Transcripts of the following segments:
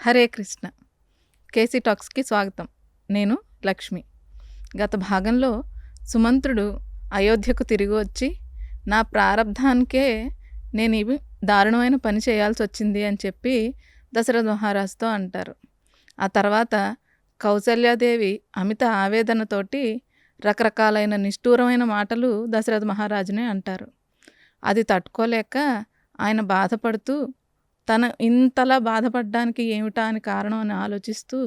Hare Krishna. KC టాక్స్‌కి స్వాగతం. నేను లక్ష్మి. గత భాగంలో సుమంత్రుడు అయోధ్యకు తిరిగి వచ్చి, నా ప్రారబ్ధానికే నేను ఇవి దారుణమైన పని చేయాల్సొచ్చింది అని చెప్పి దశరథ మహారాజుతో అంటారు. ఆ తర్వాత కౌసల్యాదేవి అమిత ఆవేదనతోటి రకరకాలైన నిష్ఠూరమైన మాటలు దశరథ మహారాజునే అంటారు. అది తట్టుకోలేక ఆయన బాధపడుతూ, తను ఇంతలా బాధపడడానికి ఏమిటా అని కారణం అని ఆలోచిస్తూ,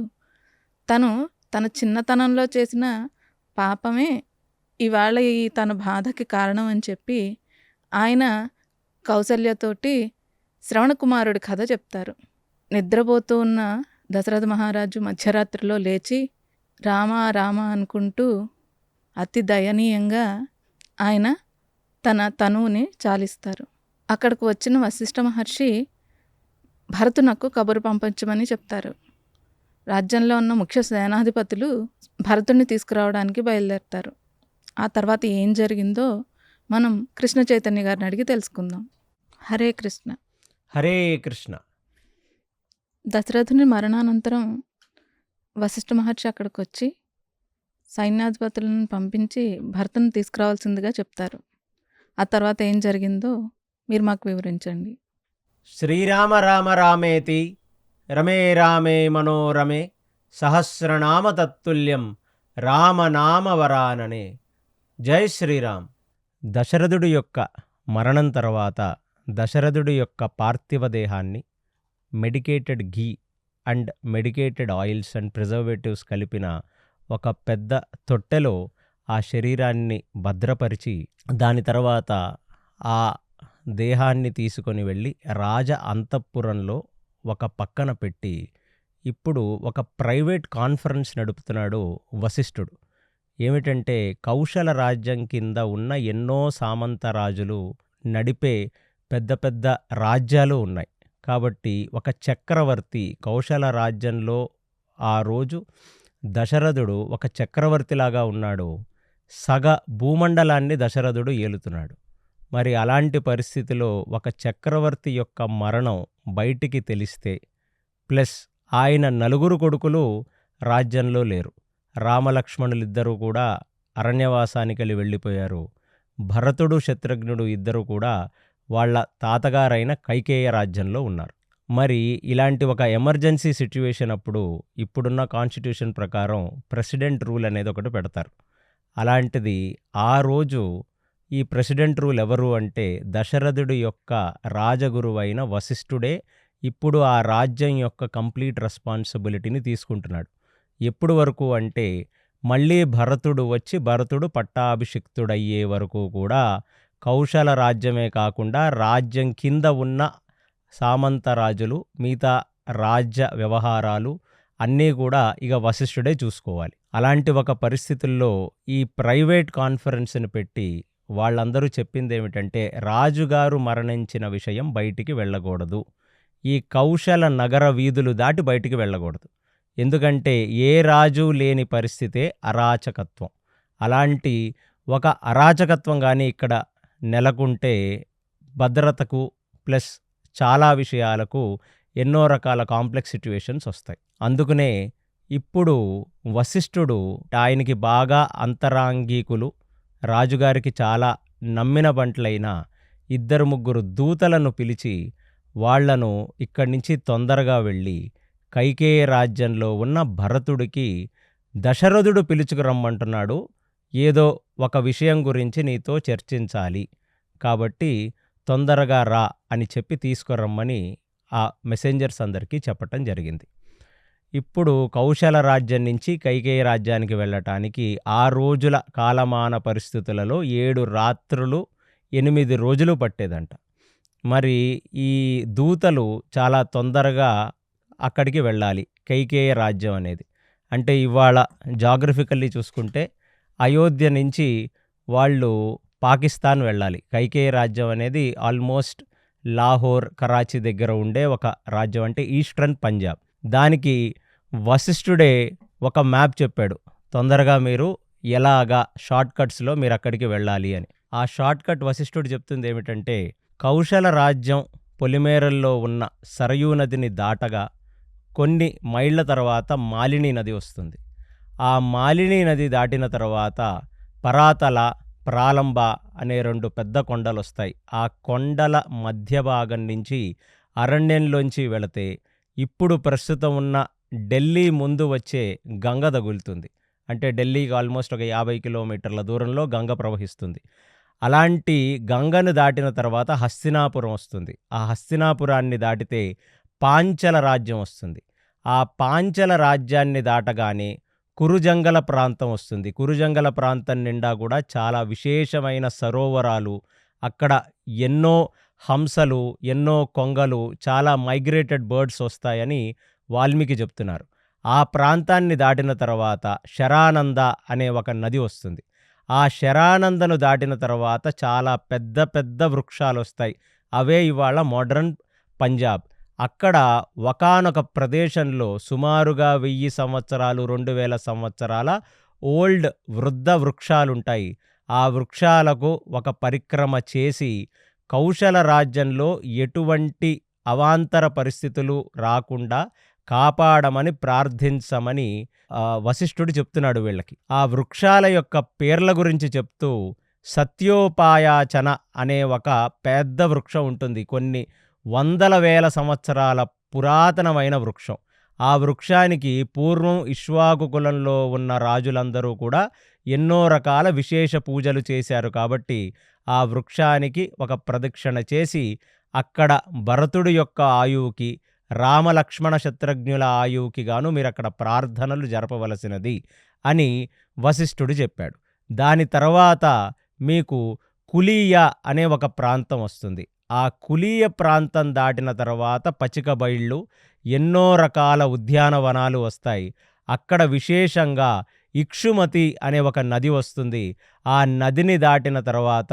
తన చిన్నతనంలో చేసిన పాపమే ఇవాళ ఈ తన బాధకి కారణం అని చెప్పి ఆయన కౌసల్యతోటి శ్రవణకుమారుడి కథ చెప్తారు. నిద్రపోతూ ఉన్న దశరథ మహారాజు మధ్యరాత్రిలో లేచి రామ రామ అనుకుంటూ అతి దయనీయంగా ఆయన తన తనువుని చాలిస్తారు. అక్కడికి వచ్చిన వశిష్ఠ మహర్షి భరతునకు కబురు పంపించమని చెప్తారు. రాజ్యంలో ఉన్న ముఖ్య సేనాధిపతులు భరతుడిని తీసుకురావడానికి బయలుదేరుతారు. ఆ తర్వాత ఏం జరిగిందో మనం కృష్ణ చైతన్య గారిని అడిగి తెలుసుకుందాం. హరే కృష్ణ. హరే కృష్ణ. దశరథుని మరణానంతరం వశిష్ఠ మహర్షి అక్కడికి వచ్చి సైన్యాధిపతులను పంపించి భరతుని తీసుకురావాల్సిందిగా చెప్తారు. ఆ తర్వాత ఏం జరిగిందో మీరు మాకు వివరించండి. శ్రీరామ రామ రామేతి రమే రామే మనోరమే సహస్రనామ తత్తుల్యం రామనామవరాననే. జై శ్రీరామ్. దశరథుడి యొక్క మరణం తర్వాత దశరథుడి యొక్క పార్థివ దేహాన్ని medicated ghee and medicated oils and preservatives కలిపిన ఒక పెద్ద తొట్టెలో ఆ శరీరాన్ని భద్రపరిచి, దాని తర్వాత ఆ దేహాన్ని తీసుకొని వెళ్ళి రాజ అంతఃపురంలో ఒక పక్కన పెట్టి, ఇప్పుడు ఒక ప్రైవేట్ కాన్ఫరెన్స్ నడుపుతున్నాడు వశిష్ఠుడు. ఏమిటంటే, కౌశల రాజ్యం కింద ఉన్న ఎన్నో సామంత రాజులు నడిపే పెద్ద పెద్ద రాజ్యాలు ఉన్నాయి. కాబట్టి ఒక చక్రవర్తి కౌశల రాజ్యంలో ఆ రోజు దశరథుడు ఒక చక్రవర్తిలాగా ఉన్నాడు. సగ భూమండలాన్ని దశరథుడు ఏలుతున్నాడు. మరి అలాంటి పరిస్థితిలో ఒక చక్రవర్తి యొక్క మరణం బయటికి తెలిస్తే, ప్లస్ ఆయన నలుగురు కొడుకులు రాజ్యంలో లేరు. రామలక్ష్మణులిద్దరూ కూడా అరణ్యవాసానికి వెళ్ళిపోయారు. భరతుడు శత్రుఘ్నుడు ఇద్దరు కూడా వాళ్ళ తాతగారైన కైకేయ రాజ్యంలో ఉన్నారు. మరి ఇలాంటి ఒక ఎమర్జెన్సీ సిచ్యువేషన్ అప్పుడు ఇప్పుడున్న కాన్స్టిట్యూషన్ ప్రకారం ప్రెసిడెంట్ రూల్ అనేది ఒకటి పెడతారు. అలాంటిది ఆ రోజు ఈ ప్రెసిడెంట్ రూల్ ఎవరు అంటే దశరథుడి యొక్క రాజగురువైన వశిష్ఠుడే ఇప్పుడు ఆ రాజ్యం యొక్క కంప్లీట్ రెస్పాన్సిబిలిటీని తీసుకుంటున్నాడు. ఎప్పుడు వరకు అంటే మళ్ళీ భరతుడు వచ్చి భరతుడు పట్టాభిషిక్తుడయ్యే వరకు కూడా కౌశల రాజ్యమే కాకుండా రాజ్యం కింద ఉన్న సామంత రాజులు, మిగతా రాజ్య వ్యవహారాలు అన్నీ కూడా ఇక వశిష్ఠుడే చూసుకోవాలి. అలాంటి ఒక పరిస్థితుల్లో ఈ ప్రైవేట్ కాన్ఫరెన్స్ని పెట్టి వాళ్ళందరూ చెప్పింది ఏమిటంటే, రాజుగారు మరణించిన విషయం బయటికి వెళ్ళకూడదు, ఈ కౌశల నగర వీధులు దాటి బయటికి వెళ్ళకూడదు. ఎందుకంటే ఏ రాజు లేని పరిస్థితే అరాచకత్వం. అలాంటి ఒక అరాచకత్వం కానీ ఇక్కడ నెలకొంటే భద్రతకు ప్లస్ చాలా విషయాలకు ఎన్నో రకాల కాంప్లెక్స్ సిచ్యువేషన్స్ వస్తాయి. అందుకనే ఇప్పుడు వశిష్ఠుడు ఆయనకి బాగా అంతరాంగీకులు, రాజుగారికి చాలా నమ్మిన బంట్లైన 2-3 దూతలను పిలిచి వాళ్లను ఇక్కడి నుంచి తొందరగా వెళ్ళి కైకేయ రాజ్యంలో ఉన్న భరతుడికి దశరథుడు పిలుచుకురమ్మంటున్నాడు, ఏదో ఒక విషయం గురించి నీతో చర్చించాలి, కాబట్టి తొందరగా రా అని చెప్పి తీసుకురమ్మని ఆ మెసెంజర్స్ అందరికీ చెప్పటం జరిగింది. ఇప్పుడు కౌశల రాజ్యం నుంచి కైకేయ రాజ్యానికి వెళ్ళటానికి 6 రోజుల కాలమాన పరిస్థితులలో 7 రాత్రులు 8 రోజులు పట్టేదంట. మరి ఈ దూతలు చాలా తొందరగా అక్కడికి వెళ్ళాలి. కైకేయ రాజ్యం అనేది అంటే ఇవాళ జాగ్రఫికల్లీ చూసుకుంటే అయోధ్య నుంచి వాళ్ళు పాకిస్తాన్ వెళ్ళాలి. కైకేయ రాజ్యం అనేది ఆల్మోస్ట్ లాహోర్, కరాచీ దగ్గర ఉండే ఒక రాజ్యం, అంటే ఈస్టర్న్ పంజాబ్. దానికి వశిష్ఠుడే ఒక మ్యాప్ చెప్పాడు, తొందరగా మీరు ఎలాగా షార్ట్ కట్స్లో మీరు అక్కడికి వెళ్ళాలి అని. ఆ షార్ట్ కట్ వశిష్ఠుడు చెప్తుంది ఏమిటంటే, కౌశల రాజ్యం పొలిమేరల్లో ఉన్న సరయూ నదిని దాటగా కొన్ని మైళ్ళ తర్వాత మాలిని నది వస్తుంది. ఆ మాలిని నది దాటిన తర్వాత పరాతల, ప్రాలంబ అనే 2 పెద్ద కొండలొస్తాయి. ఆ కొండల మధ్య భాగం నుంచి అరణ్యంలోంచి వెళితే ఇప్పుడు ప్రస్తుతం ఉన్న ఢిల్లీ ముందు వచ్చే గంగ తగులుతుంది. అంటే ఢిల్లీకి ఆల్మోస్ట్ ఒక 50 కిలోమీటర్ల దూరంలో గంగ ప్రవహిస్తుంది. అలాంటి గంగను దాటిన తర్వాత హస్తినాపురం వస్తుంది. ఆ హస్తినాపురాన్ని దాటితే పాంచల రాజ్యం వస్తుంది. ఆ పాంచల రాజ్యాన్ని దాటగానే కురుజంగల ప్రాంతం వస్తుంది. కురుజంగల ప్రాంతం నిండా కూడా చాలా విశేషమైన సరోవరాలు, అక్కడ ఎన్నో హంసలు, ఎన్నో కొంగలు, చాలా మైగ్రేటెడ్ బర్డ్స్ వస్తాయని వాల్మీకి చెప్తున్నారు. ఆ ప్రాంతాన్ని దాటిన తర్వాత శరానంద అనే ఒక నది వస్తుంది. ఆ శరానందను దాటిన తర్వాత చాలా పెద్ద పెద్ద వృక్షాలొస్తాయి. అవే ఇవాళ మోడ్రన్ పంజాబ్. అక్కడ ఒకానొక ప్రదేశంలో సుమారుగా 1000 సంవత్సరాలు, 2000 సంవత్సరాల ఓల్డ్ వృద్ధ వృక్షాలుంటాయి. ఆ వృక్షాలకు ఒక పరిక్రమ చేసి కౌశల రాజ్యంలో ఎటువంటి అవాంతర పరిస్థితులు రాకుండా కాపాడమని ప్రార్థించమని వశిష్ఠుడు చెప్తున్నాడు వీళ్ళకి. ఆ వృక్షాల యొక్క పేర్ల గురించి చెప్తూ సత్యోపాయాచన అనే ఒక పెద్ద వృక్షం ఉంటుంది. కొన్ని వందల వేల సంవత్సరాల పురాతనమైన వృక్షం. ఆ వృక్షానికి పూర్వం ఇక్ష్వాకు కులంలో ఉన్న రాజులందరూ కూడా ఎన్నో రకాల విశేష పూజలు చేశారు. కాబట్టి ఆ వృక్షానికి ఒక ప్రదక్షిణ చేసి అక్కడ భరతుడి యొక్క ఆయువుకి, రామలక్ష్మణ శత్రుఘ్నుల ఆయువుకి గాను మీరక్కడ ప్రార్థనలు జరపవలసినది అని వశిష్ఠుడు చెప్పాడు. దాని తర్వాత మీకు కులీయ అనే ఒక ప్రాంతం వస్తుంది. ఆ కులీయ ప్రాంతం దాటిన తర్వాత పచ్చిక బయళ్ళు, ఎన్నో రకాల ఉద్యానవనాలు వస్తాయి. అక్కడ విశేషంగా ఇక్షుమతి అనే ఒక నది వస్తుంది. ఆ నదిని దాటిన తర్వాత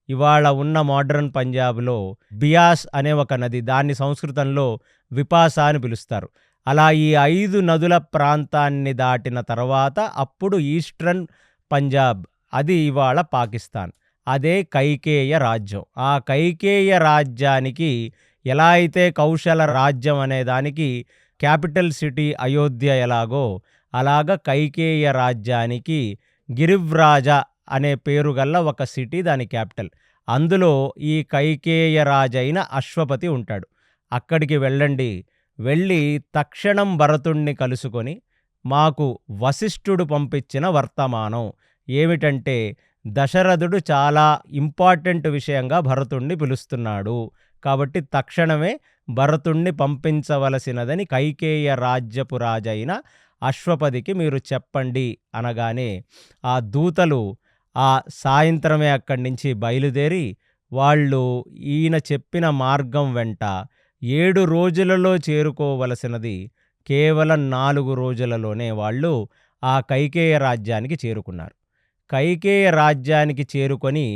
ఇవాళ ఉన్న మోడ్రన్ పంజాబ్లో బియాస్ అనే ఒక నది, దాన్ని సంస్కృతంలో విపాస అని పిలుస్తారు. అలా ఈ 5 నదుల ప్రాంతాన్ని దాటిన తర్వాత అప్పుడు ఈస్టర్న్ పంజాబ్, అది ఇవాళ పాకిస్తాన్. అదే కైకేయ రాజ్యం. ఆ కైకేయ రాజ్యానికి ఎలా అయితే కౌశల రాజ్యం అనే దానికి క్యాపిటల్ సిటీ అయోధ్య ఎలాగో, అలాగ కైకేయ రాజ్యానికి గిరివ్రాజ అనే పేరు గల్ల ఒక సిటీ దాని క్యాపిటల్. అందులో ఈ కైకేయ రాజైన అశ్వపతి ఉంటాడు. అక్కడికి వెళ్ళండి. వెళ్ళి తక్షణం భరతుణ్ణి కలుసుకొని మాకు వశిష్ఠుడు పంపించిన వర్తమానం ఏమిటంటే, దశరథుడు చాలా ఇంపార్టెంట్ విషయంగా భరతుణ్ణి పిలుస్తున్నాడు. కాబట్టి తక్షణమే భరతుణ్ణి పంపించవలసినదని కైకేయ రాజ్యపు రాజైన అశ్వపతికి మీరు చెప్పండి అనగానే ఆ దూతలు ఆ సాయంత్రమే అక్కడి నుంచి బయలుదేరి వాళ్ళు ఈయన చెప్పిన మార్గం వెంట 7 రోజులలో చేరుకోవలసినది కేవలం 4 రోజులలోనే వాళ్ళు ఆ కైకేయ రాజ్యానికి చేరుకున్నారు. కైకేయ రాజ్యానికి చేరుకొని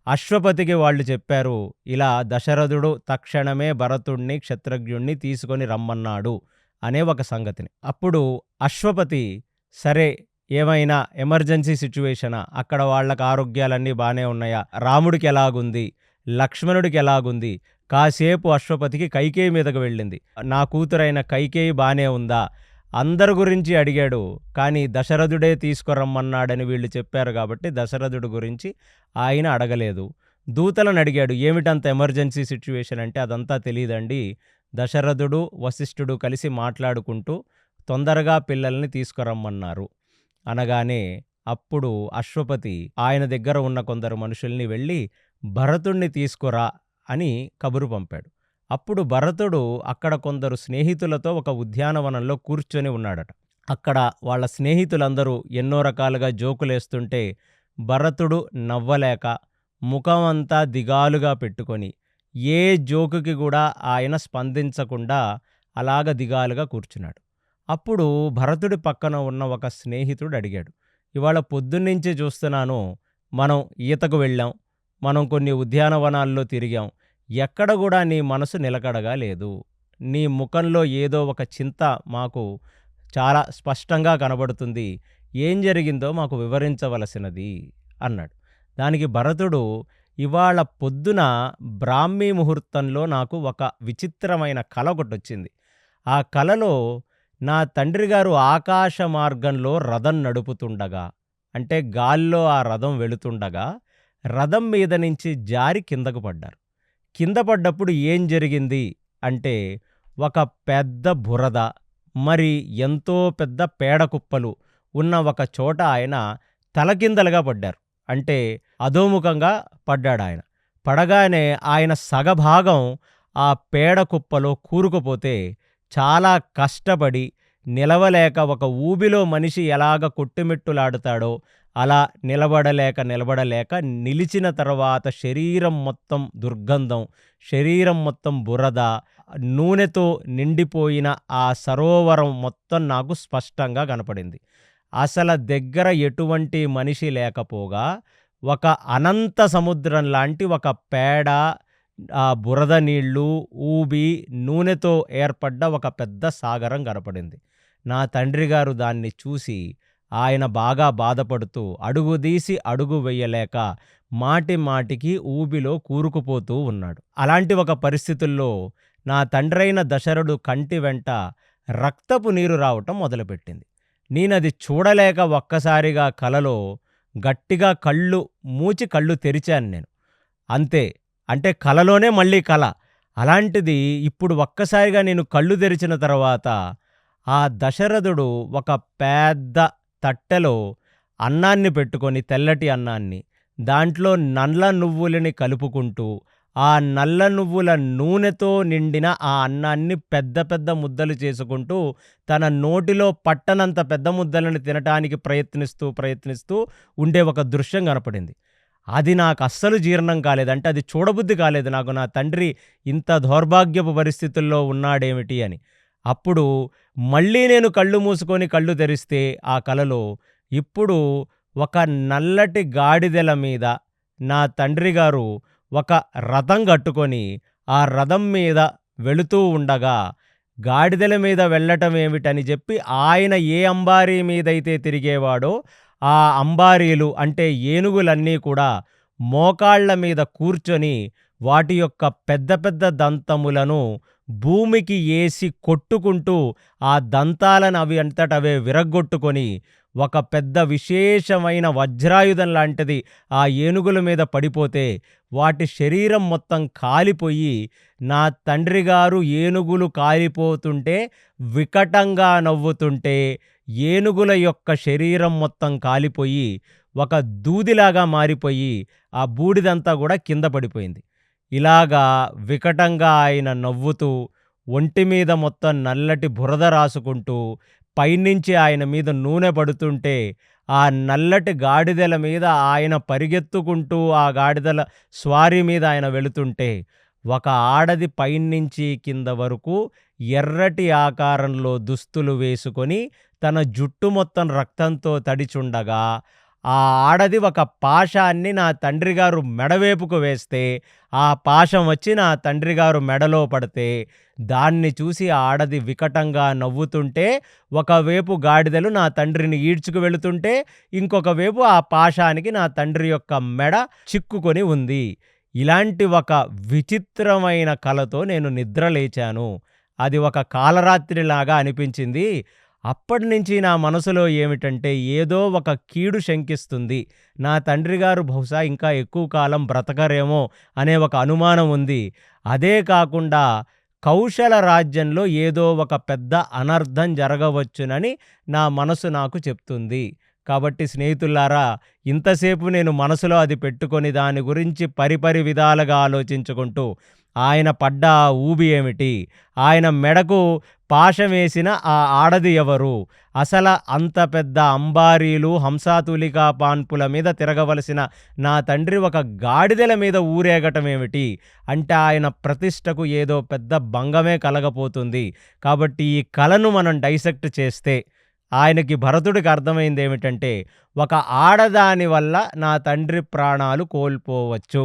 అశ్వపతికి వాళ్ళు చెప్పారు, ఇలా దశరథుడు తక్షణమే భరతుణ్ణి, క్షత్రజ్ఞుణ్ణి తీసుకొని రమ్మన్నాడు అనే ఒక సంగతిని. అప్పుడు అశ్వపతి, సరే ఏమైనా ఎమర్జెన్సీ సిచ్యువేషనా, అక్కడ వాళ్ళకి ఆరోగ్యాలన్నీ బాగానే ఉన్నాయా, రాముడికి ఎలాగుంది, లక్ష్మణుడికి ఎలాగుంది, కాసేపు అశ్వపతికి కైకేయి మీదకు వెళ్ళింది. నా కూతురైన కైకేయి బాగానే ఉందా, అందరి గురించి అడిగాడు. కానీ దశరథుడే తీసుకురమ్మన్నాడని వీళ్ళు చెప్పారు కాబట్టి దశరథుడి గురించి ఆయన అడగలేదు. దూతలను అడిగాడు, ఏమిటంత ఎమర్జెన్సీ సిచ్యువేషన్ అంటే, అదంతా తెలియదండి, దశరథుడు వశిష్ఠుడు కలిసి మాట్లాడుకుంటూ తొందరగా పిల్లల్ని తీసుకురమ్మన్నారు అనగానే అప్పుడు అశ్వపతి ఆయన దగ్గర ఉన్న కొందరు మనుషుల్ని వెళ్ళి భరతుణ్ణి తీసుకురా అని కబురు పంపాడు. అప్పుడు భరతుడు అక్కడ కొందరు స్నేహితులతో ఒక ఉద్యానవనంలో కూర్చొని ఉన్నాడట. అక్కడ వాళ్ళ స్నేహితులందరూ ఎన్నో రకాలుగా జోకులేస్తుంటే భరతుడు నవ్వలేక ముఖమంతా దిగాలుగా పెట్టుకొని ఏ జోకుకి కూడా ఆయన స్పందించకుండా అలాగ దిగాలుగా కూర్చున్నాడు. అప్పుడు భరతుడి పక్కన ఉన్న ఒక స్నేహితుడు అడిగాడు, ఇవాళ పొద్దున్నుంచి చూస్తున్నాను, మనం ఈతకు వెళ్ళాం, మనం కొన్ని ఉద్యానవనాల్లో తిరిగాం, ఎక్కడ కూడా నీ మనసు నిలకడగా లేదు, నీ ముఖంలో ఏదో ఒక చింత మాకు చాలా స్పష్టంగా కనబడుతుంది, ఏం జరిగిందో మాకు వివరించవలసినది అన్నాడు. దానికి భరతుడు, ఇవాళ పొద్దున బ్రాహ్మీ ముహూర్తంలో నాకు ఒక విచిత్రమైన కల ఒకటి వచ్చింది. ఆ కలలో నా తండ్రి గారు ఆకాశ మార్గంలో రథం నడుపుతుండగా, అంటే గాల్లో ఆ రథం వెళుతుండగా, రథం మీద నుంచి జారి కిందకు పడ్డారు. కింద పడ్డప్పుడు ఏం జరిగింది అంటే, ఒక పెద్ద బురద, మరి ఎంతో పెద్ద పేడ కుప్పలు ఉన్న ఒక చోట ఆయన తలకిందలుగా పడ్డారు. అంటే అధోముఖంగా పడ్డాడాయన. పడగానే ఆయన సగభాగం ఆ పేడ కుప్పలో కూరుకుపోతే, చాలా కష్టపడి నిలవలేక ఒక ఊబిలో మనిషి ఎలాగ కొట్టుమిట్టులాడుతాడో అలా నిలబడలేక నిలిచిన తర్వాత శరీరం మొత్తం దుర్గంధం, శరీరం మొత్తం బురద, నూనెతో నిండిపోయిన ఆ సరోవరం మొత్తం నాకు స్పష్టంగా కనపడింది. అసలు దగ్గర ఎటువంటి మనిషి లేకపోగా ఒక అనంత సముద్రం లాంటి ఒక పేడ, ఆ బురద నీళ్ళు, ఊబి, నూనెతో ఏర్పడ్డ ఒక పెద్ద సాగరం కనపడింది. నా తండ్రి గారు దాన్ని చూసి ఆయన బాగా బాధపడుతూ అడుగుదీసి అడుగు వెయ్యలేక మాటి మాటికి ఊబిలో కూరుకుపోతూ ఉన్నాడు. అలాంటి ఒక పరిస్థితుల్లో నా తండ్రైన దశరథుడు కంటి వెంట రక్తపు నీరు రావటం మొదలుపెట్టింది. నేనది చూడలేక ఒక్కసారిగా కలలో గట్టిగా కళ్ళు తెరిచాను నేను. అంతే. అంటే కలలోనే మళ్ళీ కల. అలాంటిది ఇప్పుడు ఒక్కసారిగా నేను కళ్ళు తెరిచిన తర్వాత ఆ దశరథుడు ఒక పెద్ద తట్టెలో అన్నాన్ని పెట్టుకొని, తెల్లటి అన్నాన్ని, దాంట్లో నల్ల నువ్వులని కలుపుకుంటూ, ఆ నల్ల నువ్వుల నూనెతో నిండిన ఆ అన్నాన్ని పెద్ద పెద్ద ముద్దలు చేసుకుంటూ, తన నోటిలో పట్టనంత పెద్ద ముద్దలను తినటానికి ప్రయత్నిస్తూ ఉండే ఒక దృశ్యం కనపడింది. అది నాకు అస్సలు జీర్ణం కాలేదు. అంటే అది చూడబుద్ధి కాలేదు నాకు, నా తండ్రి ఇంత దౌర్భాగ్యపు పరిస్థితుల్లో ఉన్నాడేమిటి అని. అప్పుడు మళ్ళీ నేను కళ్ళు మూసుకొని కళ్ళు తెరిస్తే ఆ కలలో ఇప్పుడు ఒక నల్లటి గాడిదెల మీద నా తండ్రి గారు ఒక రథం కట్టుకొని ఆ రథం మీద వెళుతూ ఉండగా, గాడిదెల మీద వెళ్ళటం ఏమిటని చెప్పి ఆయన ఏ అంబారీ మీదైతే తిరిగేవాడో ఆ అంబారీలు, అంటే ఏనుగులన్నీ కూడా మోకాళ్ల మీద కూర్చొని వాటి యొక్క పెద్ద పెద్ద దంతములను భూమికి ఏసి కొట్టుకుంటూ ఆ దంతాలను అవి అంతటవే విరగ్గొట్టుకొని ఒక పెద్ద విశేషమైన వజ్రాయుధం లాంటిది ఆ ఏనుగుల మీద పడిపోతే వాటి శరీరం మొత్తం కాలిపోయి, నా తండ్రి గారు ఏనుగులు కాలిపోతుంటే వికటంగా నవ్వుతుంటే, ఏనుగుల యొక్క శరీరం మొత్తం కాలిపోయి ఒక దూదిలాగా మారిపోయి ఆ బూడిదంతా కూడా కింద పడిపోయింది. ఇలాగా వికటంగా ఆయన నవ్వుతూ, ఒంటి మీద మొత్తం నల్లటి బురద రాసుకుంటూ, పైనుంచి ఆయన మీద నూనె పడుతుంటే, ఆ నల్లటి గాడిదెల మీద ఆయన పరిగెత్తుకుంటూ ఆ గాడిదల స్వారీ మీద ఆయన వెళుతుంటే, ఒక ఆడది పైనుంచి కింద వరకు ఎర్రటి ఆకారంలో దుస్తులు వేసుకొని తన జుట్టు మొత్తం రక్తంతో తడిచుండగా, ఆ ఆడది ఒక పాశాన్ని నా తండ్రి గారు మెడవేపుకు వేస్తే, ఆ పాశం వచ్చి నా తండ్రి గారు మెడలో పడితే, దాన్ని చూసి ఆ ఆడది వికటంగా నవ్వుతుంటే, ఒకవైపు గాడిదలు నా తండ్రిని ఈడ్చుకు వెళుతుంటే, ఇంకొక వైపు ఆ పాశానికి నా తండ్రి యొక్క మెడ చిక్కుకొని ఉంది. ఇలాంటి ఒక విచిత్రమైన కలతో నేను నిద్ర లేచాను. అది ఒక కాలరాత్రిలాగా అనిపించింది. అప్పటినుంచి నా మనసులో ఏమిటంటే, ఏదో ఒక కీడు శంకిస్తుంది, నా తండ్రి గారు బహుశా ఇంకా ఎక్కువ కాలం బ్రతకరేమో అనే ఒక అనుమానం ఉంది. అదే కాకుండా కౌశల రాజ్యంలో ఏదో ఒక పెద్ద అనర్థం జరగవచ్చునని నా మనసు నాకు చెప్తుంది. కాబట్టి స్నేహితులారా, ఇంతసేపు నేను మనసులో అది పెట్టుకొని దాని గురించి పరిపరి విధాలుగా ఆలోచించుకుంటూ, ఆయన పడ్డ ఆ ఊబి ఏమిటి, ఆయన మెడకు పాశమేసిన ఆ ఆడది ఎవరు, అసలు అంత పెద్ద అంబారీలు, హంసాతులికా పాన్పుల మీద తిరగవలసిన నా తండ్రి ఒక గాడిదెల మీద ఊరేగటం ఏమిటి, అంటే ఆయన ప్రతిష్టకు ఏదో పెద్ద భంగమే కలగపోతుంది. కాబట్టి ఈ కలను మనం డైసెక్ట్ చేస్తే ఆయనకి, భరతుడికి అర్థమైంది ఏమిటంటే, ఒక ఆడదాని వల్ల నా తండ్రి ప్రాణాలు కోల్పోవచ్చు.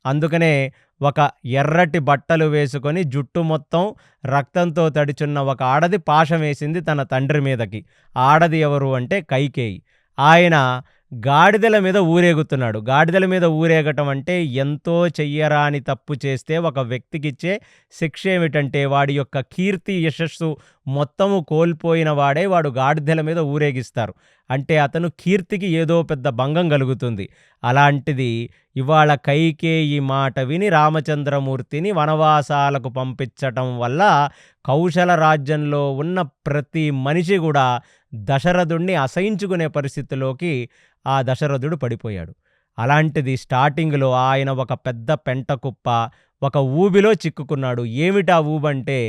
అందుకనే ఒక ఎర్రటి బట్టలు వేసుకొని జుట్టు మొత్తం రక్తంతో తడిచున్న ఒక ఆడది పాశం వేసింది తన తండ్రి మీదకి. ఆడది ఎవరు అంటే కైకేయి. ఆయన గాడిదల మీద ఊరేగుతున్నాడు. గాడిదల మీద ఊరేగటం అంటే ఎంతో చెయ్యరాని తప్పు చేస్తే ఒక వ్యక్తికిచ్చే శిక్ష ఏమిటంటే వాడి యొక్క కీర్తి, యశస్సు మొత్తము కోల్పోయిన వాడు గాడిదల మీద ఊరేగిస్తారు. అంటే అతను కీర్తికి ఏదో పెద్ద భంగం కలుగుతుంది. అలాంటిది ఇవాళ కైకేయి మాట విని రామచంద్రమూర్తిని వనవాసాలకు పంపించటం వల్ల కౌశల రాజ్యంలో ఉన్న ప్రతి మనిషి కూడా దశరథుడిని అసహించుకునే పరిస్థితిలోకి ఆ దశరథుడు పడిపోయాడు. అలాంటిది స్టార్టింగ్‌లో ఆయన ఒక పెద్ద పెంటకుప్ప, ఒక ఊబిలో చిక్కుకున్నాడు. ఏమిటా ఊబంటే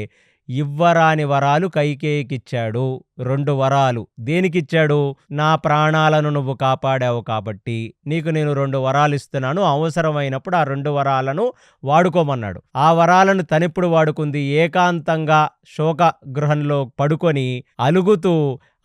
ఇవ్వరాని వరాలు కైకేయికిచ్చాడు. 2 వరాలు. దేనికిచ్చాడు? నా ప్రాణాలను నువ్వు కాపాడావు కాబట్టి నీకు నేను 2 వరాలిస్తున్నాను. అవసరమైనప్పుడు ఆ 2 వరాలను వాడుకోమన్నాడు. ఆ వరాలను తనెప్పుడు వాడుకుంది? ఏకాంతంగా శోక గృహంలో పడుకొని అలుగుతూ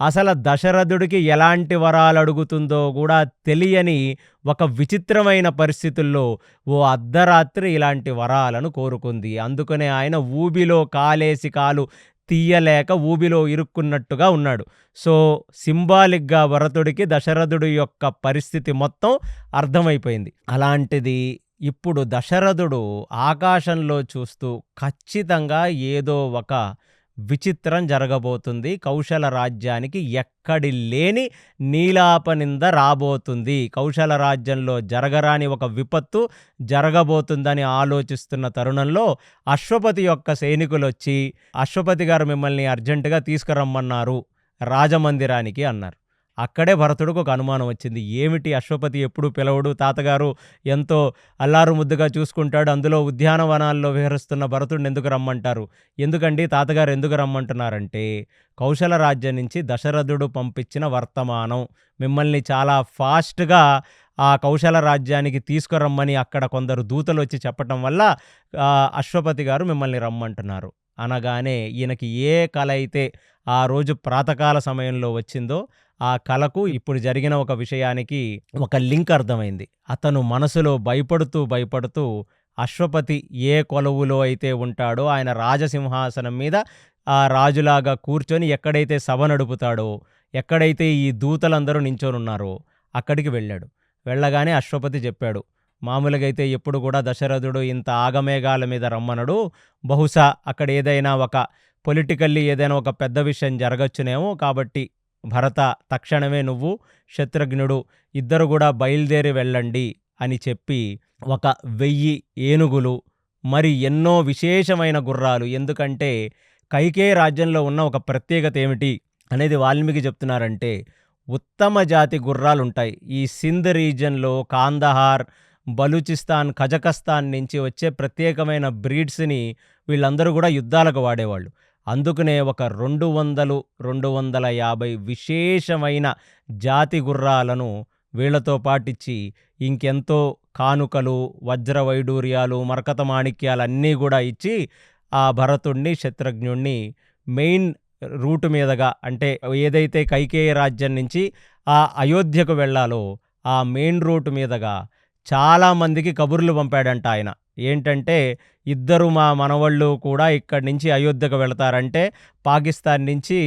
అసలు దశరథుడికి ఎలాంటి వరాలు అడుగుతుందో కూడా తెలియని ఒక విచిత్రమైన పరిస్థితుల్లో ఓ అర్ధరాత్రి ఇలాంటి వరాలను కోరుకుంది. అందుకనే ఆయన ఊబిలో కాలేసి కాలు తీయలేక ఊబిలో ఇరుక్కున్నట్టుగా ఉన్నాడు. సో సింబాలిక్‌గా భరతుడికి దశరథుడి యొక్క పరిస్థితి మొత్తం అర్థమైపోయింది. అలాంటిది ఇప్పుడు దశరథుడు ఆకాశంలో చూస్తూ ఖచ్చితంగా ఏదో ఒక విచిత్రం జరగబోతుంది. కౌశల రాజ్యానికి ఎక్కడి లేని నీలాపనింద రాబోతుంది. కౌశల రాజ్యంలో జరగరాని ఒక విపత్తు జరగబోతుందని ఆలోచిస్తున్న తరుణంలో అశ్వపతి యొక్క సైనికులొచ్చి, అశ్వపతి గారు మిమ్మల్ని అర్జెంటుగా తీసుకురమ్మన్నారు రాజమందిరానికి అన్నారు. అక్కడే భరతుడికి ఒక అనుమానం వచ్చింది. ఏమిటి అశ్వపతి ఎప్పుడు పిలవడు, తాతగారు ఎంతో అల్లారు ముద్దుగా చూసుకుంటాడు, అందులో ఉద్యానవనాల్లో విహరిస్తున్న భరతుడిని ఎందుకు రమ్మంటారు? ఎందుకండి తాతగారు ఎందుకు రమ్మంటున్నారంటే, కౌశల రాజ్యం నుంచి దశరథుడు పంపించిన వర్తమానం మిమ్మల్ని చాలా ఫాస్ట్‌గా ఆ కౌశల రాజ్యానికి తీసుకురమ్మని అక్కడ కొందరు దూతలు వచ్చి చెప్పటం వల్ల అశ్వపతి గారు మిమ్మల్ని రమ్మంటున్నారు అనగానే ఈయనకి ఏ కల అయితే ఆ రోజు ప్రాతకాల సమయంలో వచ్చిందో ఆ కలకు ఇప్పుడు జరిగిన ఒక విషయానికి ఒక లింక్ అర్థమైంది. అతను మనసులో భయపడుతూ అశ్వపతి ఏ కొలువులో అయితే ఉంటాడో ఆయన రాజసింహాసనం మీద ఆ రాజులాగా కూర్చొని ఎక్కడైతే సభ నడుపుతాడో, ఎక్కడైతే ఈ దూతలందరూ నించొనున్నారో అక్కడికి వెళ్ళాడు. వెళ్ళగానే అశ్వపతి చెప్పాడు, మామూలుగా అయితే ఎప్పుడు కూడా దశరథుడు ఇంత ఆగమేఘాల మీద రమ్మనడు. బహుశా అక్కడ ఏదైనా ఒక పొలిటికల్లీ ఏదైనా ఒక పెద్ద విషయం జరగచ్చునేమో. కాబట్టి భరత తక్షణమే నువ్వు, శత్రుఘ్నుడు ఇద్దరు కూడా బయలుదేరి వెళ్ళండి అని చెప్పి 1000 ఏనుగులు, మరి ఎన్నో విశేషమైన గుర్రాలు. ఎందుకంటే కైకేయి రాజ్యంలో ఉన్న ఒక ప్రత్యేకత ఏమిటి అనేది వాల్మీకి చెప్తున్నారంటే, ఉత్తమ జాతి గుర్రాలుంటాయి. ఈ సింధ్ రీజియన్లో కాందహార్, బలూచిస్తాన్, కజకస్తాన్ నుంచి వచ్చే ప్రత్యేకమైన బ్రీడ్స్ని వీళ్ళందరూ కూడా యుద్ధాలకు వాడేవాళ్ళు. అందుకనే ఒక 200, 250 విశేషమైన జాతి గుర్రాలను వీళ్లతో పాటిచ్చి ఇంకెంతో కానుకలు, వజ్ర వైడూర్యాలు, మరకత మాణిక్యాలు అన్నీ కూడా ఇచ్చి ఆ భరతుణ్ణి, శత్రుఘ్నుణ్ణి మెయిన్ రూటు మీదగా, అంటే ఏదైతే కైకేయి రాజ్యం నుంచి ఆ అయోధ్యకు వెళ్ళాలో ఆ మెయిన్ రూట్ మీదగా చాలామందికి కబుర్లు పంపాడంట ఆయన. ఏంటంటే, ఇద్దరు మా మనవళ్ళు కూడా ఇక్కడి నుంచి అయోధ్యకు వెళతారంటే పాకిస్తాన్ నుంచి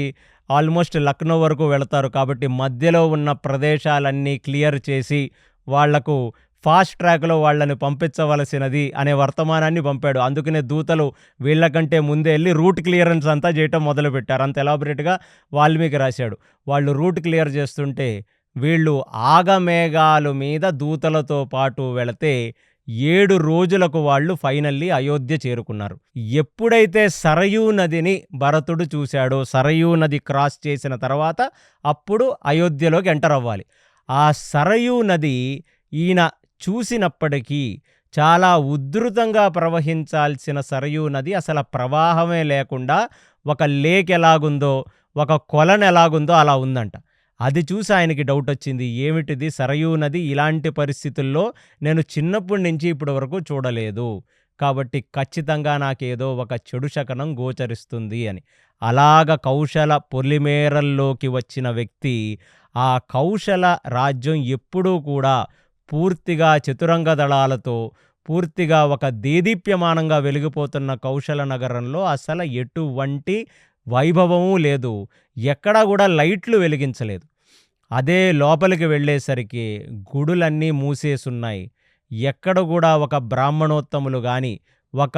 ఆల్మోస్ట్ లక్నో వరకు వెళతారు. కాబట్టి మధ్యలో ఉన్న ప్రదేశాలన్నీ క్లియర్ చేసి వాళ్లకు ఫాస్ట్ ట్రాక్లో వాళ్ళని పంపించవలసినది అనే వర్తమానాన్ని పంపాడు. అందుకనే దూతలు వీళ్ళకంటే ముందే వెళ్ళి రూట్ క్లియరెన్స్ అంతా చేయటం మొదలుపెట్టారు. అంత ఎలాబొరేట్గా వాల్మీకి రాశాడు. వాళ్ళు రూట్ క్లియర్ చేస్తుంటే వీళ్ళు ఆగమేఘాలు మీద దూతలతో పాటు వెళితే 7 రోజులకు వాళ్ళు ఫైనల్లీ అయోధ్య చేరుకున్నారు. ఎప్పుడైతే సరయూ నదిని భరతుడు చూశాడో, సరయూ నది క్రాస్ చేసిన తర్వాత అప్పుడు అయోధ్యలోకి ఎంటర్ అవ్వాలి. ఆ సరయూ నది ఈయన చూసినప్పటికీ చాలా ఉధృతంగా ప్రవహించాల్సిన సరయూ నది అసలు ప్రవాహమే లేకుండా ఒక లేక్ ఎలాగుందో, ఒక కొలను ఎలాగుందో అలా ఉందంట. అది చూసి ఆయనకి డౌట్ వచ్చింది. ఏమిటిది, సరయూ నది ఇలాంటి పరిస్థితుల్లో నేను చిన్నప్పటి నుంచి ఇప్పటి వరకు చూడలేదు, కాబట్టి ఖచ్చితంగా నాకేదో ఒక చెడు శకనం గోచరిస్తుంది అని. అలాగ కౌశల పొలిమేరల్లోకి వచ్చిన వ్యక్తి ఆ కౌశల రాజ్యం ఎప్పుడూ కూడా పూర్తిగా చతురంగ దళాలతో, పూర్తిగా ఒక దేదీప్యమానంగా వెలిగిపోతున్న కౌశల నగరంలో అసలు ఎటువంటి వైభవము లేదు. ఎక్కడా కూడా లైట్లు వెలిగించలేదు. అదే లోపలికి వెళ్ళేసరికి గుడులన్నీ మూసేసున్నాయి. ఎక్కడ గూడా ఒక బ్రాహ్మణోత్తములు గాని, ఒక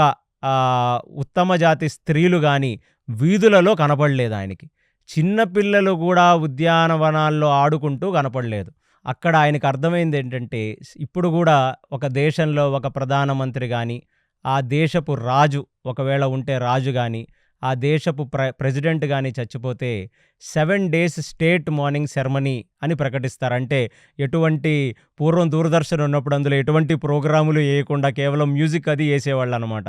ఉత్తమ జాతి స్త్రీలు గాని వీధులలో కనపడలేదాయనకి. చిన్న పిల్లలు గూడా ఉద్యానవనాల్లో ఆడుకుంటూ కనపడలేదు. అక్కడ ఆయనకర్థమైందేంటంటే, ఇప్పుడు గూడా ఒక దేశంలో ఒక ప్రధానమంత్రి గాని, ఆ దేశపు రాజు ఒకవేళ ఉంటే రాజు గాని, ఆ దేశపు ప్రెసిడెంట్ గాని చచ్చిపోతే 7 డేస్ స్టేట్ మార్నింగ్ సెరమనీ అని ప్రకటిస్తారు. అంటే ఎటువంటి పూర్వం దూరదర్శన్ ఉన్నప్పుడు అందులో ఎటువంటి ప్రోగ్రాములు ఏయకుండా కేవలం మ్యూజిక్ అది యేసేవాళ్ళనమాట.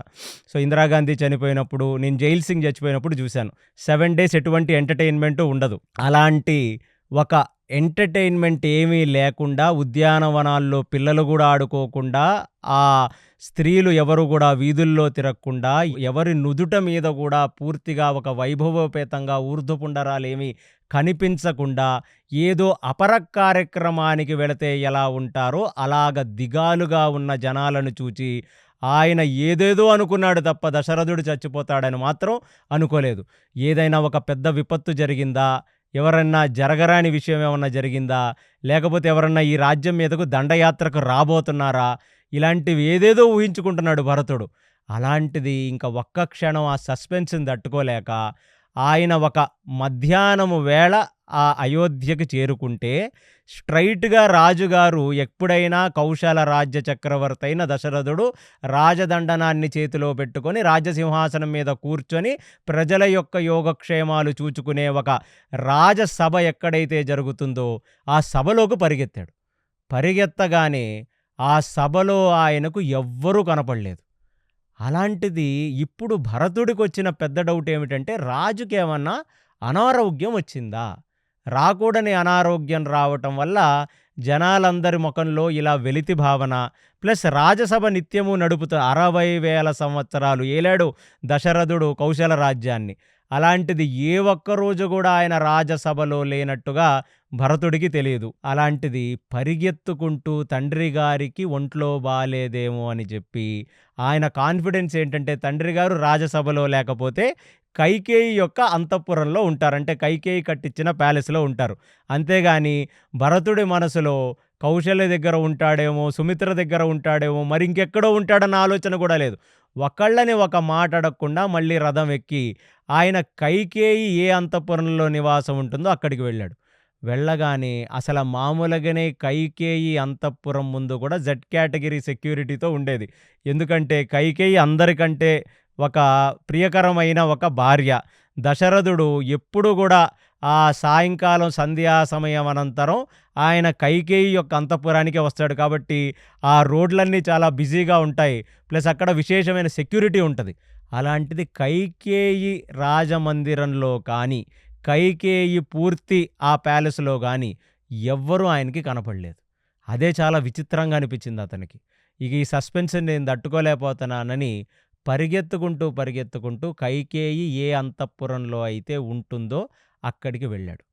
సో, ఇందిరాగాంధీ చనిపోయినప్పుడు, నేను జైల్ సింగ్ చచ్చిపోయినప్పుడు చూశాను. 7 డేస్ ఎటువంటి ఎంటర్‌టైన్‌మెంటు ఉండదు. అలాంటి ఒక ఎంటర్‌టైన్‌మెంట్ ఏమీ లేకుండా, ఉద్యానవనాల్లో పిల్లలు గూడా ఆడుకోకుండా, ఆ స్త్రీలు ఎవరు గూడా వీధుల్లో తిరగకుండా, ఎవరి నుదుట మీద గూడా పూర్తిగా ఒక వైభవోపేతంగా ఊర్ధ్వపుండరాలేమీ కనిపించకుండా, ఏదో అపర కార్యక్రమానికి వెళితే ఎలా ఉంటారో అలాగ దిగాలుగా ఉన్న జనాలను చూచి ఆయన ఏదేదో అనుకున్నాడు తప్ప దశరథుడు చచ్చిపోతాడని మాత్రం అనుకోలేదు. ఏదైనా ఒక పెద్ద విపత్తు జరిగిందా? ఎవరన్నా జరగరాని విషయం ఏమన్నా జరిగిందా? లేకపోతే ఎవరన్నా ఈ రాజ్యం మీదకు దండయాత్రకు రాబోతున్నారా? ఇలాంటివి ఏదేదో ఊహించుకుంటున్నాడు భరతుడు. అలాంటిది ఇంక ఒక్క క్షణం ఆ సస్పెన్స్‌ని తట్టుకోలేక ఆయన ఒక మధ్యాహ్నము వేళ ఆ అయోధ్యకి చేరుకుంటే, స్ట్రెయిట్‌గా రాజుగారు ఎప్పుడైనా కౌశల రాజ్య చక్రవర్తి అయిన దశరథుడు రాజదండనాన్ని చేతిలో పెట్టుకొని రాజసింహాసనం మీద కూర్చొని ప్రజల యొక్క యోగక్షేమాలు చూచుకునే ఒక రాజసభ ఎక్కడైతే జరుగుతుందో ఆ సభలోకి పరిగెత్తాడు. పరిగెత్తగానే ఆ సభలో ఆయనకు ఎవ్వరూ కనపడలేదు. అలాంటిది ఇప్పుడు భరతుడికొచ్చిన పెద్ద డౌట్ ఏమిటంటే, రాజుకేమన్నా అనారోగ్యం వచ్చిందా? రాకూడని అనారోగ్యం రావటం వల్ల జనాలందరి మొఖంలో ఇలా వెలితి భావన, ప్లస్ రాజసభ నిత్యము నడుపుతూ 60,000 సంవత్సరాలు ఏలాడు దశరథుడు కౌశల రాజ్యాన్ని. అలాంటిది ఏ ఒక్కరోజు కూడా ఆయన రాజసభలో లేనట్టుగా భరతుడికి తెలియదు. అలాంటిది పరిగెత్తుకుంటూ తండ్రి గారికి ఒంట్లో బాలేదేమో అని చెప్పి, ఆయన కాన్ఫిడెన్స్ ఏంటంటే తండ్రి గారు రాజసభలో లేకపోతే కైకేయి యొక్క అంతఃపురంలో ఉంటారు. అంటే కైకేయి కట్టించిన ప్యాలెస్‌లో ఉంటారు. అంతేగాని భరతుడి మనసులో కౌశల్య దగ్గర ఉంటాడేమో, సుమిత్ర దగ్గర ఉంటాడేమో, మరి ఇంకెక్కడో ఉంటాడన్న ఆలోచన కూడా లేదు. ఒకళ్ళని ఒక మాట అడగకుండా మళ్ళీ రథం ఎక్కి ఆయన కైకేయి ఏ అంతఃపురంలో నివాసం ఉంటుందో అక్కడికి వెళ్ళాడు. వెళ్ళగానే అసలు మామూలుగానే కైకేయి అంతఃపురం ముందు కూడా జెడ్ కేటగిరీ సెక్యూరిటీతో ఉండేది. ఎందుకంటే కైకేయి అందరికంటే ఒక ప్రియకరమైన ఒక భార్య. దశరథుడు ఎప్పుడు కూడా ఆ సాయంకాలం సంధ్యా సమయం అనంతరం ఆయన కైకేయి యొక్క అంతఃపురానికే వస్తాడు. కాబట్టి ఆ రోడ్లన్నీ చాలా బిజీగా ఉంటాయి. ప్లస్ అక్కడ విశేషమైన సెక్యూరిటీ ఉంటది. అలాంటిది కైకేయి రాజమందిరంలో కానీ, కైకేయి పూర్తి ఆ ప్యాలెస్‌లో గాని ఎవ్వరూ ఆయనకి కనపడలేదు. అదే చాలా విచిత్రంగా అనిపించింది అతనికి. ఇక ఈ సస్పెన్స్‌ని నేను తట్టుకోలేకపోతున్నానని పరిగెత్తుకుంటూ కైకేయి ఏ అంతఃపురంలో అయితే ఉంటుందో అక్కడికి వెళ్ళాడు.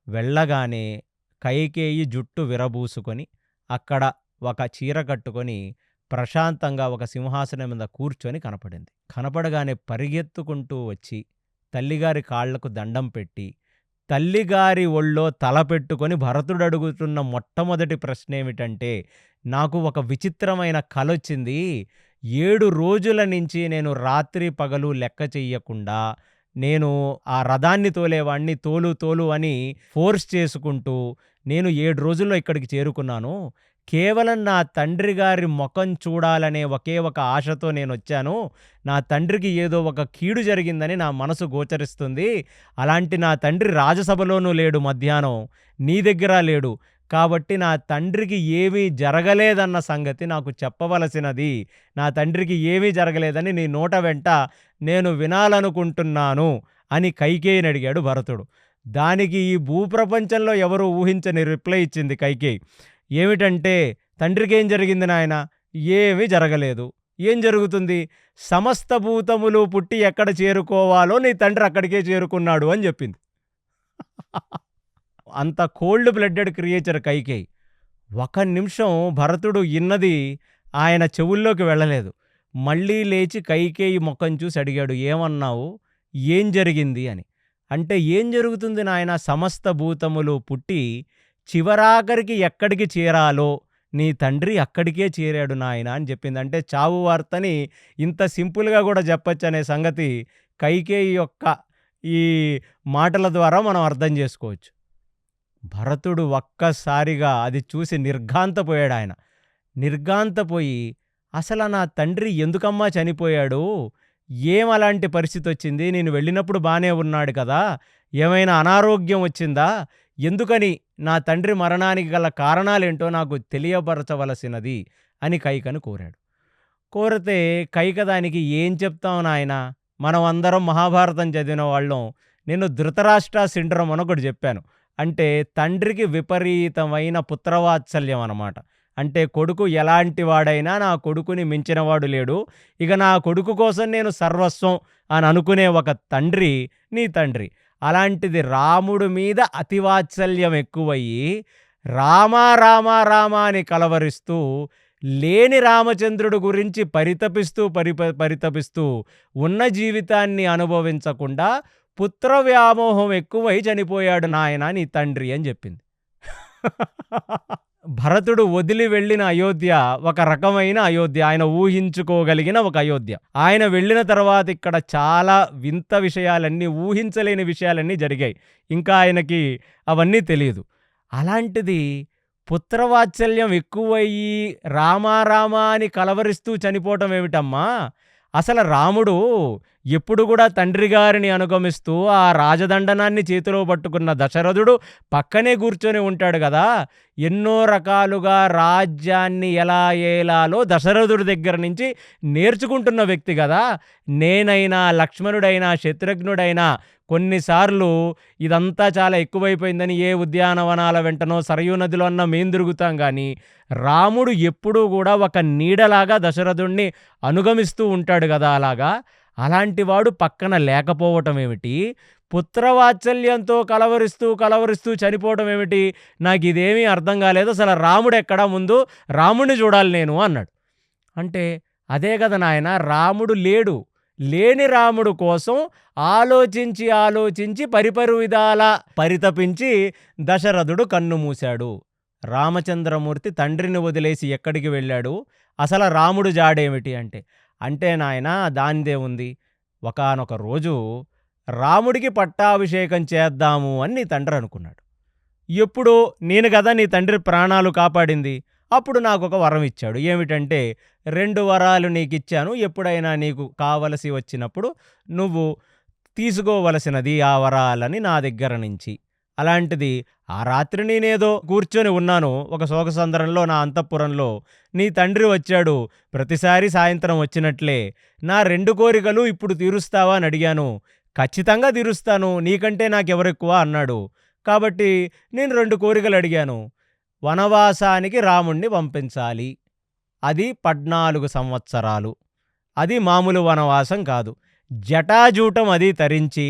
వెళ్ళగానే కైకేయి జుట్టు విరబూసుకొని, అక్కడ ఒక చీర కట్టుకొని ప్రశాంతంగా ఒక సింహాసనం మీద కూర్చొని కనపడింది. కనపడగానే పరిగెత్తుకుంటూ వచ్చి తల్లిగారి కాళ్లకు దండం పెట్టి, తల్లిగారి ఒళ్ళో తల పెట్టుకొని భరతుడు అడుగుతున్న మొట్టమొదటి ప్రశ్నేమిటంటే, నాకు ఒక విచిత్రమైన కలొచ్చింది. 7 రోజుల నుంచి నేను రాత్రి పగలు లెక్క చెయ్యకుండా, నేను ఆ రథాన్ని తోలేవాడిని తోలు అని ఫోర్స్ చేసుకుంటూ, నేను 7 రోజుల్లో ఇక్కడికి చేరుకున్నాను. కేవలం నా తండ్రి గారి మొఖం చూడాలనే ఒకే ఒక ఆశతో నేనొచ్చాను. నా తండ్రికి ఏదో ఒక కీడు జరిగిందని నా మనసు గోచరిస్తుంది. అలాంటి నా తండ్రి రాజసభలోనూ లేడు మధ్యాహ్నం, నీ దగ్గర లేడు. కాబట్టి నా తండ్రికి ఏమీ జరగలేదన్న సంగతి నాకు చెప్పవలసినది. నా తండ్రికి ఏమీ జరగలేదని నీ నోట వెంట నేను వినాలనుకుంటున్నాను అని కైకేయిని అడిగాడు భరతుడు. దానికి ఈ భూప్రపంచంలో ఎవరు ఊహించని రిప్లై ఇచ్చింది కైకేయి. ఏమిటంటే, తండ్రికేం జరిగింది నాయనా? ఏమీ జరగలేదు. ఏం జరుగుతుంది? సమస్త భూతములు పుట్టి ఎక్కడ చేరుకోవాలో నీ తండ్రి అక్కడికే చేరుకున్నాడు అని చెప్పింది. అంత కోల్డ్ బ్లడెడ్ క్రియేచర్ కైకేయి. ఒక నిమిషం భరతుడు ఇన్నది ఆయన చెవుల్లోకి వెళ్ళలేదు. మళ్ళీ లేచి కైకేయి ముఖం చూసి అడిగాడు, ఏమన్నావు? ఏం జరిగింది అని. అంటే ఏం జరుగుతుంది నాయనా? సమస్త భూతములు పుట్టి చివరాఖరికి ఎక్కడికి చేరాలో నీ తండ్రి అక్కడికే చేరాడు నాయన అని చెప్పింది. అంటే చావు వార్తని ఇంత సింపుల్‌గా గూడా చెప్పొచ్చనే సంగతి కైకేయి యొక్క ఈ మాటల ద్వారా మనం అర్థం చేసుకోవచ్చు. భరతుడు ఒక్కసారిగా అది చూసి నిర్ఘాంతపోయాడాయన. నిర్ఘాంతపోయి అసలు నా తండ్రి ఎందుకమ్మా చనిపోయాడు? ఏం అలాంటి పరిస్థితొచ్చింది? నేను వెళ్ళినప్పుడు బానే ఉన్నాడు కదా! ఏమైనా అనారోగ్యం వచ్చిందా? ఎందుకని నా తండ్రి మరణానికి గల కారణాలేంటో నాకు తెలియపరచవలసినది అని కైకను కోరాడు. కోరితే కైక దానికి ఏం చెప్తాం నాయనా? మనం అందరం మహాభారతం చదివిన వాళ్ళం. నేను ధృతరాష్ట్ర సిండ్రోమ్ అని ఒకటి చెప్పాను. అంటే తండ్రికి విపరీతమైన పుత్రవాత్సల్యం అన్నమాట. అంటే కొడుకు ఎలాంటి వాడైనా నా కొడుకుని మించినవాడు లేడు. ఇక నా కొడుకు కోసం నేను సర్వస్వం అని అనుకునే ఒక తండ్రి నీ తండ్రి. అలాంటిది రాముడి మీద అతివాత్సల్యం ఎక్కువయ్యి రామా రామా రామా అని కలవరిస్తూ లేని రామచంద్రుడు గురించి పరితపిస్తూ ఉన్న జీవితాన్ని అనుభవించకుండా పుత్ర వ్యామోహం ఎక్కువై చనిపోయాడు నాయన నీ తండ్రి అని చెప్పింది. భరతుడు వదిలి వెళ్ళిన అయోధ్య ఒక రకమైన అయోధ్య. ఆయన ఊహించుకోగలిగిన ఒక అయోధ్య. ఆయన వెళ్ళిన తర్వాత ఇక్కడ చాలా వింత విషయాలన్నీ, ఊహించలేని విషయాలన్నీ జరిగాయి. ఇంకా ఆయనకి అవన్నీ తెలియదు. అలాంటిది పుత్రవాత్సల్యం ఎక్కువయ్యి రామా రామా అని కలవరిస్తూ చనిపోవటం ఏమిటమ్మా? అసలు రాముడు ఎప్పుడు కూడా తండ్రి గారిని అనుగమిస్తూ ఆ రాజదండనాన్ని చేతిలో పట్టుకున్న దశరథుడు పక్కనే కూర్చొని ఉంటాడు కదా! ఎన్నో రకాలుగా రాజ్యాన్ని ఎలా ఏలాలో దశరథుడి దగ్గర నుంచి నేర్చుకుంటున్న వ్యక్తి కదా! నేనైనా, లక్ష్మణుడైనా, శత్రుఘ్నుడైనా కొన్నిసార్లు ఇదంతా చాలా ఎక్కువైపోయిందని ఏ ఉద్యానవనాల వెంటనో సరయూ నదిలో అన్న మేం తిరుగుతాం కానీ రాముడు ఎప్పుడూ కూడా ఒక నీడలాగా దశరథుణ్ణి అనుగమిస్తూ ఉంటాడు కదా! అలాంటి వాడు పక్కన లేకపోవటం ఏమిటి? పుత్రవాత్సల్యంతో కలవరిస్తూ చనిపోవటం ఏమిటి? నాకు ఇదేమీ అర్థం కాలేదు. అసలు రాముడెక్కడా? ముందు రాముడిని చూడాలి నేను అన్నాడు. అంటే అదే కదా నాయన, రాముడు లేడు. లేని రాముడు కోసం ఆలోచించి పరిపరు విధాలా పరితపించి దశరథుడు కన్ను మూశాడు. రామచంద్రమూర్తి తండ్రిని వదిలేసి ఎక్కడికి వెళ్ళాడు? అసలు రాముడు జాడేమిటి అంటే నాయనా దానిదే ఉంది. ఒకానొక రోజు రాముడికి పట్టాభిషేకం చేద్దాము అని నీ తండ్రి అనుకున్నాడు. ఎప్పుడో నేను కదా నీ తండ్రి ప్రాణాలు కాపాడింది. అప్పుడు నాకొక వరం ఇచ్చాడు. ఏమిటంటే 2 వరాలు నీకిచ్చాను. ఎప్పుడైనా నీకు కావలసి వచ్చినప్పుడు నువ్వు తీసుకోవలసినది ఆ వరాలని నా దగ్గర నుంచి. అలాంటిది ఆ రాత్రి నేనేదో కూర్చొని ఉన్నాను ఒక శోకసంద్రంలో నా అంతఃపురంలో. నీ తండ్రి వచ్చాడు. ప్రతిసారి సాయంత్రం వచ్చినట్లే నా 2 కోరికలు ఇప్పుడు తీరుస్తావా అని అడిగాను. ఖచ్చితంగా తీరుస్తాను, నీకంటే నాకెవరెక్కువ అన్నాడు. కాబట్టి నేను 2 కోరికలు అడిగాను. వనవాసానికి రాముణ్ణి పంపించాలి. అది 14 సంవత్సరాలు. అది మామూలు వనవాసం కాదు. జటాజూటం అది తరించి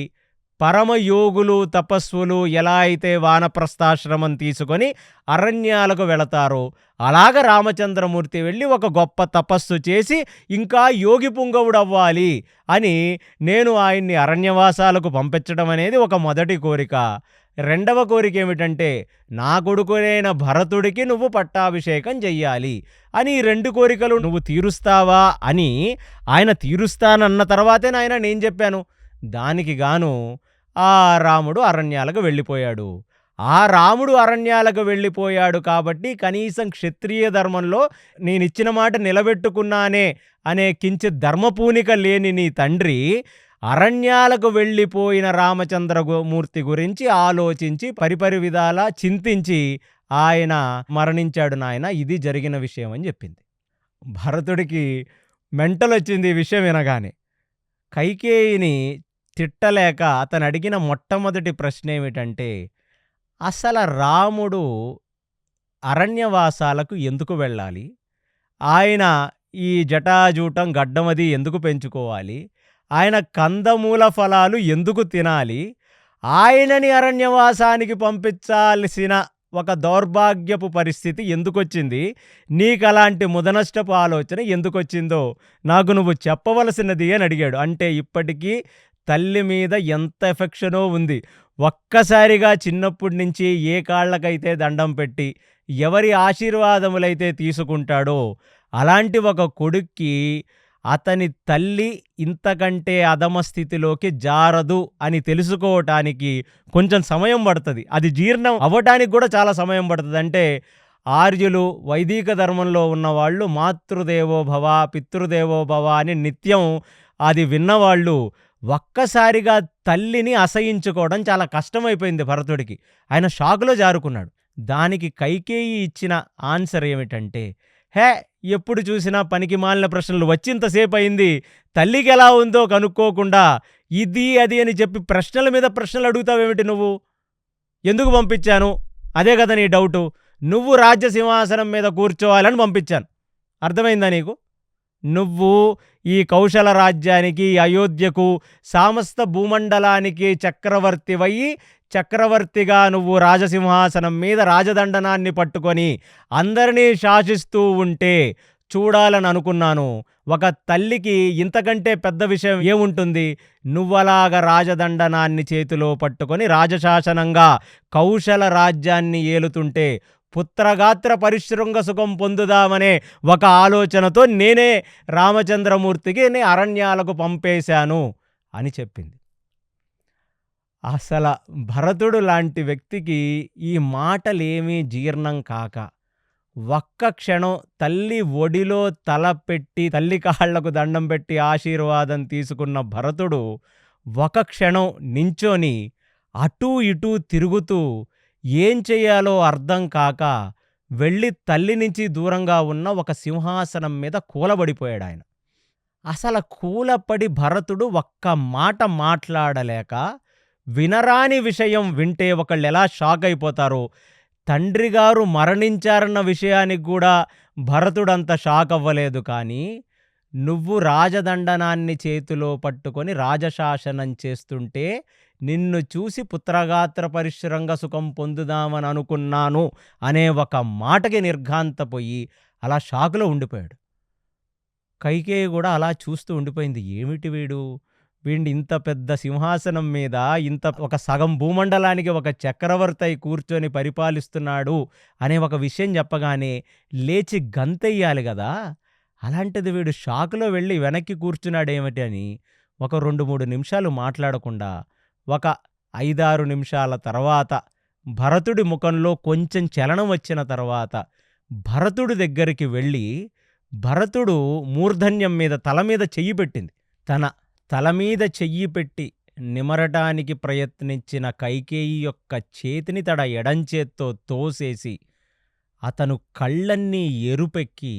పరమయోగులు తపస్సులు ఎలా అయితే వానప్రస్థాశ్రమం తీసుకొని అరణ్యాలకు వెళతారో అలాగ రామచంద్రమూర్తి వెళ్ళి ఒక గొప్ప తపస్సు చేసి ఇంకా యోగి పుంగవుడవ్వాలి అని నేను ఆయన్ని అరణ్యవాసాలకు పంపించడం అనేది ఒక మొదటి కోరిక. రెండవ కోరిక ఏమిటంటే నా కొడుకునైన భరతుడికి నువ్వు పట్టాభిషేకం చెయ్యాలి అని. ఈ 2 కోరికలు నువ్వు తీరుస్తావా అని ఆయన తీరుస్తానన్న తర్వాతే నాయన నేను చెప్పాను. దానికి గాను ఆ రాముడు అరణ్యాలకు వెళ్ళిపోయాడు. ఆ రాముడు అరణ్యాలకు వెళ్ళిపోయాడు కాబట్టి కనీసం క్షత్రియ ధర్మంలో నేనిచ్చిన మాట నిలబెట్టుకున్నానే అనే కించిత్ ధర్మపూనిక లేని నీ తండ్రి అరణ్యాలకు వెళ్ళిపోయిన రామచంద్రమూర్తి గురించి ఆలోచించి పరిపరి విధాలా చింతించి ఆయన మరణించాడు నాయన. ఇది జరిగిన విషయం అని చెప్పింది. భరతుడికి మెంటలొచ్చింది ఈ విషయం వినగానే. కైకేయిని తిట్టలేక అతను అడిగిన మొట్టమొదటి ప్రశ్న ఏమిటంటే, అసలు రాముడు అరణ్యవాసాలకు ఎందుకు వెళ్ళాలి? ఆయన ఈ జటాజూటం గడ్డమది ఎందుకు పెంచుకోవాలి? ఆయన కందమూల ఫలాలు ఎందుకు తినాలి? ఆయనని అరణ్యవాసానికి పంపించాల్సిన ఒక దౌర్భాగ్యపు పరిస్థితి ఎందుకొచ్చింది? నీకలాంటి ముదనష్టపు ఆలోచన ఎందుకొచ్చిందో నాకు నువ్వు చెప్పవలసినది అని అడిగాడు. అంటే ఇప్పటికీ తల్లి మీద ఎంత ఎఫెక్షనో ఉంది. ఒక్కసారిగా చిన్నప్పటి నుంచి ఏ కాళ్ళకైతే దండం పెట్టి ఎవరి ఆశీర్వాదములైతే తీసుకుంటాడో అలాంటి ఒక కొడుక్కి అతని తల్లి ఇంతకంటే అధమ స్థితిలోకి జారదు అని తెలుసుకోవటానికి కొంచెం సమయం పడుతుంది. అది జీర్ణం అవ్వటానికి కూడా చాలా సమయం పడుతుంది. అంటే ఆర్యులు వైదిక ధర్మంలో ఉన్నవాళ్ళు మాతృదేవో భవ పితృదేవో భవ అని నిత్యం అది విన్నవాళ్ళు ఒక్కసారిగా తల్లిని అసహించుకోవడం చాలా కష్టమైపోయింది భరతుడికి. ఆయన షాకులో జారుకున్నాడు. దానికి కైకేయి ఇచ్చిన ఆన్సర్ ఏమిటంటే, హే ఎప్పుడు చూసినా పనికి మాలిన ప్రశ్నలు వచ్చింతసేపు అయింది, తల్లికి ఎలా ఉందో కనుక్కోకుండా ఇది అది అని చెప్పి ప్రశ్నల మీద ప్రశ్నలు అడుగుతావేమిటి నువ్వు? ఎందుకు పంపించాను? అదే కదా నీ డౌటు. నువ్వు రాజ్య సింహాసనం మీద కూర్చోవాలని పంపించాను. అర్థమైందా నీకు? నువ్వు ఈ కౌశల రాజ్యానికి, అయోధ్యకు, సమస్త భూమండలానికి చక్రవర్తివయ్యి చక్రవర్తిగా నువ్వు రాజసింహాసనం మీద రాజదండనాన్ని పట్టుకొని అందరినీ శాసిస్తూ ఉంటే చూడాలని అనుకున్నాను. ఒక తల్లికి ఇంతకంటే పెద్ద విషయం ఏముంటుంది? నువ్వలాగ రాజదండనాన్ని చేతిలో పట్టుకొని రాజశాసనంగా కౌశల రాజ్యాన్ని ఏలుతుంటే పుత్రగాత్ర పరిశృంగ సుఖం పొందుదామనే ఒక ఆలోచనతో నేనే రామచంద్రమూర్తికి అరణ్యాలకు పంపేశాను అని చెప్పింది. అసలు భరతుడు లాంటి వ్యక్తికి ఈ మాటలేమీ జీర్ణం కాక ఒక్క క్షణం తల్లి ఒడిలో తల పెట్టి తల్లి కాళ్లకు దండం పెట్టి ఆశీర్వాదం తీసుకున్న భరతుడు ఒక క్షణం నించొని అటూ ఇటూ తిరుగుతూ ఏం చేయాలో అర్థం కాక వెళ్ళి తల్లి నుంచి దూరంగా ఉన్న ఒక సింహాసనం మీద కూలబడిపోయాడు ఆయన. అసలు కూలపడి భరతుడు ఒక్క మాట మాట్లాడలేక, వినరాని విషయం వింటే ఒకళ్ళు ఎలా షాక్ అయిపోతారో, తండ్రి గారు మరణించారన్న విషయానికి కూడా భరతుడంత షాక్ అవ్వలేదు. కానీ నువ్వు రాజదండనాన్ని చేతిలో పట్టుకొని రాజశాసనం చేస్తుంటే నిన్ను చూసి పుత్రగాత్ర పరిశ్రంగ సుఖం పొందుదామని అనుకున్నాను అనే ఒక మాటకి నిర్ఘాంతపోయి అలా షాకులో ఉండిపోయాడు. కైకేయి కూడా అలా చూస్తూ ఉండిపోయింది. ఏమిటి వీడిని ఇంత పెద్ద సింహాసనం మీద ఇంత ఒక సగం భూమండలానికి ఒక చక్రవర్తి అయి కూర్చొని పరిపాలిస్తున్నాడు అనే ఒక విషయం చెప్పగానే లేచి గంతెయ్యాలి కదా, అలాంటిది వీడు షాకులో వెళ్ళి వెనక్కి కూర్చున్నాడేమిటి అని ఒక 2-3 నిమిషాలు మాట్లాడకుండా ఒక 5-6 నిమిషాల తర్వాత భరతుడి ముఖంలో కొంచెం చలనం వచ్చిన తర్వాత భరతుడి దగ్గరికి వెళ్ళి భరతుడు మూర్ధన్యం మీద తల మీద చెయ్యి పెట్టింది. తన తల మీద చెయ్యి పెట్టి నిమరటానికి ప్రయత్నించిన కైకేయి యొక్క చేతిని తన ఎడంచేత్తో తోసేసి అతను కళ్ళన్నీ ఎరుపెక్కి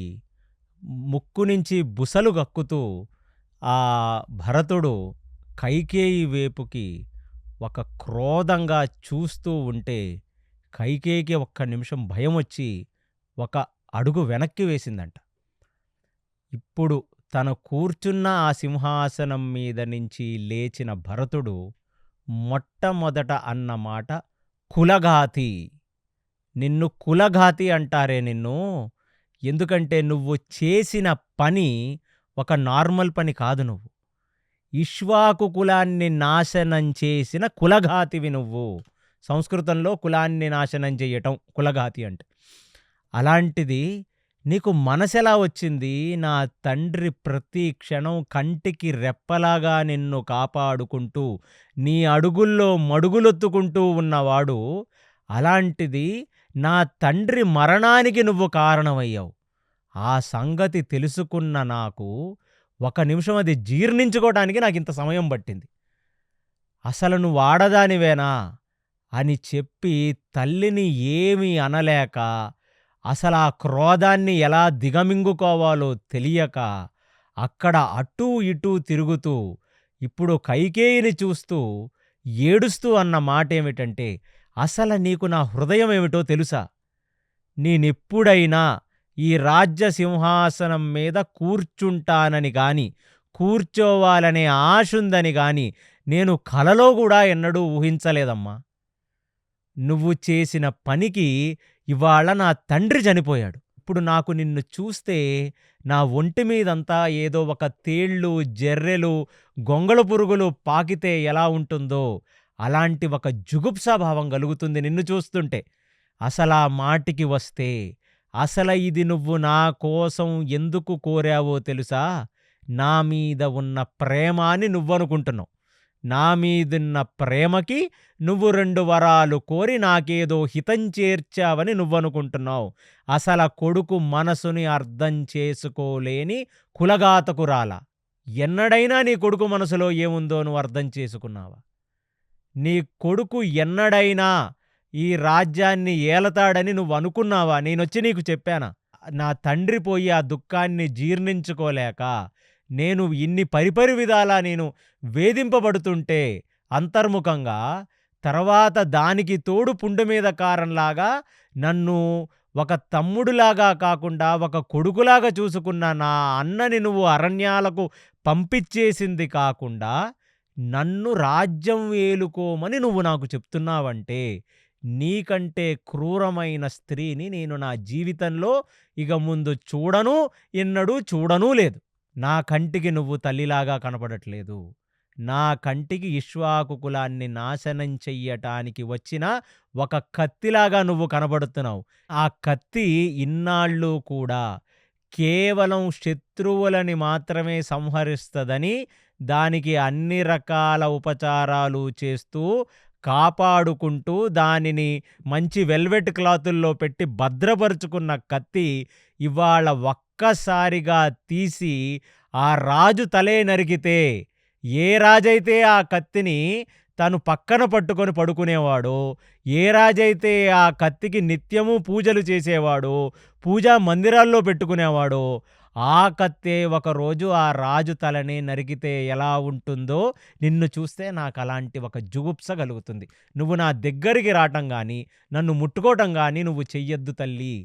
ముక్కు నుంచి బుసలు గక్కుతూ ఆ భరతుడు కైకేయి వైపుకి ఒక క్రోధంగా చూస్తూ ఉంటే కైకేయికి ఒక్క నిమిషం భయం వచ్చి ఒక అడుగు వెనక్కి వేసిందంట. ఇప్పుడు తను కూర్చున్న ఆ సింహాసనం మీద నుంచి లేచిన భరతుడు మొట్టమొదట అన్నమాట కులఘాతి. నిన్ను కులఘాతి అంటారే నిన్ను, ఎందుకంటే నువ్వు చేసిన పని ఒక నార్మల్ పని కాదు. నువ్వు ఇక్ష్వాకు కులాన్ని నాశనం చేసిన కులఘాతివి నువ్వు. సంస్కృతంలో కులాన్ని నాశనం చేయటం కులఘాతి అంటే. అలాంటిది నీకు మనసెలా వచ్చింది? నా తండ్రి ప్రతి క్షణం కంటికి రెప్పలాగా నిన్ను కాపాడుకుంటూ నీ అడుగుల్లో మడుగులొత్తుకుంటూ ఉన్నవాడు, అలాంటిది నా తండ్రి మరణానికి నువ్వు కారణమయ్యావు. ఆ సంగతి తెలుసుకున్న నాకు ఒక నిమిషం అది జీర్ణించుకోవడానికి నాకు ఇంత సమయం పట్టింది. అసలు నువ్వు ఆడదానివేనా అని చెప్పి తల్లిని ఏమీ అనలేక, అసలు ఆ క్రోధాన్ని ఎలా దిగమింగుకోవాలో తెలియక అక్కడ అటూ ఇటూ తిరుగుతూ ఇప్పుడు కైకేయిని చూస్తూ ఏడుస్తూ అన్న మాట ఏమిటంటే, అసలు నీకు నా హృదయం ఏమిటో తెలుసా? నేనెప్పుడైనా ఈ రాజ్య సింహాసనం మీద కూర్చుంటానని గాని కూర్చోవాలనే ఆశుందని గాని నేను కలలో కూడా ఎన్నడూ ఊహించలేదమ్మా. నువ్వు చేసిన పనికి ఇవాళ నా తండ్రి చనిపోయాడు. ఇప్పుడు నాకు నిన్ను చూస్తే నా ఒంటి మీదంతా ఏదో ఒక తేళ్ళు, జర్రెలు, గొంగళ పురుగులు పాకితే ఎలా ఉంటుందో అలాంటి ఒక జుగుప్సాభావం కలుగుతుంది నిన్ను చూస్తుంటే. అసలా మాటికి వస్తే, అసల ఇది నువ్వు నా కోసం ఎందుకు కోరావో తెలుసా? నా మీద ఉన్న ప్రేమ అని నువ్వనుకుంటున్నావు. నా మీదున్న ప్రేమకి నువ్వు 2 వరాలు కోరి నాకేదో హితం చేర్చావని నువ్వనుకుంటున్నావు. అసల కొడుకు మనసుని అర్థం చేసుకోలేని కులగాతకురాల. ఎన్నడైనా నీ కొడుకు మనసులో ఏముందో నువ్వు అర్థం చేసుకున్నావా? నీ కొడుకు ఎన్నడైనా ఈ రాజ్యాన్ని ఏలతాడని నువ్వనుకున్నావా? నేనొచ్చి నీకు చెప్పానా? నా తండ్రి పోయి ఆ దుఃఖాన్ని జీర్ణించుకోలేక నేను ఇన్ని పరిపరి విధాలా నేను వేధింపబడుతుంటే అంతర్ముఖంగా, తర్వాత దానికి తోడు పుండు మీద కారంలాగా నన్ను ఒక తమ్ముడులాగా కాకుండా ఒక కొడుకులాగా చూసుకున్న నా అన్నని నువ్వు అరణ్యాలకు పంపించేసింది కాకుండా నన్ను రాజ్యం ఏలుకోమని నువ్వు నాకు చెప్తున్నావంటే, నీకంటే క్రూరమైన స్త్రీని నేను నా జీవితంలో ఇక ముందు చూడను, ఎన్నడూ చూడనూ లేదు. నా కంటికి నువ్వు తల్లిలాగా కనపడట్లేదు. నా కంటికి ఇక్ష్వాకు కులాన్ని నాశనం చెయ్యటానికి వచ్చిన ఒక కత్తిలాగా నువ్వు కనబడుతున్నావు. ఆ కత్తి ఇన్నాళ్ళు కూడా కేవలం శత్రువులని మాత్రమే సంహరిస్తదని దానికి అన్ని రకాల ఉపచారాలు చేస్తూ, కాపాడుకుంటూ, దానిని మంచి వెల్వెట్ క్లాతుల్లో పెట్టి భద్రపరుచుకున్న కత్తి ఇవాళ ఒక్కసారిగా తీసి ఆ రాజు తలే నరికితే, ఏ రాజైతే ఆ కత్తిని తను పక్కన పట్టుకొని పడుకునేవాడో, ఏ రాజైతే ఆ కత్తికి నిత్యము పూజలు చేసేవాడో, పూజా మందిరాల్లో పెట్టుకునేవాడో, ఆ కత్తే ఒకరోజు ఆ రాజు తలని నరికితే ఎలా ఉంటుందో నిన్ను చూస్తే నాకు అలాంటి ఒక జుగుప్స కలుగుతుంది. నువ్వు నా దగ్గరికి రావటం గానీ, నన్ను ముట్టుకోవటం గానీ నువ్వు చెయ్యొద్దు తల్లి.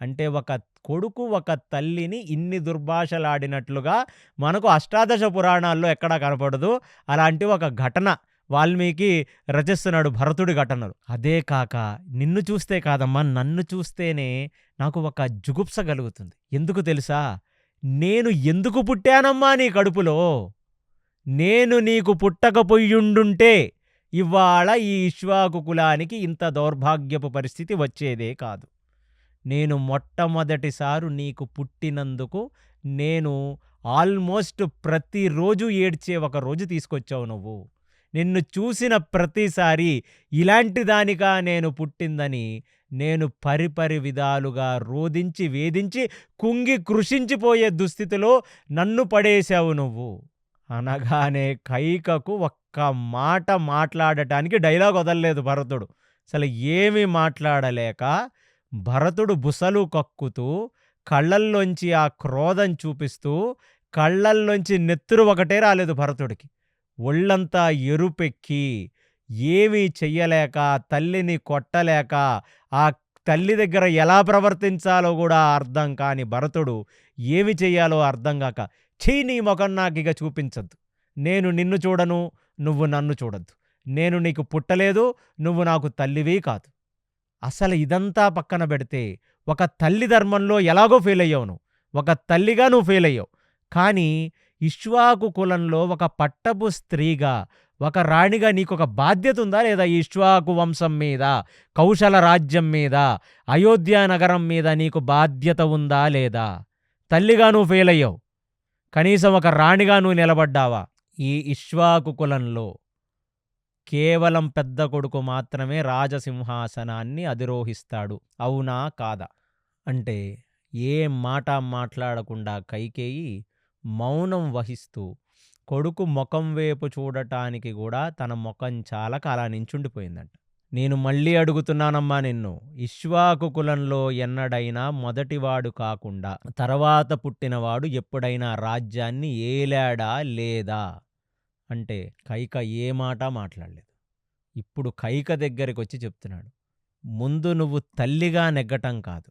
అంటే ఒక కొడుకు ఒక తల్లిని ఇన్ని దుర్భాషలాడినట్లుగా మనకు అష్టాదశ పురాణాల్లో ఎక్కడా కనపడదు. అలాంటి ఒక ఘటన వాల్మీకి రచిస్తున్నాడు భరతుడి ఘటనలు. అదే కాక నిన్ను చూస్తే కాదమ్మా, నన్ను చూస్తేనే నాకు ఒక జుగుప్స కలుగుతుంది. ఎందుకు తెలుసా? నేను ఎందుకు పుట్టానమ్మా నీ కడుపులో? నేను నీకు పుట్టకపోయుండుంటే ఇవాళ ఈ ఇక్ష్వాకు కులానికి ఇంత దౌర్భాగ్యపు పరిస్థితి వచ్చేదే కాదు. నేను మొట్టమొదటిసారి నీకు పుట్టినందుకు నేను ఆల్మోస్ట్ ప్రతిరోజు ఏడ్చే ఒక రోజు తీసుకొచ్చావు నువ్వు. నిన్ను చూసిన ప్రతిసారి ఇలాంటి దానికా నేను పుట్టిందని నేను పరిపరి విధాలుగా రోదించి, వేధించి, కుంగి కృషించిపోయే దుస్థితిలో నన్ను పడేశావు నువ్వు. అనగానే కైకకు ఒక్క మాట మాట్లాడటానికి డైలాగ్ వదలలేదు భరతుడు. అసలు ఏమీ మాట్లాడలేక భరతుడు బుసలు కక్కుతూ, కళ్ళల్లోంచి ఆ క్రోధం చూపిస్తూ, కళ్ళల్లోంచి నెత్తురు ఒకటే రాలేదు భరతుడికి. ఒళ్ళంతా ఎరుపెక్కి, ఏమీ చెయ్యలేక, తల్లిని కొట్టలేక, ఆ తల్లి దగ్గర ఎలా ప్రవర్తించాలో కూడా అర్థం కాని భరతుడు ఏమి చెయ్యాలో అర్థం కాక, ఛీ నీ మొఖం నాకిక చూపించద్దు, నేను నిన్ను చూడను, నువ్వు నన్ను చూడద్దు, నేను నీకు పుట్టలేదు, నువ్వు నాకు తల్లివి కాదు. అసలు ఇదంతా పక్కన పెడితే ఒక తల్లి ధర్మంలో ఎలాగో ఫెయిల్ అయ్యావు నువ్వు. ఒక తల్లిగా నువ్వు ఫెయిల్ అయ్యావు. కానీ ఇక్ష్వాకు కులంలో ఒక పట్టపు స్త్రీగా, ఒక రాణిగా నీకొక బాధ్యత ఉందా లేదా? ఈ ఇక్ష్వాకు వంశం మీద, కౌశల రాజ్యం మీద, అయోధ్య నగరం మీద నీకు బాధ్యత ఉందా లేదా? తల్లిగా నువ్వు ఫెయిల్ అయ్యావు. కనీసం ఒక రాణిగా నువ్వు నిలబడ్డావా? ఈ ఇక్ష్వాకు కులంలో కేవలం పెద్ద కొడుకు మాత్రమే రాజసింహాసనాన్ని అధిరోహిస్తాడు. అవునా కాదా? అంటే ఏ మాట మాట్లాడకుండా కైకేయి మౌనం వహిస్తూ, కొడుకు ముఖం వైపు చూడటానికి కూడా తన ముఖం చాలక అలా నించుండిపోయిందంట. నేను మళ్ళీ అడుగుతున్నానమ్మా నిన్ను, ఇక్ష్వాకు కులంలో ఎన్నడైనా మొదటివాడు కాకుండా తర్వాత పుట్టినవాడు ఎప్పుడైనా రాజ్యాన్ని ఏలాడా లేదా? అంటే కైక ఏ మాట మాట్లాడలేదు. ఇప్పుడు కైక దగ్గరికి వచ్చి చెప్తున్నాడు, ముందు నువ్వు తల్లిగా నెగ్గటం కాదు,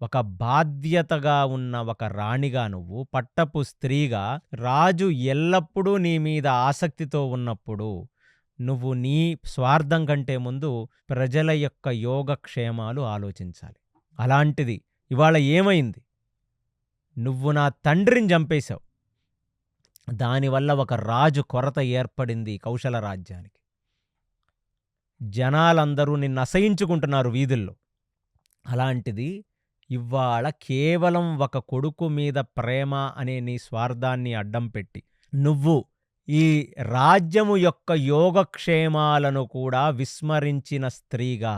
ఒక బాధ్యతగా ఉన్న ఒక రాణిగా, నువ్వు పట్టపు స్త్రీగా, రాజు ఎల్లప్పుడూ నీ మీద ఆసక్తితో ఉన్నప్పుడు నువ్వు నీ స్వార్థం కంటే ముందు ప్రజల యొక్క యోగక్షేమాలు ఆలోచించాలి. అలాంటిది ఇవాళ ఏమైంది? నువ్వు నా తండ్రిని చంపేశావు. దానివల్ల ఒక రాజు కొరత ఏర్పడింది కౌశల రాజ్యానికి. జనాలందరూ నిన్ను అసహించుకుంటున్నారు వీధుల్లో. అలాంటిది ఇవాళ కేవలం ఒక కొడుకు మీద ప్రేమ అనే నీ స్వార్థాన్ని అడ్డం పెట్టి నువ్వు ఈ రాజ్యము యొక్క యోగక్షేమాలను కూడా విస్మరించిన స్త్రీగా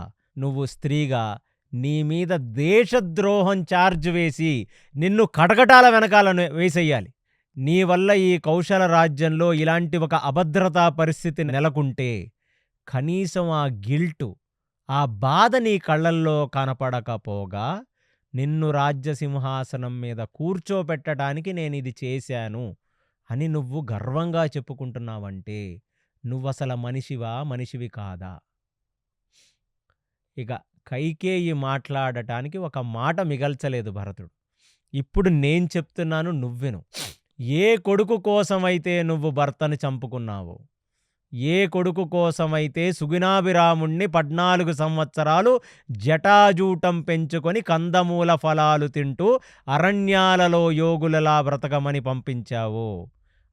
నీ మీద దేశద్రోహం ఛార్జ్ వేసి నిన్ను కటకటాల వెనకాలను వేసేయాలి. నీ వల్ల ఈ కౌశల రాజ్యంలో ఇలాంటి ఒక అభద్రతా పరిస్థితి నెలకొంటే కనీసం ఆ గిల్టు, ఆ బాధ నీ కళ్ళల్లో కనపడకపోగా నిన్ను రాజ్యసింహాసనం మీద కూర్చోపెట్టడానికి నేనిది చేశాను అని నువ్వు గర్వంగా చెప్పుకుంటున్నావంటే నువ్వసలు మనిషివి కాదా? ఇక కైకేయి మాట్లాడటానికి ఒక మాట మిగల్చలేదు భరతుడు. ఇప్పుడు నేను చెప్తున్నాను, నువ్వెను. ఏ కొడుకు కోసమైతే నువ్వు భర్తను చంపుకున్నావో, ఏ కొడుకు కోసమైతే సుగుణాభిరాముణ్ణి 14 సంవత్సరాలు జటాజూటం పెంచుకొని కందమూల ఫలాలు తింటూ అరణ్యాలలో యోగులలా బ్రతకమని పంపించావో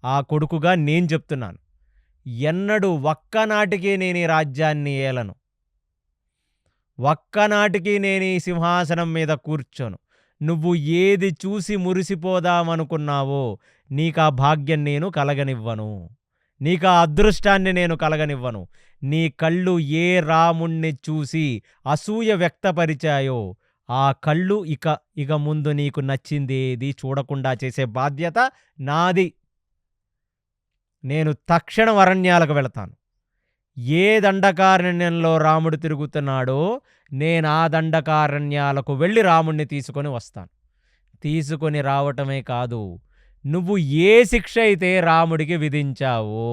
ఆ కొడుకుగా నేను చెప్తున్నాను. ఎన్నడూ ఒక్కనాటికి నేను ఈ రాజ్యాన్ని ఏలను, ఒక్కనాటికి నేను ఈ సింహాసనం మీద కూర్చోను. నువ్వు ఏది చూసి మురిసిపోదామనుకున్నావో నీకా భాగ్యం నేను కలగనివ్వను, నీకా అదృష్టాన్ని నేను కలగనివ్వను. నీ కళ్ళు ఏ రాముణ్ణి చూసి అసూయ వ్యక్తపరిచాయో ఆ కళ్ళు ఇక ముందు నీకు నచ్చిందేది చూడకుండా చేసే బాధ్యత నాది. నేను తక్షణం అరణ్యాలకు వెళతాను. ఏ దండకారణ్యంలో రాముడు తిరుగుతున్నాడో నేను ఆ దండకారణ్యాలకు వెళ్ళి రాముణ్ణి తీసుకొని వస్తాను. తీసుకొని రావటమే కాదు, నువ్వు ఏ శిక్ష అయితే రాముడికి విధించావో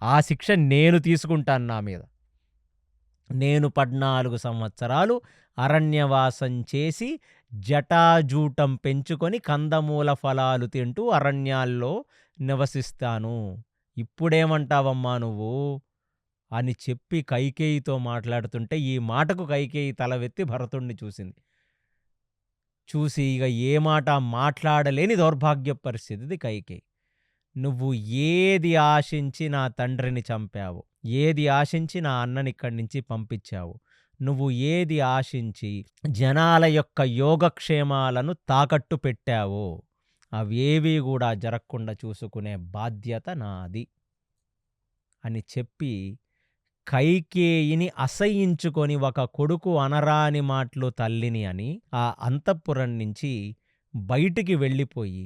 ఆ శిక్ష నేను తీసుకుంటాను నా మీద. నేను 14 సంవత్సరాలు అరణ్యవాసం చేసి జటాజూటం పెంచుకొని కందమూల ఫలాలు తింటూ అరణ్యాల్లో నివసిస్తాను. ఇప్పుడేమంటావమ్మా నువ్వు అని చెప్పి కైకేయితో మాట్లాడుతుంటే ఈ మాటకు కైకేయి తలవెత్తి భరతుణ్ణి చూసింది. చూసి ఇక ఏ మాట మాట్లాడలేని దౌర్భాగ్య పరిస్థితిది కైకేయి. నువ్వు ఏది ఆశించి నా తండ్రిని చంపావు, ఏది ఆశించి నా అన్నని ఇక్కడి నుంచి పంపించావు, నువ్వు ఏది ఆశించి జనాల యొక్క యోగక్షేమాలను తాకట్టు పెట్టావో అవేవీ కూడా జరగకుండా చూసుకునే బాధ్యత నాది అని చెప్పి కైకేయిని అసహ్యించుకొని ఒక కొడుకు అనరాని మాటలు తల్లిని అని ఆ అంతఃపురం నుంచి బయటికి వెళ్ళిపోయి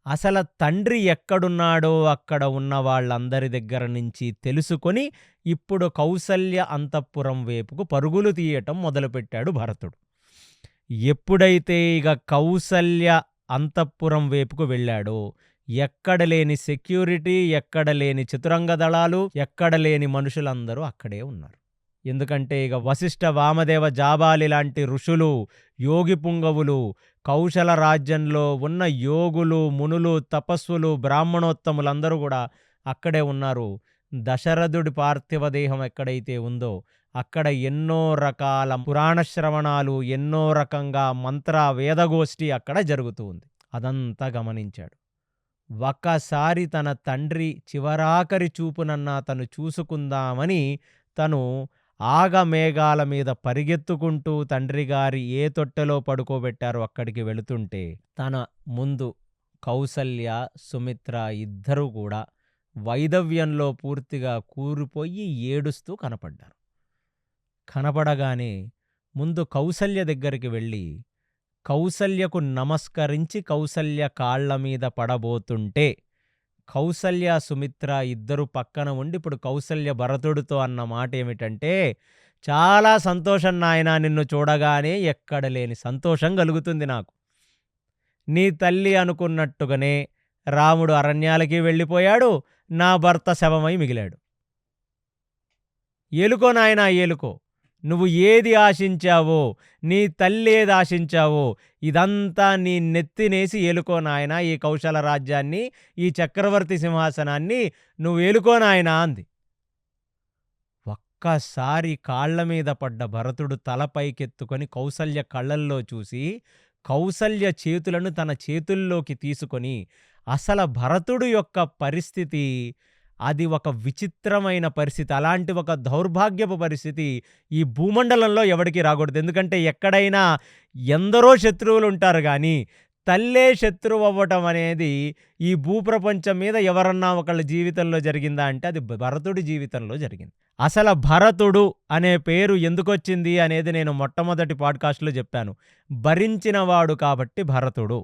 అసలు తండ్రి ఎక్కడున్నాడో అక్కడ ఉన్న వాళ్ళందరి దగ్గర నుంచి తెలుసుకొని ఇప్పుడు కౌసల్య అంతఃపురం వైపుకు పరుగులు తీయటం మొదలుపెట్టాడు భరతుడు. ఎప్పుడైతే ఇక కౌసల్య అంతఃపురం వైపుకు వెళ్ళాడో ఎక్కడ లేని సెక్యూరిటీ, ఎక్కడ లేని చతురంగ దళాలు, ఎక్కడ లేని మనుషులందరూ అక్కడే ఉన్నారు. ఎందుకంటే ఇక వశిష్ఠ, వామదేవ, జాబాలి లాంటి ఋషులు, యోగి పుంగవులు, కౌశల రాజ్యంలో ఉన్న యోగులు, మునులు, తపస్సులు, బ్రాహ్మణోత్తములందరూ కూడా అక్కడే ఉన్నారు. దశరథుడి పార్థివ దేహం ఎక్కడైతే ఉందో అక్కడ ఎన్నో రకాల పురాణ శ్రవణాలు, ఎన్నో రకంగా మంత్ర వేదగోష్ఠి అక్కడ జరుగుతూ ఉంది. అదంతా గమనించాడు. ఒక్కసారి తన తండ్రి చివరాఖరి చూపునన్నా తను చూసుకుందామని తను ఆగమేఘాల మీద పరిగెత్తుకుంటూ తండ్రి గారి ఏ తొట్టెలో పడుకోబెట్టారో అక్కడికి వెళుతుంటే తన ముందు కౌసల్య, సుమిత్ర ఇద్దరూ కూడా వైదవ్యంలో పూర్తిగా కూరిపోయి ఏడుస్తూ కనపడ్డారు. కనపడగానే ముందు కౌసల్య దగ్గరికి వెళ్ళి కౌసల్యకు నమస్కరించి కౌసల్య కాళ్ల మీద పడబోతుంటే కౌసల్య, సుమిత్ర ఇద్దరు పక్కన ఉండి ఇప్పుడు కౌసల్య భరతుడితో అన్న మాట ఏమిటంటే, చాలా సంతోషం నాయనా, నిన్ను చూడగానే ఎక్కడ లేని సంతోషం కలుగుతుంది నాకు. నీ తల్లి అనుకున్నట్టుగానే రాముడు అరణ్యాలకి వెళ్ళిపోయాడు, నా భర్త శవమై మిగిలాడు. ఏలుకో నాయనా ఏలుకో, నువ్వు ఏది ఆశించావో, నీ తల్లి ఏది ఆశించావో ఇదంతా నీ నెత్తినేసి ఏలుకో నాయనా, ఈ కౌశల రాజ్యాన్ని, ఈ చక్రవర్తి సింహాసనాన్ని నువ్వు ఏలుకో నాయనా అంది. ఒక్కసారి కాళ్ల మీద పడ్డ భరతుడు తల పైకెత్తుకొని కౌసల్య కళ్ళల్లో చూసి కౌసల్య చేతులను తన చేతుల్లోకి తీసుకొని అసలు భరతుడు యొక్క పరిస్థితి అది ఒక విచిత్రమైన పరిస్థితి. అలాంటి ఒక దౌర్భాగ్యపు పరిస్థితి ఈ భూమండలంలో ఎవడికి రాకూడదు. ఎందుకంటే ఎక్కడైనా ఎందరో శత్రువులుంటారు గానీ, తల్లే శత్రువవ్వటం అనేది ఈ భూప్రపంచం మీద ఎవరన్నా ఒకళ్ళ జీవితంలో జరిగిందా అంటే అది భరతుడి జీవితంలో జరిగింది. అసల భరతుడు అనే పేరు ఎందుకొచ్చింది అనేది నేను మొట్టమొదటి పాడ్‌కాస్ట్‌లో చెప్పాను. భరించినవాడు కాబట్టి భరతుడు.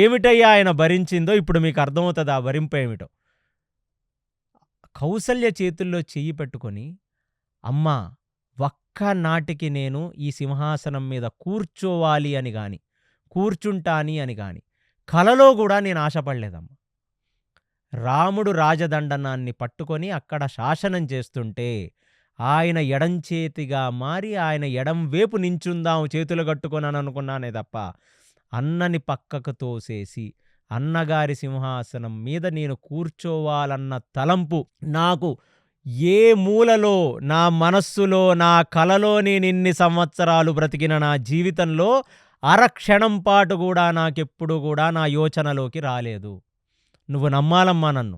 ఏమిటయ్యా ఆయన భరించిందో ఇప్పుడు మీకు అర్థమవుతది ఆ భరింపేమిటో. కౌసల్య చేతుల్లో చెయ్యి పెట్టుకొని, అమ్మా! ఒక్కనాటికి నేను ఈ సింహాసనం మీద కూర్చోవాలి అని గాని, కూర్చుంటాని అని గాని, కలలో గూడా నేను ఆశపడలేదమ్మా. రాముడు రాజదండనాన్ని పట్టుకొని అక్కడ శాసనం చేస్తుంటే, ఆయన ఎడంచేతిగా మారి ఆయన ఎడం వేపు నించుందాం చేతులు కట్టుకొనని అనుకున్నానే తప్ప, అన్నని పక్కకు తోసేసి, అన్నగారి సింహాసనం మీద నేను కూర్చోవాలన్న తలంపు నాకు ఏ మూలలో, నా మనస్సులో, నా కలలో నేనిన్ని సంవత్సరాలు బ్రతికిన నా జీవితంలో అరక్షణం పాటు గూడా నాకెప్పుడు గూడా నా యోచనలోకి రాలేదు. నువ్వు నమ్మాలమ్మా నన్ను.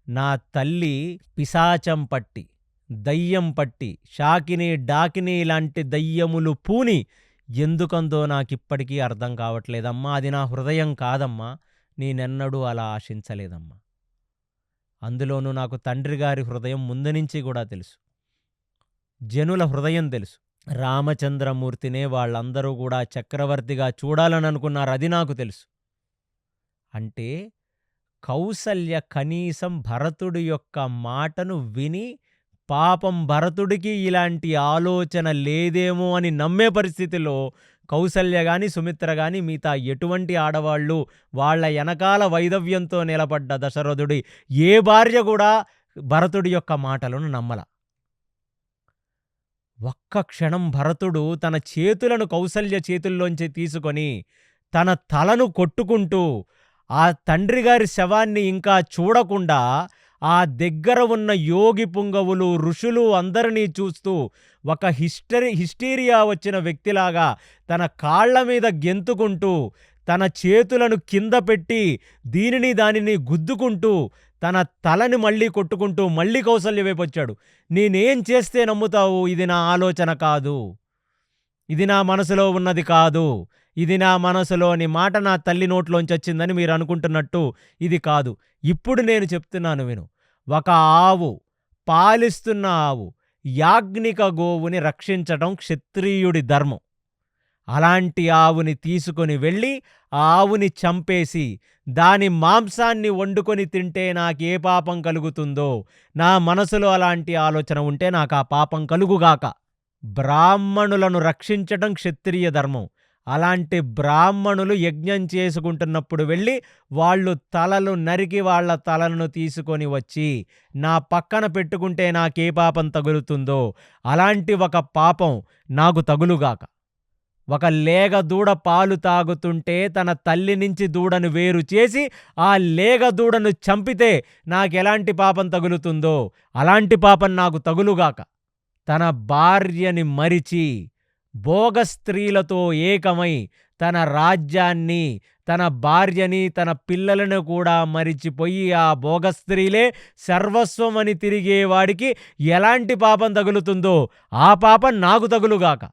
నా తల్లి పిశాచం పట్టి, దయ్యం పట్టి, షాకిని, డాకిని లాంటి దయ్యములు పూని ఎందుకందో నాకిప్పటికీ అర్థం కావట్లేదమ్మా. అది నా హృదయం కాదమ్మా. నేనెన్నడూ అలా ఆశించలేదమ్మా. అందులోనూ నాకు తండ్రిగారి హృదయం ముందు నుంచి కూడా తెలుసు. జనుల హృదయం తెలుసు. రామచంద్రమూర్తినే వాళ్ళందరూ కూడా చక్రవర్తిగా చూడాలని అనుకున్నారు. అది నాకు తెలుసు. అంటే కౌసల్య కనీసం భరతుడి యొక్క మాటను విని పాపం భరతుడికి ఇలాంటి ఆలోచన లేదేమో అని నమ్మే పరిస్థితిలో కౌసల్య గాని, సుమిత్ర గాని, మిగతా ఎటువంటి ఆడవాళ్ళు వాళ్ళ ఎనకాల వైదవ్యంతో నిలబడ్డ దశరథుడి ఏ భార్య కూడా భరతుడి యొక్క మాటలను నమ్మల. ఒక్క క్షణం భరతుడు తన చేతులను కౌసల్య చేతుల్లోంచి తీసుకొని తన తలను కొట్టుకుంటూ ఆ తండ్రిగారి శవాన్ని ఇంకా చూడకుండా ఆ దగ్గర ఉన్న యోగి పుంగవులు, ఋషులు అందరినీ చూస్తూ ఒక హిస్టీరియా వచ్చిన వ్యక్తిలాగా తన కాళ్ల మీద గెంతుకుంటూ, తన చేతులను కింద పెట్టి దీనిని దానిని గుద్దుకుంటూ, తన తలని మళ్ళీ కొట్టుకుంటూ మళ్ళీ కౌసల్య వైపు వచ్చాడు. నేనేం చేస్తే నమ్ముతావు? ఇది నా ఆలోచన కాదు, ఇది నా మనసులో ఉన్నది కాదు, ఇది నా మనసులోని మాట నా తల్లి నోట్లోంచి వచ్చిందని మీరు అనుకుంటున్నట్టు ఇది కాదు. ఇప్పుడు నేను చెప్తున్నాను విను. ఒక ఆవు, పాలిస్తున్న ఆవు, యాజ్ఞిక గోవుని రక్షించటం క్షత్రియుడి ధర్మం. అలాంటి ఆవుని తీసుకొని వెళ్ళి ఆ ఆవుని చంపేసి దాని మాంసాన్ని వండుకొని తింటే నాకే పాపం కలుగుతుందో, నా మనసులో అలాంటి ఆలోచన ఉంటే నాకు ఆ పాపం కలుగుగాక. బ్రాహ్మణులను రక్షించటం క్షత్రియ ధర్మం. అలాంటి బ్రాహ్మణులు యజ్ఞం చేసుకుంటున్నప్పుడు వెళ్ళి వాళ్ళు తలలు నరికి వాళ్ళ తలలను తీసుకొని వచ్చి నా పక్కన పెట్టుకుంటే నాకే పాపం తగులుతుందో అలాంటి ఒక పాపం నాకు తగులుగాక. ఒక లేగ దూడ పాలు తాగుతుంటే తన తల్లి నుంచి దూడను వేరు చేసి ఆ లేగ దూడను చంపితే నాకెలాంటి పాపం తగులుతుందో అలాంటి పాపం నాకు తగులుగాక. తన భార్యని మరిచి భోగ స్త్రీలతో ఏకమై తన రాజ్యాన్ని, తన భార్యని, తన పిల్లలను కూడా మరిచిపోయి ఆ భోగస్త్రీలే సర్వస్వమని తిరిగేవాడికి ఎలాంటి పాపం తగులుతుందో ఆ పాపం నాకు తగులుగాక.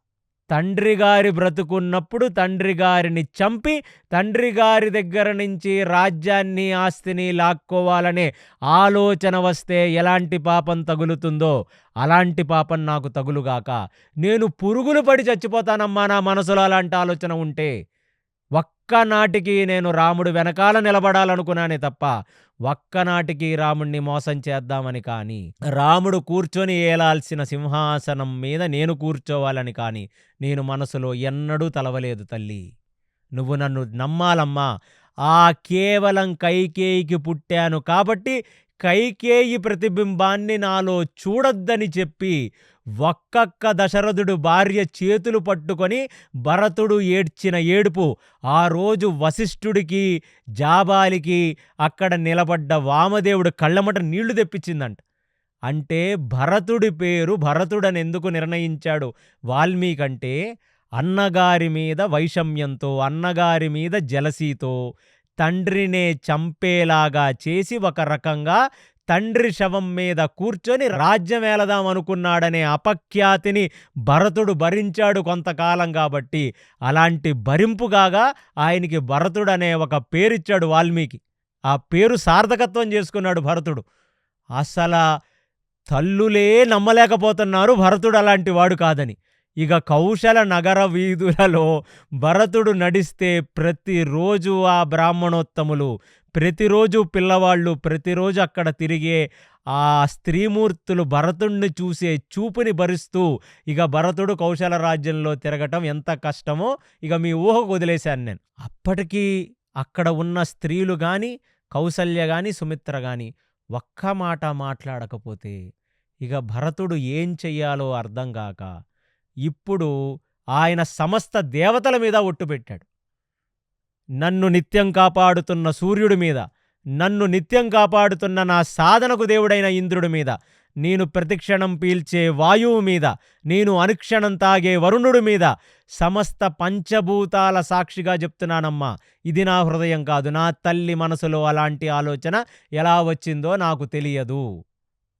తండ్రిగారి బ్రతుకున్నప్పుడు తండ్రిగారిని చంపి తండ్రిగారి దగ్గర నుంచి రాజ్యాన్ని, ఆస్తిని లాక్కోవాలనే ఆలోచన వస్తే ఎలాంటి పాపం తగులుతుందో అలాంటి పాపం నాకు తగులుగాక. నేను పురుగులు పడి చచ్చిపోతానమ్మా నా మనసులో అలాంటి ఆలోచన ఉంటే. ఒక్కనాటికి నేను రాముడు వెనకాల నిలబడాలనుకున్నానే తప్ప ఒక్కనాటికి రాముణ్ణి మోసం చేద్దామని కానీ, రాముడు కూర్చొని ఏలాల్సిన సింహాసనం మీద నేను కూర్చోవాలని కానీ నేను మనసులో ఎన్నడూ తలవలేదు తల్లి. నువ్వు నన్ను నమ్మాలమ్మా. ఆ కేవలం కైకేయికి పుట్టాను కాబట్టి కైకేయి ప్రతిబింబాన్ని నాలో చూడొద్దని చెప్పి ఒక్కొక్క దశరథుడు భార్య చేతులు పట్టుకొని భరతుడు ఏడ్చిన ఏడుపు ఆ రోజు వశిష్ఠుడికి, జాబాలికి, అక్కడ నిలబడ్డ వామదేవుడు కళ్ళమట నీళ్లు తెప్పించిందంట. అంటే భరతుడి పేరు భరతుడని ఎందుకు నిర్ణయించాడు వాల్మీకంటే అన్నగారి మీద వైషమ్యంతో, అన్నగారి మీద జలసీతో తండ్రినే చంపేలాగా చేసి ఒక రకంగా తండ్రి శవం మీద కూర్చొని రాజ్యం ఏలదాం అనుకున్నాడనే అపఖ్యాతిని భరతుడు భరించాడు కొంతకాలం. కాబట్టి అలాంటి భరింపుగాగా ఆయనకి భరతుడనే ఒక పేరిచ్చాడు వాల్మీకి. ఆ పేరు సార్థకత్వం చేసుకున్నాడు భరతుడు. అసల తల్లులే నమ్మలేకపోతున్నారు భరతుడు అలాంటి వాడు కాదని. ఇక కౌశల నగర వీధులలో భరతుడు నడిస్తే ప్రతిరోజు ఆ బ్రాహ్మణోత్తములు, ప్రతిరోజు పిల్లవాళ్ళు, ప్రతిరోజు అక్కడ తిరిగే ఆ స్త్రీమూర్తులు భరతుణ్ణి చూసే చూపుని భరిస్తూ ఇక భరతుడు కౌశల రాజ్యంలో తిరగటం ఎంత కష్టమో ఇక మీ ఊహకు వదిలేశాను నేను. అప్పటికీ అక్కడ ఉన్న స్త్రీలు గాని, కౌసల్య గాని, సుమిత్ర గాని ఒక్క మాట మాట్లాడకపోతే ఇక భరతుడు ఏం చెయ్యాలో అర్థం కాక ఇప్పుడు ఆయన సమస్త దేవతల మీద ఒట్టు పెట్టాడు. నన్ను నిత్యం కాపాడుతున్న సూర్యుడి మీద, నన్ను నిత్యం కాపాడుతున్న నా సాధనకు దేవుడైన ఇంద్రుడి మీద, నేను ప్రతిక్షణం పీల్చే వాయువు మీద, నేను అనుక్షణం తాగే వరుణుడి మీద, సమస్త పంచభూతాల సాక్షిగా చెప్తున్నానమ్మా, ఇది నా హృదయం కాదు. నా తల్లి మనసులో అలాంటి ఆలోచన ఎలా వచ్చిందో నాకు తెలియదు.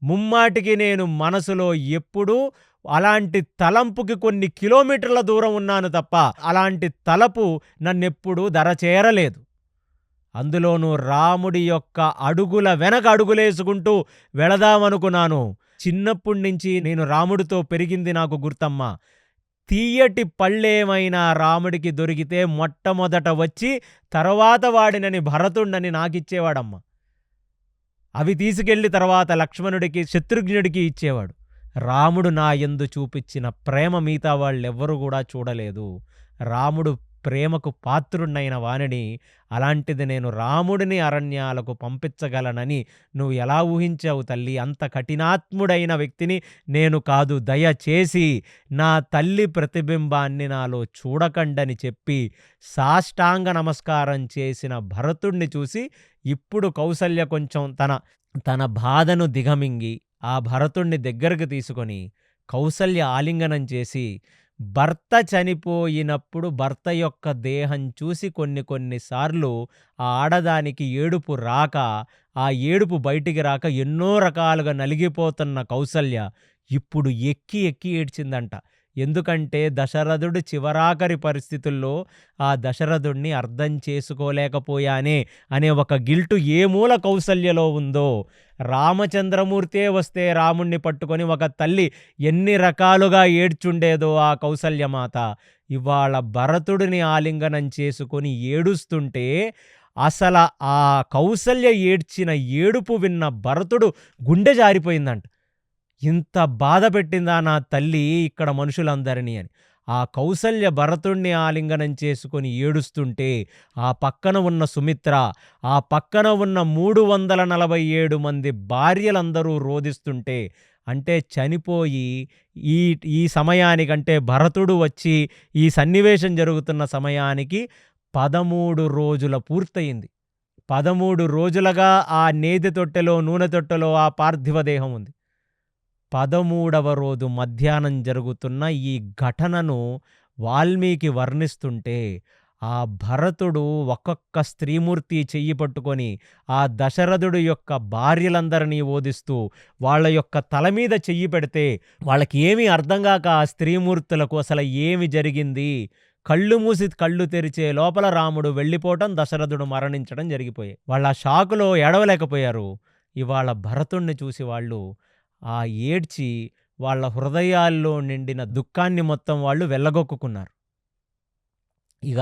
ముమ్మాటికి నేను మనసులో ఎప్పుడూ అలాంటి తలంపుకి కొన్ని కిలోమీటర్ల దూరం ఉన్నాను తప్ప అలాంటి తలపు నన్నెప్పుడూ దరచేరలేదు. అందులోనూ రాముడి యొక్క అడుగుల వెనక అడుగులేసుకుంటూ వెళదామనుకున్నాను. చిన్నప్పటి నుంచి నేను రాముడితో పెరిగింది నాకు గుర్తమ్మా. తీయటి పళ్ళేమైనా రాముడికి దొరికితే మొట్టమొదట వచ్చి తర్వాత వాడినని భరతుణ్ణని నాకిచ్చేవాడమ్మా. అవి తీసుకెళ్లి తర్వాత లక్ష్మణుడికి, శత్రుఘ్నుడికి ఇచ్చేవాడు. రాముడు నా యందు చూపించిన ప్రేమ మిగతా వాళ్ళెవ్వరూ కూడా చూడలేదు. రాముడు ప్రేమకు పాత్రుణ్ణైన వానిని, అలాంటిది నేను రాముడిని అరణ్యాలకు పంపించగలనని నువ్వు ఎలా ఊహించావు తల్లి? అంత కఠినాత్ముడైన వ్యక్తిని నేను కాదు. దయచేసి నా తల్లి ప్రతిబింబాన్ని నాలో చూడకండని చెప్పి సాష్టాంగ నమస్కారం చేసిన భరతుణ్ణి చూసి ఇప్పుడు కౌసల్య కొంచెం తన బాధను దిగమింగి ఆ భరతుణ్ణి దగ్గరకు తీసుకొని కౌసల్య ఆలింగనం చేసి, భర్త చనిపోయినప్పుడు భర్త యొక్క దేహం చూసి కొన్నిసార్లు ఆ ఆడదానికి ఏడుపు రాక, ఆ ఏడుపు బయటికి రాక ఎన్నో రకాలుగా నలిగిపోతున్న కౌసల్య ఇప్పుడు ఎక్కి ఎక్కి ఏడ్చిందంట. ఎందుకంటే దశరథుడు చివరాఖరి పరిస్థితుల్లో ఆ దశరథుణ్ణి అర్థం చేసుకోలేకపోయానే అనే ఒక గిల్టు ఏ మూల కౌసల్యలో ఉందో, రామచంద్రమూర్తే వస్తే రాముణ్ణి పట్టుకొని ఒక తల్లి ఎన్ని రకాలుగా ఏడ్చుండేదో ఆ కౌసల్యమాత ఇవాళ భరతుడిని ఆలింగనం చేసుకొని ఏడుస్తుంటే అసల ఆ కౌసల్య ఏడ్చిన ఏడుపు విన్న భరతుడు గుండె జారిపోయిందంట. ఇంత బాధ పెట్టిందా నా తల్లి ఇక్కడ మనుషులందరినీ అని. ఆ కౌసల్య భరతుణ్ణి ఆలింగనం చేసుకొని ఏడుస్తుంటే ఆ పక్కన ఉన్న సుమిత్ర, ఆ పక్కన ఉన్న 347 మంది భార్యలందరూ రోదిస్తుంటే, అంటే చనిపోయి ఈ సమయానికంటే భరతుడు వచ్చి ఈ సన్నివేశం జరుగుతున్న సమయానికి 13 రోజుల పూర్తయింది. 13 రోజులుగా ఆ నేతి తొట్టెలో, నూనె తొట్టెలో ఆ పార్థివ దేహం ఉంది. 13వ రోజు మధ్యాహ్నం జరుగుతున్న ఈ ఘటనను వాల్మీకి వర్ణిస్తుంటే ఆ భరతుడు ఒక్కొక్క స్త్రీమూర్తి చెయ్యి పట్టుకొని ఆ దశరథుడు యొక్క భార్యలందరినీ ఓదిస్తూ వాళ్ళ యొక్క తల మీద చెయ్యి పెడితే వాళ్ళకి ఏమీ అర్థం కాక ఆ స్త్రీమూర్తులకు అసలు ఏమి జరిగింది, కళ్ళు మూసి కళ్ళు తెరిచే లోపల రాముడు వెళ్ళిపోవటం, దశరథుడు మరణించడం జరిగిపోయాయి. వాళ్ళ షాకులో ఏడవలేకపోయారు. ఇవాళ భరతుణ్ణి చూసి వాళ్ళు ఆ ఏడ్చి వాళ్ళ హృదయాల్లో నిండిన దుఃఖాన్ని మొత్తం వాళ్ళు వెళ్ళగొక్కున్నారు. ఇక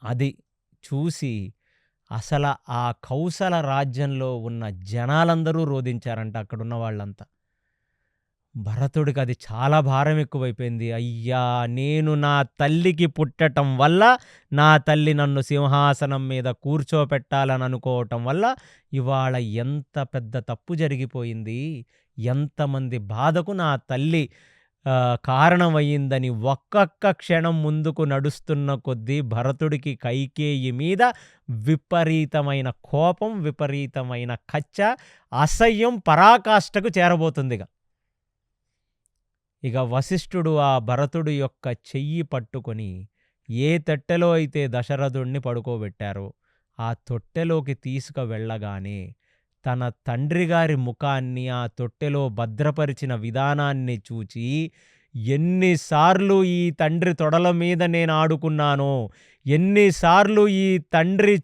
అది చూసి అసలు ఆ కౌసల రాజ్యంలో ఉన్న జనాలందరూ రోదించారంట, అక్కడున్న వాళ్ళంతా. భరతుడికి అది చాలా భారం ఎక్కువైపోయింది. అయ్యా, నేను నా తల్లికి పుట్టటం వల్ల, నా తల్లి నన్ను సింహాసనం మీద కూర్చోపెట్టాలని అనుకోవటం వల్ల ఇవాళ ఎంత పెద్ద తప్పు జరిగిపోయింది, ఎంతమంది బాధకు నా తల్లి కారణమయ్యిందని ఒక్కొక్క క్షణం ముందుకు నడుస్తున్న కొద్దీ భరతుడికి కైకేయి మీద విపరీతమైన కోపం, విపరీతమైన కచ్చ, అసహ్యం పరాకాష్ఠకు చేరబోతుందిగా. ఇక వశిష్ఠుడు ఆ భరతుడు యొక్క చెయ్యి పట్టుకొని ఏ తట్టెలో అయితే దశరథుణ్ణి పడుకోబెట్టారో ఆ తొట్టెలోకి తీసుకువెళ్ళగానే తన తండ్రి గారి ముఖాన్ని ఆ తొట్టెలో భద్రపరిచిన విధానాన్ని చూచి ఎన్నిసార్లు ఈ తండ్రి తొడల మీద నేను ఆడుకున్నానో, ఎన్నిసార్లు ఈ తండ్రి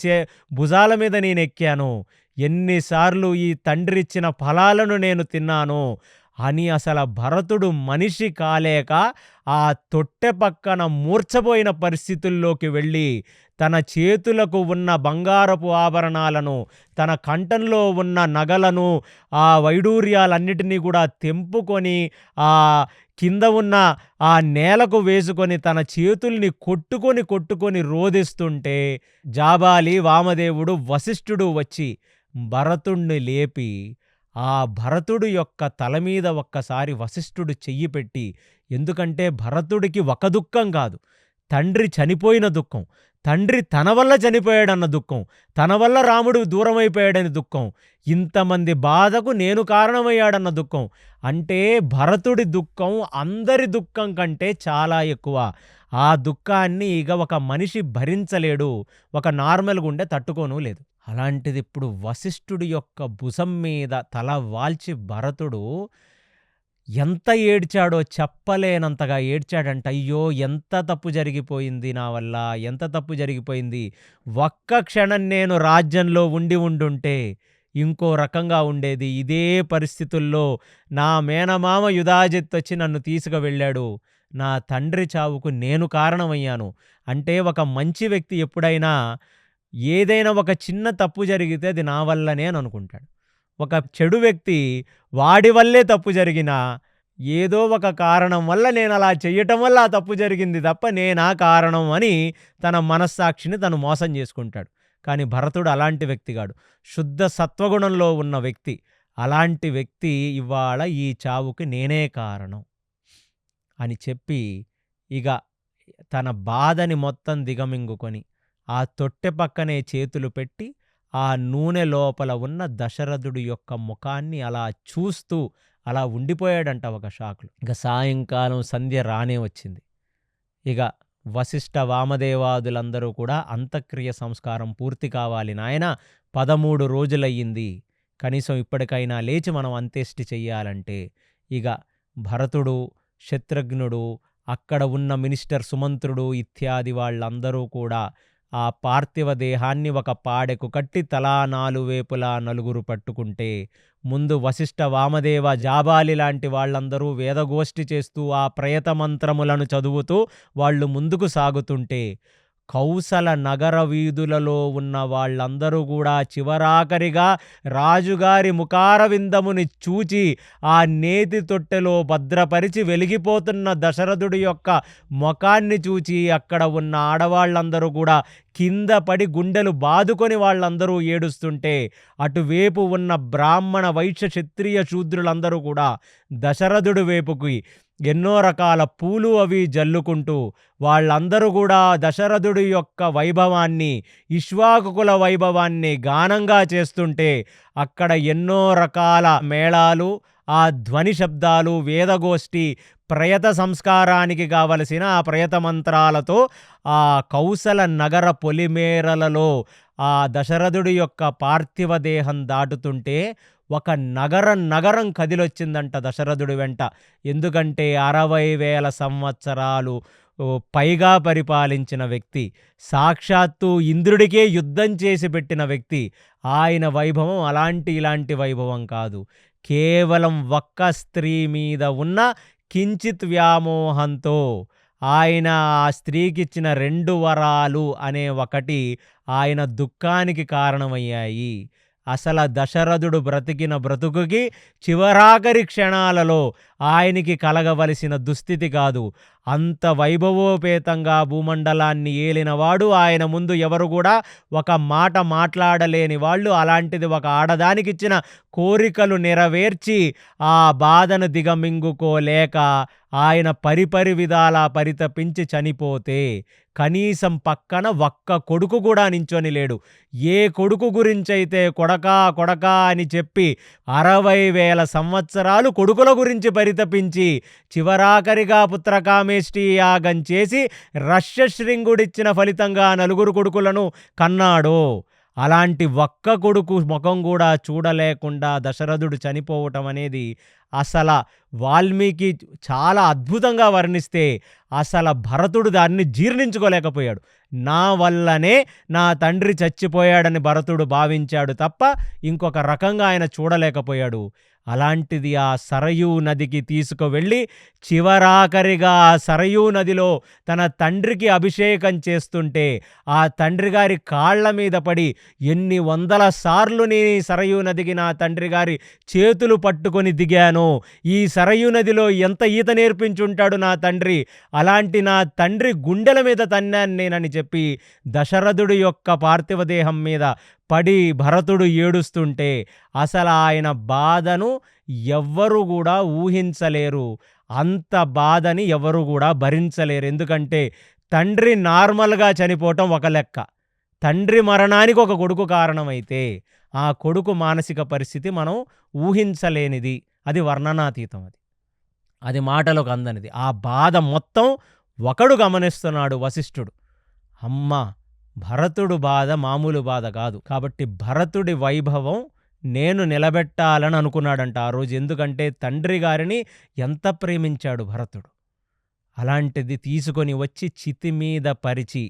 భుజాల మీద నేను ఎక్కానో, ఎన్నిసార్లు ఈ తండ్రి ఇచ్చిన ఫలాలను నేను తిన్నానో అని అసలు భరతుడు మనిషి కాలేక ఆ తొట్టె పక్కన మూర్ఛపోయిన పరిస్థితుల్లోకి వెళ్ళి తన చేతులకు ఉన్న బంగారపు ఆభరణాలను, తన కంఠంలో ఉన్న నగలను, ఆ వైడూర్యాలన్నిటినీ కూడా తెంపుకొని ఆ కింద ఉన్న ఆ నేలకు వేసుకొని తన చేతుల్ని కొట్టుకొని రోదిస్తుంటే జాబాలి, వామదేవుడు, వశిష్ఠుడు వచ్చి భరతుణ్ణి లేపి ఆ భరతుడు యొక్క తల మీద ఒక్కసారి వశిష్ఠుడు చెయ్యి పెట్టి, ఎందుకంటే భరతుడికి ఒక దుఃఖం కాదు, తండ్రి చనిపోయిన దుఃఖం, తండ్రి తన వల్ల చనిపోయాడన్న దుఃఖం, తన వల్ల రాముడు దూరమైపోయాడని దుఃఖం, ఇంతమంది బాధకు నేను కారణమయ్యాడన్న దుఃఖం. అంటే భరతుడి దుఃఖం అందరి దుఃఖం కంటే చాలా ఎక్కువ. ఆ దుఃఖాన్ని ఇక ఒక మనిషి భరించలేడు, ఒక నార్మల్ గుండె తట్టుకోను లేదు. అలాంటిది ఇప్పుడు వశిష్ఠుడి యొక్క భుజం మీద తల వాల్చి భరతుడు ఎంత ఏడ్చాడో చెప్పలేనంతగా ఏడ్చాడంట. అయ్యో, ఎంత తప్పు జరిగిపోయింది నా వల్ల, ఎంత తప్పు జరిగిపోయింది. ఒక్క క్షణం నేను రాజ్యంలో ఉండుంటే ఇంకో రకంగా ఉండేది. ఇదే పరిస్థితుల్లో నా మేనమామ యుధాజిత్ వచ్చి నన్ను తీసుకువెళ్ళాడు. నా తండ్రి చావుకు నేను కారణమయ్యాను. అంటే ఒక మంచి వ్యక్తి ఎప్పుడైనా ఏదైనా ఒక చిన్న తప్పు జరిగితే అది నా వల్లనే అని అనుకుంటాడు. ఒక చెడు వ్యక్తి వాడి వల్లే తప్పు జరిగినా ఏదో ఒక కారణం వల్ల నేను అలా చెయ్యటం వల్ల ఆ తప్పు జరిగింది తప్ప నేనా కారణం అని తన మనస్సాక్షిని తను మోసం చేసుకుంటాడు. కానీ భరతుడు అలాంటి వ్యక్తి కాడు, శుద్ధ సత్వగుణంలో ఉన్న వ్యక్తి. అలాంటి వ్యక్తి ఇవాళ ఈ చావుకి నేనే కారణం అని చెప్పి ఇక తన బాధని మొత్తం దిగమింగుకొని ఆ తొట్టె పక్కనే చేతులు పెట్టి ఆ నూనె లోపల ఉన్న దశరథుడి యొక్క ముఖాన్ని అలా చూస్తూ అలా ఉండిపోయాడంట ఒక షాక్లో. ఇక సాయంకాలం సంధ్య రానే వచ్చింది. ఇక వశిష్ఠ వామదేవాదులందరూ కూడా అంత్యక్రియ సంస్కారం పూర్తి కావాలి నాయన, 13 రోజులయ్యింది, కనీసం ఇప్పటికైనా లేచి మనం అంత్యేష్టి చెయ్యాలంటే ఇక భరతుడు, శత్రుఘ్నుడు, అక్కడ ఉన్న మినిస్టర్ సుమంత్రుడు ఇత్యాది వాళ్ళందరూ కూడా ఆ పార్థివ దేహాన్ని ఒక పాడెకు కట్టి తలా 4 వైపులా 4 పట్టుకుంటే ముందు వశిష్ఠ, వామదేవ, జాబాలి లాంటి వాళ్ళందరూ వేదగోష్ఠి చేస్తూ ఆ ప్రయత మంత్రములను చదువుతూ వాళ్ళు ముందుకు సాగుతుంటే కౌసల నగర వీధులలో ఉన్న వాళ్ళందరూ కూడా చివరాఖరిగా రాజుగారి ముఖారవిందముని చూచి ఆ నేతి తొట్టెలో భద్రపరిచి వెలిగిపోతున్న దశరథుడి యొక్క ముఖాన్ని చూచి అక్కడ ఉన్న ఆడవాళ్ళందరూ కూడా కింద పడి గుండెలు బాదుకొని వాళ్ళందరూ ఏడుస్తుంటే అటువైపు ఉన్న బ్రాహ్మణ, వైశ్య, క్షత్రియ, శూద్రులందరూ కూడా దశరథుడి వైపుకి ఎన్నో రకాల పూలు అవి జల్లుకుంటూ వాళ్ళందరూ కూడా దశరథుడి యొక్క వైభవాన్ని, ఇక్ష్వాకుల వైభవాన్ని గానంగా చేస్తుంటే అక్కడ ఎన్నో రకాల మేళాలు, ఆ ధ్వని శబ్దాలు, వేదగోష్ఠి, ప్రయత సంస్కారానికి కావలసిన ఆ ప్రయత మంత్రాలతో ఆ కౌసల నగర పొలిమేరలలో ఆ దశరథుడి యొక్క పార్థివ దేహం దాటుతుంటే ఒక నగరం కదిలొచ్చిందంట దశరథుడి వెంట. ఎందుకంటే 60,000 సంవత్సరాలు పైగా పరిపాలించిన వ్యక్తి, సాక్షాత్తు ఇంద్రుడికే యుద్ధం చేసి పెట్టిన వ్యక్తి. ఆయన వైభవం ఇలాంటి వైభవం కాదు. కేవలం ఒక్క స్త్రీ మీద ఉన్న కించిత్ వ్యామోహంతో ఆయన ఆ స్త్రీకిచ్చిన 2 వరాలు అనే ఒకటి ఆయన దుఃఖానికి కారణమయ్యాయి. అసలు దశరథుడు బ్రతికిన బ్రతుకుకి చివరాఖరి క్షణాలలో ఆయనకి కలగవలసిన దుస్థితి కాదు. అంత వైభవోపేతంగా భూమండలాన్ని ఏలినవాడు, ఆయన ముందు ఎవరు కూడా ఒక మాట మాట్లాడలేని వాళ్ళు. అలాంటిది ఒక ఆడదానికిచ్చిన కోరికలు నెరవేర్చి ఆ బాధను దిగమింగుకోలేక ఆయన పరిపరి విధాలా పరితపించి చనిపోతే కనీసం పక్కన ఒక్క కొడుకు కూడా నించొని లేడు. ఏ కొడుకు గురించైతే కొడకా అని చెప్పి 60,000 సంవత్సరాలు కొడుకుల గురించి పరితపించి చివరాఖరిగా పుత్రకామేష్టి యాగం చేసి రష్యశృంగుడిచ్చిన ఫలితంగా 4 కొడుకులను కన్నాడో అలాంటి ఒక్క కొడుకు ముఖం కూడా చూడలేకుండా దశరథుడు చనిపోవటం అనేది అసల వాల్మీకి చాలా అద్భుతంగా వర్ణిస్తే అసలు భరతుడు దాన్ని జీర్ణించుకోలేకపోయాడు. నా వల్లనే నా తండ్రి చచ్చిపోయాడని భరతుడు భావించాడు తప్ప ఇంకొక రకంగా ఆయన చూడలేకపోయాడు. అలాంటిది ఆ సరయూ నదికి తీసుకువెళ్ళి చివరాఖరిగా ఆ సరయూ నదిలో తన తండ్రికి అభిషేకం చేస్తుంటే ఆ తండ్రి గారి కాళ్ల మీద పడి ఎన్ని వందల సార్లు నేను ఈ సరయూ నదికి నా తండ్రి గారి చేతులు పట్టుకొని దిగాను, ఈ సరయూ నదిలో ఎంత ఈత నేర్పించుంటాడు నా తండ్రి, అలాంటి నా తండ్రి గుండెల మీద తన్నాను నేనని చెప్పి దశరథుడి యొక్క పార్థివ దేహం మీద పడి భరతుడు ఏడుస్తుంటే అసలు ఆయన బాధను ఎవ్వరు కూడా ఊహించలేరు. అంత బాధని ఎవరు కూడా భరించలేరు. ఎందుకంటే తండ్రి నార్మల్గా చనిపోవటం ఒక లెక్క, తండ్రి మరణానికి ఒక కొడుకు కారణమైతే ఆ కొడుకు మానసిక పరిస్థితి మనం ఊహించలేనిది, అది వర్ణనాతీతం, అది మాటలకు అందనిది. ఆ బాధ మొత్తం ఒకడు గమనిస్తున్నాడు, వశిష్ఠుడు. అమ్మా, భరతుడు బాధ మామూలు బాధ కాదు. కాబట్టి భరతుడి వైభవం నేను నిలబెట్టాలని అనుకున్నాడంట ఆ రోజు. ఎందుకంటే తండ్రి గారిని ఎంత ప్రేమించాడు భరతుడు. అలాంటిది తీసుకొని వచ్చి చితి మీద పరిచి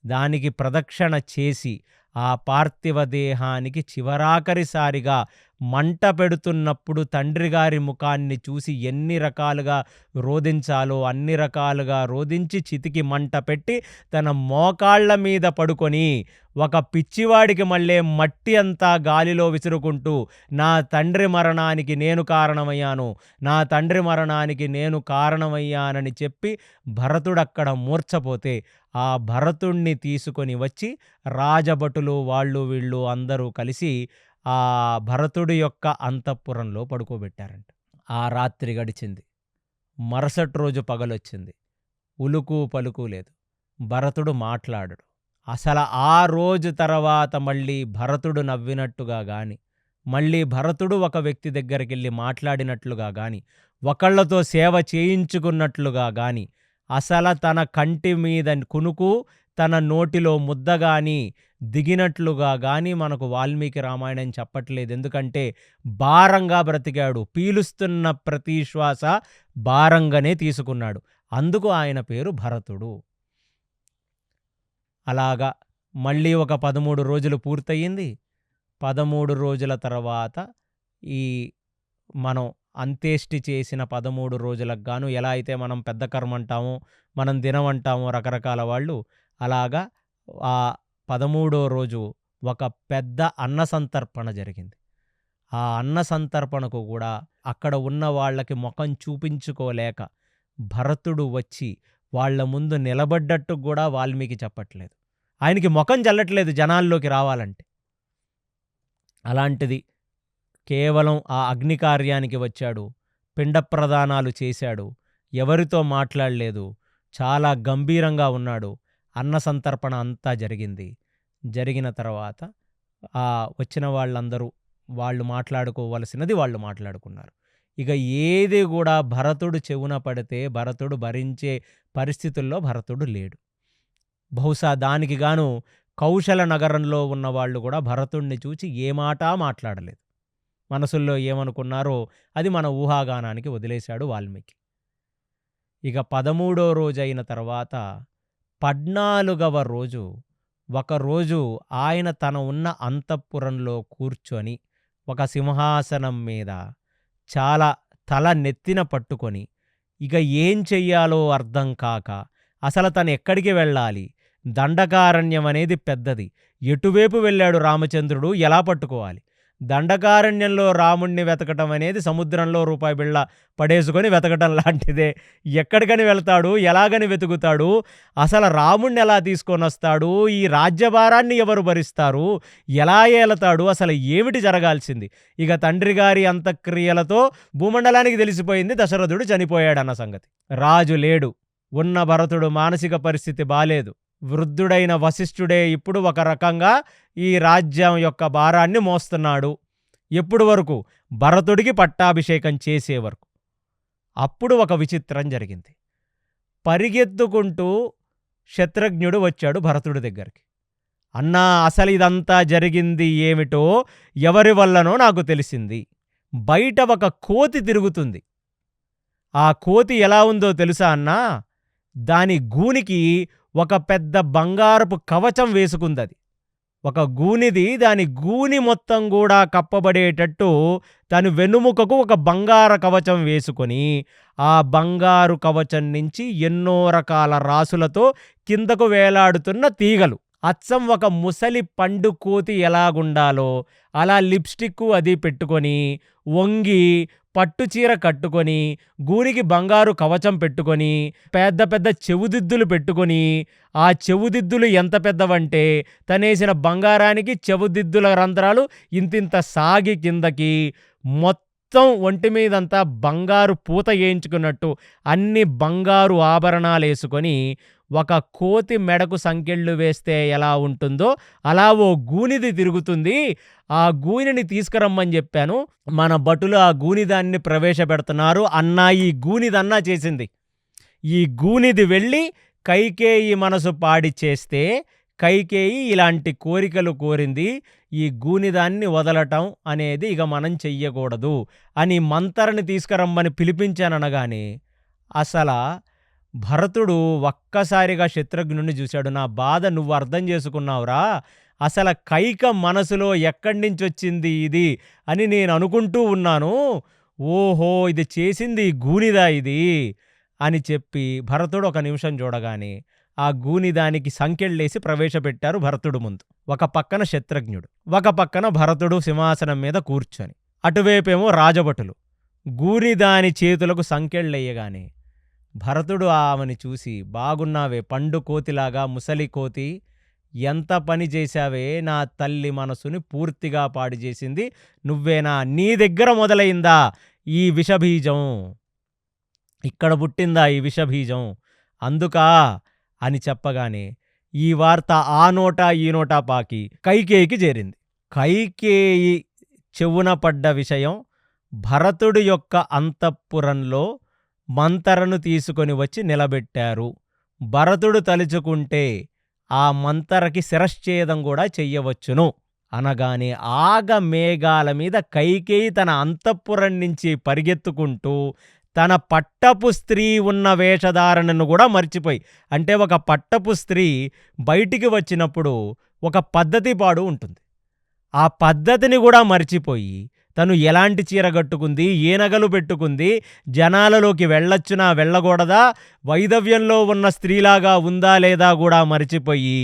దానికి ప్రదక్షిణ చేసి ఆ పార్థివ దేహానికి చివరాఖరిసారిగా మంట పెడుతున్నప్పుడు తండ్రి గారి ముఖాన్ని చూసి ఎన్ని రకాలుగా రోదించాలో అన్ని రకాలుగా రోదించి చితికి మంట పెట్టి తన మోకాళ్ల మీద పడుకొని ఒక పిచ్చివాడికి మళ్ళీ మట్టి అంతా గాలిలో విసురుకుంటూ నా తండ్రి మరణానికి నేను కారణమయ్యాను, నా తండ్రి మరణానికి నేను కారణమయ్యానని చెప్పి భరతుడక్కడ మూర్ఛపోతే ఆ భరతుణ్ణి తీసుకొని వచ్చి రాజభటులు వాళ్ళు వీళ్ళు అందరూ కలిసి ఆ భరతుడి యొక్క అంతఃపురంలో పడుకోబెట్టారంట. ఆ రాత్రి గడిచింది. మరుసటి రోజు పగలొచ్చింది. ఉలుకు పలుకు లేదు. భరతుడు మాట్లాడడు. అసలు ఆ రోజు తర్వాత మళ్ళీ భరతుడు నవ్వినట్టుగా గాని, మళ్ళీ భరతుడు ఒక వ్యక్తి దగ్గరికి వెళ్ళి మాట్లాడినట్లుగా గాని, ఒకళ్ళతో సేవ చేయించుకున్నట్లుగా గాని, అసలు తన కంటి మీద కునుకు తన నోటిలో ముద్దగాని దిగినట్లుగా గాని మనకు వాల్మీకి రామాయణం చెప్పట్లేదు. ఎందుకంటే భారంగా బ్రతికాడు. పీలుస్తున్న ప్రతి శ్వాస భారంగానే తీసుకున్నాడు. అందుకు ఆయన పేరు భరతుడు. అలాగా మళ్ళీ ఒక 13 రోజులు పూర్తయింది. 13 రోజుల తర్వాత ఈ మనం అంత్యేష్టి చేసిన 13 రోజులకు గాను ఎలా అయితే మనం పెద్ద కర్మ అంటామో, మనం దినం అంటామో రకరకాల వాళ్ళు, అలాగా ఆ 13వ రోజు ఒక పెద్ద అన్న సంతర్పణ జరిగింది. ఆ అన్న సంతర్పణకు కూడా అక్కడ ఉన్న వాళ్ళకి ముఖం చూపించుకోలేక భరతుడు వచ్చి వాళ్ళ ముందు నిలబడ్డట్టు కూడా వాల్మీకి చెప్పట్లేదు. ఆయనకి ముఖం చల్లట్లేదు జనాల్లోకి రావాలంటే. అలాంటిది కేవలం ఆ అగ్ని కార్యానికి వచ్చాడు, పిండ ప్రదానాలు చేశాడు, ఎవరితో మాట్లాడలేదు, చాలా గంభీరంగా ఉన్నాడు. అన్న సంతర్పణ అంతా జరిగింది. జరిగిన తర్వాత వచ్చిన వాళ్ళందరూ వాళ్ళు మాట్లాడుకోవలసినది వాళ్ళు మాట్లాడుకున్నారు. ఇక ఏది కూడా భరతుడు చెవున పడితే భరతుడు భరించే పరిస్థితుల్లో భరతుడు లేడు. బహుశా దానికి గాను కౌశల నగరంలో ఉన్నవాళ్ళు కూడా భరతుణ్ణి చూచి ఏ మాట మాట్లాడలేదు. మనసుల్లో ఏమనుకున్నారో అది మన ఊహాగానానికి వదిలేశాడు వాల్మీకి. ఇక 13వ రోజు అయిన తర్వాత 14వ రోజు ఒకరోజు ఆయన తన ఉన్న అంతఃపురంలో కూర్చొని ఒక సింహాసనం మీద చాలా తల నెత్తిన పట్టుకొని ఇక ఏం చెయ్యాలో అర్థం కాక అసలు తను ఎక్కడికి వెళ్ళాలి, దండకారణ్యం అనేది పెద్దది, ఎటువైపు వెళ్ళాడు రామచంద్రుడు, ఎలా పట్టుకోవాలి, దండకారణ్యంలో రాముణ్ణి వెతకటం అనేది సముద్రంలో రూపాయి బిళ్ళ పడేసుకొని వెతకటం లాంటిదే. ఎక్కడికని వెళ్తాడు, ఎలాగని వెతుకుతాడు, అసలు రాముణ్ణి ఎలా తీసుకొని వస్తాడు, ఈ రాజ్యభారాన్ని ఎవరు భరిస్తారు, ఎలా ఏలతాడు, అసలు ఏమిటి జరగాల్సింది. ఇక తండ్రి గారి అంత్యక్రియలతో భూమండలానికి తెలిసిపోయింది దశరథుడు చనిపోయాడన్న సంగతి. రాజు లేడు, ఉన్న భరతుడు మానసిక పరిస్థితి బాలేదు, వృద్ధుడైన వశిష్ఠుడే ఇప్పుడు ఒక రకంగా ఈ రాజ్యం యొక్క భారాన్ని మోస్తున్నాడు. ఎప్పుడు వరకు? భరతుడికి పట్టాభిషేకం చేసే వరకు. అప్పుడు ఒక విచిత్రం జరిగింది. పరిగెత్తుకుంటూ శత్రుఘ్నుడు వచ్చాడు భరతుడి దగ్గరికి. అన్నా అసలు ఇదంతా జరిగింది ఏమిటో ఎవరి వల్లనో నాకు తెలిసింది. బయట ఒక కోతి తిరుగుతుంది. ఆ కోతి ఎలా ఉందో తెలుసా అన్నా? దాని గూనికి ఒక పెద్ద బంగారపు కవచం వేసుకుందది. ఒక గూనిది దాని గూని మొత్తం గూడా కప్పబడేటట్టు తను వెన్నుముకకు ఒక బంగార కవచం వేసుకొని, ఆ బంగారు కవచం నుంచి ఎన్నో రకాల రాసులతో కిందకు వేలాడుతున్న తీగలు. అచ్చం ఒక ముసలి పండు కోతి ఎలాగుండాలో అలా లిప్‌స్టిక్కు అది పెట్టుకొని, వంగి, పట్టుచీర కట్టుకొని, గూనికి బంగారు కవచం పెట్టుకొని, పెద్ద పెద్ద చెవుదిద్దులు పెట్టుకొని, ఆ చెవుదిద్దులు ఎంత పెద్దవంటే తనేసిన బంగారానికి చెవుదిద్దుల రంధ్రాలు ఇంతింత సాగి కిందకి, మొత్తం ఒంటి మీదంతా బంగారు పూత ఏయించుకున్నట్టు అన్ని బంగారు ఆభరణాలేసుకొని, ఒక కోతి మెడకు సంకెళ్ళు వేస్తే ఎలా ఉంటుందో అలా ఓ గూనిది తిరుగుతుంది. ఆ గూనిని తీసుకురమ్మని చెప్పాను. మన భటులు ఆ గూనిదాన్ని ప్రవేశపెడుతున్నారు. అన్నా ఈ గూనిదన్నా చేసింది. ఈ గూనిది వెళ్ళి కైకేయి మనసు పాడి చేస్తే కైకేయి ఇలాంటి కోరికలు కోరింది. ఈ గూనిదాన్ని వదలటం అనేది ఇక మనం చెయ్యకూడదు అని మంతరని తీసుకురమ్మని పిలిపించాననగానే అసల భరతుడు ఒక్కసారిగా శత్రుఘ్నుడిని చూశాడు. నా బాధ నువ్వు అర్థం చేసుకున్నావురా. అసల కైక మనసులో ఎక్కడి నుంచొచ్చింది ఇది అని నేను అనుకుంటూ ఉన్నాను. ఓహో! ఇది చేసింది ఈ గూనిదా ఇది అని చెప్పి భరతుడు ఒక నిమిషం చూడగానే ఆ గూనిదానికి సంకెళ్ళేసి ప్రవేశపెట్టారు భరతుడు ముందు. ఒక పక్కన శత్రుఘ్నుడు, ఒక పక్కన భరతుడు సింహాసనం మీద కూర్చొని. అటువైపేమో రాజభటులు. గూనిదాని చేతులకు సంకెళ్ళెయ్యగానే భరతుడు ఆమెని చూసి, బాగున్నావే పండు కోతిలాగా ముసలి కోతి, ఎంత పని చేశావే, నా తల్లి మనసుని పూర్తిగా పాడు చేసింది నువ్వేనా? నీ దగ్గర మొదలైందా ఈ విషబీజం? ఇక్కడ పుట్టిందా ఈ విషబీజం? అందుకా అని చెప్పగానే ఈ వార్త ఆ నోటా ఈ నోటా పాకి కైకేయికి చేరింది. కైకేయి చెవున పడ్డ విషయం భరతుడి యొక్క అంతఃపురంలో మంతరను తీసుకొని వచ్చి నిలబెట్టారు. భరతుడు తలుచుకుంటే ఆ మంతరకి శిరశ్ఛేదం కూడా చెయ్యవచ్చును అనగానే ఆగమేఘాల మీద కైకేయి తన అంతఃపురం నుంచి పరిగెత్తుకుంటూ తన పట్టపు స్త్రీ ఉన్న వేషధారణను కూడా మర్చిపోయి, అంటే ఒక పట్టపు స్త్రీ బయటికి వచ్చినప్పుడు ఒక పద్ధతి పాడు ఉంటుంది. ఆ పద్ధతిని కూడా మర్చిపోయి తను ఎలాంటి చీర కట్టుకుంది, ఏ నగలు పెట్టుకుంది, జనాలలోకి వెళ్ళొచ్చునా వెళ్ళకూడదా, వైధవ్యంలో ఉన్న స్త్రీలాగా ఉందా లేదా కూడా మర్చిపోయి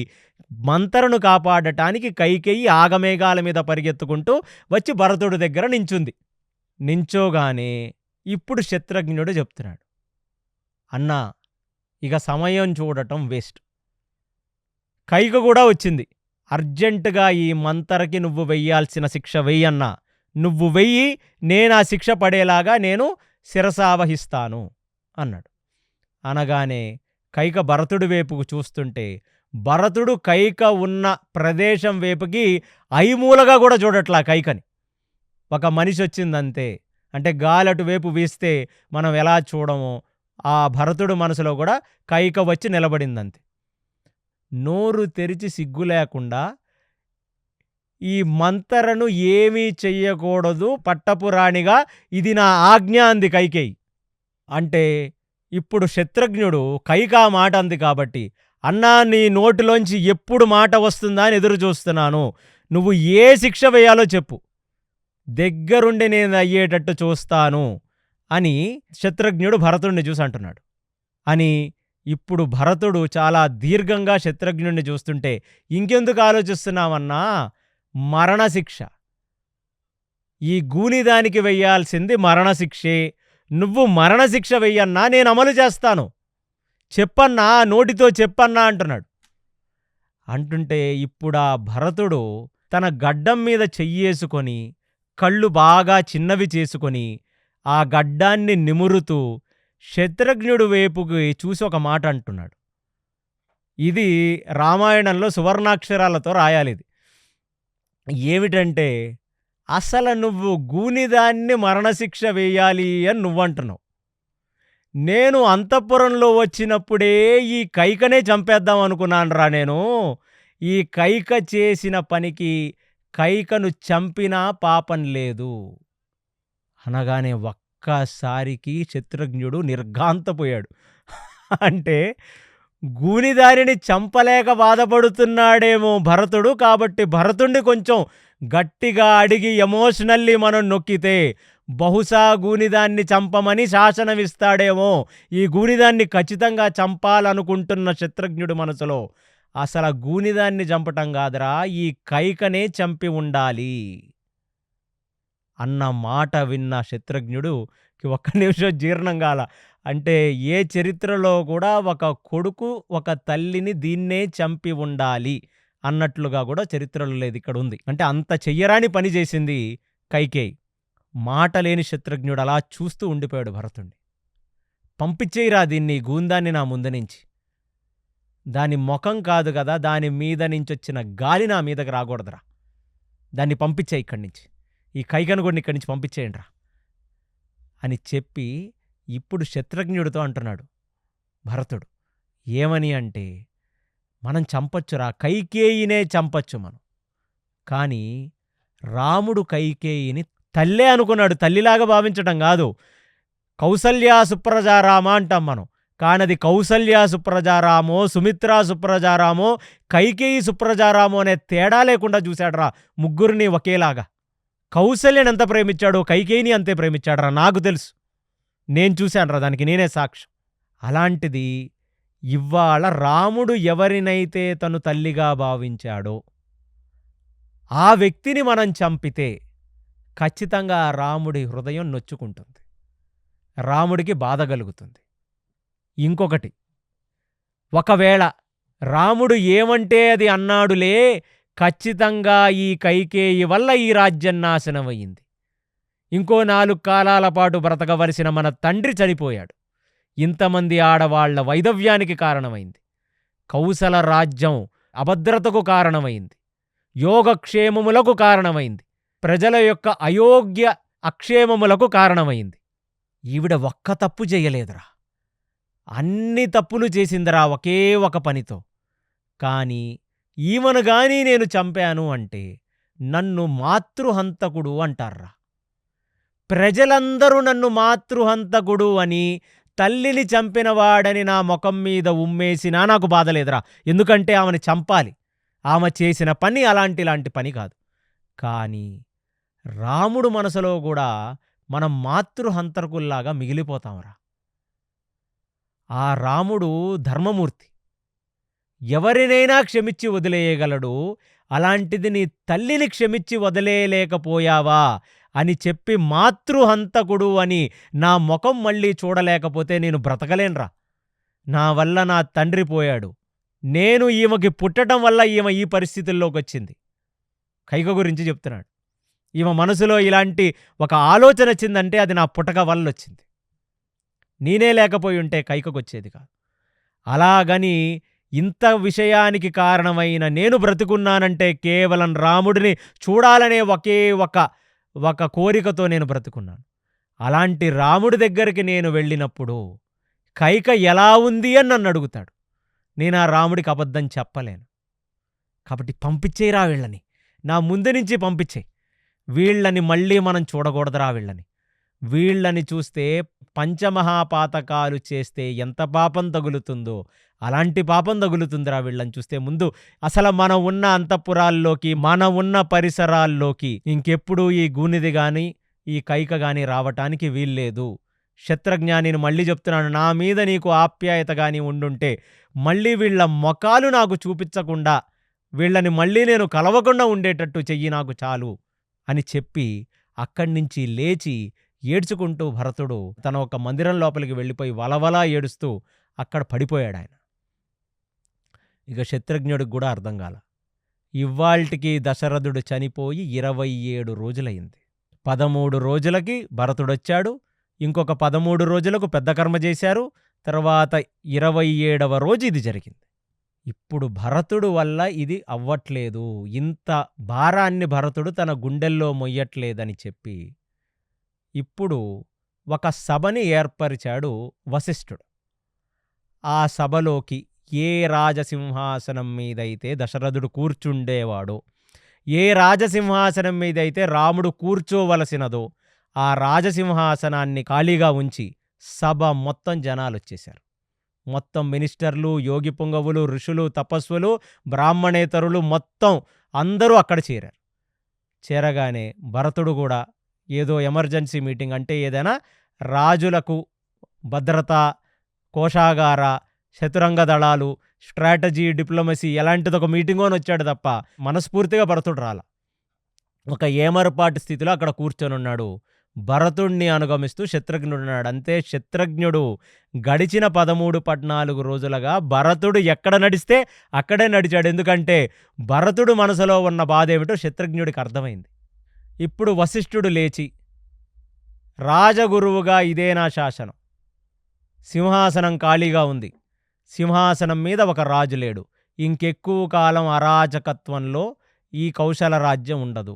మంతరను కాపాడటానికి కైకేయి ఆగమేఘాల మీద పరిగెత్తుకుంటూ వచ్చి భరతుడి దగ్గర నించుంది. నించోగానే ఇప్పుడు శత్రుఘ్నుడు చెప్తున్నాడు, అన్నా ఇక సమయం చూడటం వేస్ట్. కైక కూడా వచ్చింది. అర్జెంటుగా ఈ మంతరకి నువ్వు వెయ్యాల్సిన శిక్ష వెయ్యన్నా, నువ్వు వెయ్యి, నేను ఆ శిక్ష పడేలాగా నేను శిరసావహిస్తాను అన్నాడు. అనగానే కైక భరతుడి వైపుకు చూస్తుంటే భరతుడు కైక ఉన్న ప్రదేశం వైపుకి ఐమూలగా కూడా చూడట్లా కైకని. ఒక మనిషి వచ్చిందంతే, అంటే గాలి అటువైపు వీస్తే మనం ఎలా చూడమో ఆ భరతుడు మనసులో కూడా కైక వచ్చి నిలబడిందంతే. నోరు తెరిచి సిగ్గు లేకుండా ఈ మంతరను ఏమీ చెయ్యకూడదు పట్టపురాణిగా, ఇది నా ఆజ్ఞ అంది కైకేయి. అంటే ఇప్పుడు శత్రుఘ్నుడు కైకా మాట అంది కాబట్టి, అన్నా నీ నోటిలోంచి ఎప్పుడు మాట వస్తుందా అని ఎదురు చూస్తున్నాను, నువ్వు ఏ శిక్ష వేయాలో చెప్పు, దగ్గరుండి నేను అయ్యేటట్టు చూస్తాను అని శత్రుఘ్నుడు భరతుడిని చూసి అంటున్నాడు. అని ఇప్పుడు భరతుడు చాలా దీర్ఘంగా శత్రుఘ్నుడిని చూస్తుంటే, ఇంకెందుకు ఆలోచిస్తున్నావన్నా, మరణశిక్ష, ఈ గూనిదానికి వెయ్యాల్సింది మరణశిక్షే, నువ్వు మరణశిక్ష వెయ్యన్నా నేను అమలు చేస్తాను, చెప్పన్నా నోటితో చెప్పన్నా అంటున్నాడు. అంటుంటే ఇప్పుడు ఆ భరతుడు తన గడ్డం మీద చెయ్యేసుకొని కళ్ళు బాగా చిన్నవి చేసుకొని ఆ గడ్డాన్ని నిమురుతూ శత్రుఘ్నుడి వైపుకి చూసి ఒక మాట అంటున్నాడు. ఇది రామాయణంలో సువర్ణాక్షరాలతో రాయాలి. ఇది ఏమిటంటే, అసలు నువ్వు గూనిదాన్ని మరణశిక్ష వేయాలి అని నువ్వంటున్నావు, నేను అంతఃపురంలో వచ్చినప్పుడే ఈ కైకనే చంపేద్దాం అనుకున్నాను రా నేను, ఈ కైక చేసిన పనికి కైకను చంపినా పాపం లేదు అనగానే ఒక్కసారికి శత్రుఘ్నుడు నిర్ఘాంతపోయాడు. అంటే గూనిదారిని చంపలేక బాధపడుతున్నాడేమో భరతుడు, కాబట్టి భరతుణ్ణి కొంచెం గట్టిగా అడిగి ఎమోషనల్లీ మనం నొక్కితే బహుశా గూనిదాన్ని చంపమని శాసనమిస్తాడేమో. ఈ గూనిదాన్ని ఖచ్చితంగా చంపాలనుకుంటున్న శత్రుఘ్నుడు మనసులో అసలు గూనిదాన్ని చంపటం కాదురా, ఈ కైకనే చంపి ఉండాలి అన్న మాట విన్న శత్రుఘ్నుడుకి ఒక్క నిమిషం జీర్ణం కాల. అంటే ఏ చరిత్రలో కూడా ఒక కొడుకు ఒక తల్లిని దీన్నే చంపి ఉండాలి అన్నట్లుగా కూడా చరిత్రలో లేదు, ఇక్కడ ఉంది. అంటే అంత చెయ్యరాని పని చేసింది కైకేయి. మాట లేని శత్రుఘ్నుడు అలా చూస్తూ ఉండిపోయాడు భరతుణ్ణి. పంపించేయిరా దీన్ని, గూందాన్ని నా ముందు నుంచి. దాని ముఖం కాదు కదా, దాని మీద నుంచి వచ్చిన గాలి నా మీదకి రాకూడదురా, దాన్ని పంపించే ఇక్కడి నుంచి, ఈ కైకను కూడా ఇక్కడి నుంచి పంపించేయండిరా అని చెప్పి ఇప్పుడు శత్రుఘ్నుడితో అంటున్నాడు భరతుడు. ఏమని అంటే, మనం చంపొచ్చురా, కైకేయినే చంపచ్చు మనం. కానీ రాముడు కైకేయిని తల్లే అనుకున్నాడు, తల్లిలాగా భావించటం కాదు. కౌసల్యా సుప్రజారామ అంటాం మనం, కానది కౌసల్యా సుప్రజారామో, సుమిత్రా సుప్రజారామో, కైకేయి సుప్రజారామో అనే తేడా లేకుండా చూశాడురా ముగ్గురిని ఒకేలాగా. కౌసల్యని ఎంత ప్రేమించాడో కైకేయిని అంతే ప్రేమించాడురా, నాకు తెలుసు, నేను చూశానురా, దానికి నేనే సాక్ష్యం. అలాంటిది ఇవాళ రాముడు ఎవరినైతే తను తల్లిగా భావించాడో ఆ వ్యక్తిని మనం చంపితే ఖచ్చితంగా రాముడి హృదయం నొచ్చుకుంటుంది, రాముడికి బాధ కలుగుతుంది. ఇంకొకటి, ఒకవేళ రాముడు ఏమంటే అది అన్నాడులే, ఖచ్చితంగా ఈ కైకేయి వల్ల ఈ రాజ్యం నాశనమయ్యింది, ఇంకో 4 కాలాల పాటు బ్రతకవలసిన మన తండ్రి చనిపోయాడు, ఇంతమంది ఆడవాళ్ల వైధవ్యానికి కారణమైంది, కౌసల రాజ్యం అభద్రతకు కారణమైంది, యోగక్షేమములకు కారణమైంది, ప్రజల యొక్క అయోగ్య అక్షేమములకు కారణమైంది. ఈవిడ ఒక్క తప్పు చేయలేదురా, అన్ని తప్పులు చేసిందిరా ఒకే ఒక పనితో. కానీ ఈమెను గాని నేను చంపాను అంటే నన్ను మాతృహంతకుడు అంటారా. ప్రజలందరూ నన్ను మాతృహంతకుడు అని, తల్లిని చంపినవాడని నా ముఖం మీద ఉమ్మేసినా నాకు బాధలేదురా, ఎందుకంటే ఆమెను చంపాలి, ఆమె చేసిన పని అలాంటి పని కాదు. కానీ రాముడు మనసులో కూడా మనం మాతృహంతకుల్లాగా మిగిలిపోతాంరా. ఆ రాముడు ధర్మమూర్తి, ఎవరినైనా క్షమించి వదిలేయగలడు, అలాంటిది నీ తల్లిని క్షమించి వదిలేయలేకపోయావా అని చెప్పి మాతృహంతకుడు అని నా ముఖం మళ్ళీ చూడలేకపోతే నేను బ్రతకలేనురా. నా వల్ల నా తండ్రి పోయాడు, నేను ఈమెకి పుట్టడం వల్ల ఈమె ఈ పరిస్థితుల్లోకి వచ్చింది. కైక గురించి చెప్తున్నాడు. ఈమె మనసులో ఇలాంటి ఒక ఆలోచన వచ్చిందంటే అది నా పుట్టక వల్ల వచ్చింది, నేనే లేకపోయి ఉంటే కైకకొచ్చేది కాదు. అలాగని ఇంత విషయానికి కారణమైన నేను బ్రతుకున్నానంటే కేవలం రాముడిని చూడాలనే ఒకే ఒక కోరికతో నేను బ్రతుకున్నాను. అలాంటి రాముడి దగ్గరికి నేను వెళ్ళినప్పుడు కైక ఎలా ఉంది అని నన్ను అడుగుతాడు. నేను ఆ రాముడికి అబద్ధం చెప్పలేను. కాబట్టి పంపించేయిరా వీళ్ళని, నా ముందు నుంచి పంపించేయి. వీళ్ళని మళ్ళీ మనం చూడకూడదురా. వీళ్ళని చూస్తే పంచమహాపాతకాలు చేస్తే ఎంత పాపం తగులుతుందో అలాంటి పాపం తగులుతుందిరా వీళ్ళని చూస్తే. ముందు అసలు మనం ఉన్న అంతఃపురాల్లోకి, మనం ఉన్న పరిసరాల్లోకి ఇంకెప్పుడు ఈ గూనిది గాని ఈ కైక గాని రావటానికి వీల్లేదు. శత్రుఘ్నానిని మళ్ళీ చెప్తున్నాను, నా మీద నీకు ఆప్యాయత గాని ఉండుంటే మళ్ళీ వీళ్ళ మొఖాలు నాకు చూపించకుండా, వీళ్ళని మళ్ళీ నేను కలవకుండా ఉండేటట్టు చెయ్యి, నాకు చాలు అని చెప్పి అక్కడి నుంచి లేచి ఏడ్చుకుంటూ భరతుడు తన ఒక మందిరం లోపలికి వెళ్ళిపోయి వలవలా ఏడుస్తూ అక్కడ పడిపోయాడు ఆయన. ఇక శత్రుఘ్నుడికి కూడా అర్థం కాల. ఇవ్వాల్టికి దశరథుడు చనిపోయి 27 రోజులైంది. 13 రోజులకి భరతుడొచ్చాడు, ఇంకొక 13 రోజులకు పెద్ద కర్మ చేశారు, తర్వాత 27వ రోజు ఇది జరిగింది. ఇప్పుడు భరతుడు వల్ల ఇది అవ్వట్లేదు, ఇంత భారాన్ని భరతుడు తన గుండెల్లో మొయ్యట్లేదని చెప్పి ఇప్పుడు ఒక సభని ఏర్పరిచాడు వశిష్ఠుడు. ఆ సభలోకి ఏ రాజసింహాసనం మీదైతే దశరథుడు కూర్చుండేవాడో, ఏ రాజసింహాసనం మీదైతే రాముడు కూర్చోవలసినదో ఆ రాజసింహాసనాన్ని ఖాళీగా ఉంచి సభ మొత్తం జనాలొచ్చేశారు. మొత్తం మినిస్టర్లు, యోగి పుంగవులు, ఋషులు, తపస్సులు, బ్రాహ్మణేతరులు మొత్తం అందరూ అక్కడ చేరారు. చేరగానే భరతుడు కూడా ఏదో ఎమర్జెన్సీ మీటింగ్ అంటే ఏదైనా రాజులకు భద్రత, కోశాగార, చతురంగ దళాలు, స్ట్రాటజీ, డిప్లొమసీ ఎలాంటిది ఒక మీటింగ్ అని వచ్చాడు తప్ప మనస్ఫూర్తిగా భరతుడు రాల. ఒక ఏమరపాటి స్థితిలో అక్కడ కూర్చొని ఉన్నాడు. భరతుణ్ణి అనుగమిస్తూ శత్రుఘ్నుడున్నాడు. అంతే, శత్రుఘ్నుడు గడిచిన 13-14 రోజులుగా భరతుడు ఎక్కడ నడిస్తే అక్కడే నడిచాడు. ఎందుకంటే భరతుడు మనసులో ఉన్న బాధ ఏమిటో శత్రుఘ్నుడికి అర్థమైంది. ఇప్పుడు వశిష్ఠుడు లేచి, రాజగురువుగా ఇదే నా శాసనం, సింహాసనం ఖాళీగా ఉంది, సింహాసనం మీద ఒక రాజు లేడు, ఇంకెక్కువ కాలం అరాచకత్వంలో ఈ కౌశల రాజ్యం ఉండదు,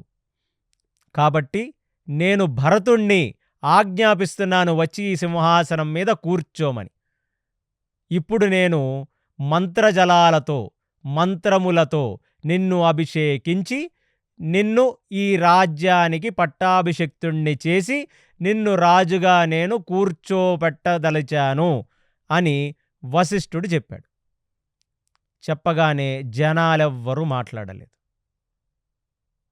కాబట్టి నేను భరతుణ్ణి ఆజ్ఞాపిస్తున్నాను వచ్చి ఈ సింహాసనం మీద కూర్చోమని. ఇప్పుడు నేను మంత్రజలాలతో, మంత్రములతో నిన్ను అభిషేకించి నిన్ను ఈ రాజ్యానికి పట్టాభిషిక్తుణ్ణి చేసి నిన్ను రాజుగా నేను కూర్చోబెట్టదలిచాను అని వశిష్ఠుడు చెప్పాడు. చెప్పగానే జనాలెవ్వరూ మాట్లాడలేదు.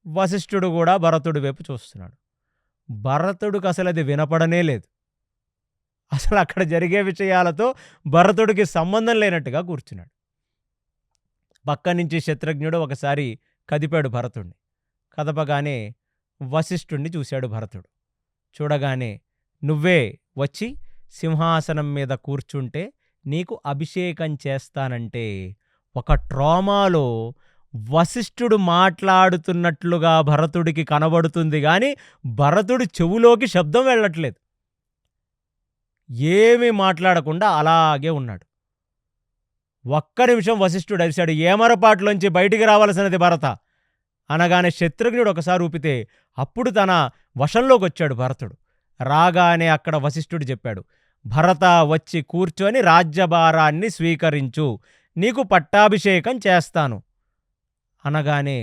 వశిష్ఠుడు కూడా భరతుడి వైపు చూస్తున్నాడు. భరతుడికి అసలు అది వినపడనే లేదు. అసలు అక్కడ జరిగే విషయాలతో భరతుడికి సంబంధం లేనట్టుగా కూర్చున్నాడు. పక్క నుంచి శత్రుఘ్నుడు ఒకసారి కదిపాడు భరతుడిని. కదపగానే వశిష్ఠుణ్ణి చూశాడు భరతుడు. చూడగానే, నువ్వే వచ్చి సింహాసనం మీద కూర్చుంటే నీకు అభిషేకం చేస్తానంటే ఒక ట్రామాలో వశిష్ఠుడు మాట్లాడుతున్నట్లుగా భరతుడికి కనబడుతుంది కానీ భరతుడి చెవులోకి శబ్దం వెళ్ళట్లేదు. ఏమీ మాట్లాడకుండా అలాగే ఉన్నాడు. ఒక్క నిమిషం వశిష్ఠుడు అరిశాడు, ఏమరపాట్లోంచి బయటికి రావాల్సినది భరత అనగానే శత్రుఘ్నుడు ఒకసారి ఊపితే అప్పుడు తన వశంలోకి వచ్చాడు భరతుడు. రాగానే అక్కడ వశిష్ఠుడు చెప్పాడు, భరత వచ్చి కూర్చొని రాజ్యభారాన్ని స్వీకరించు, నీకు పట్టాభిషేకం చేస్తాను అనగానే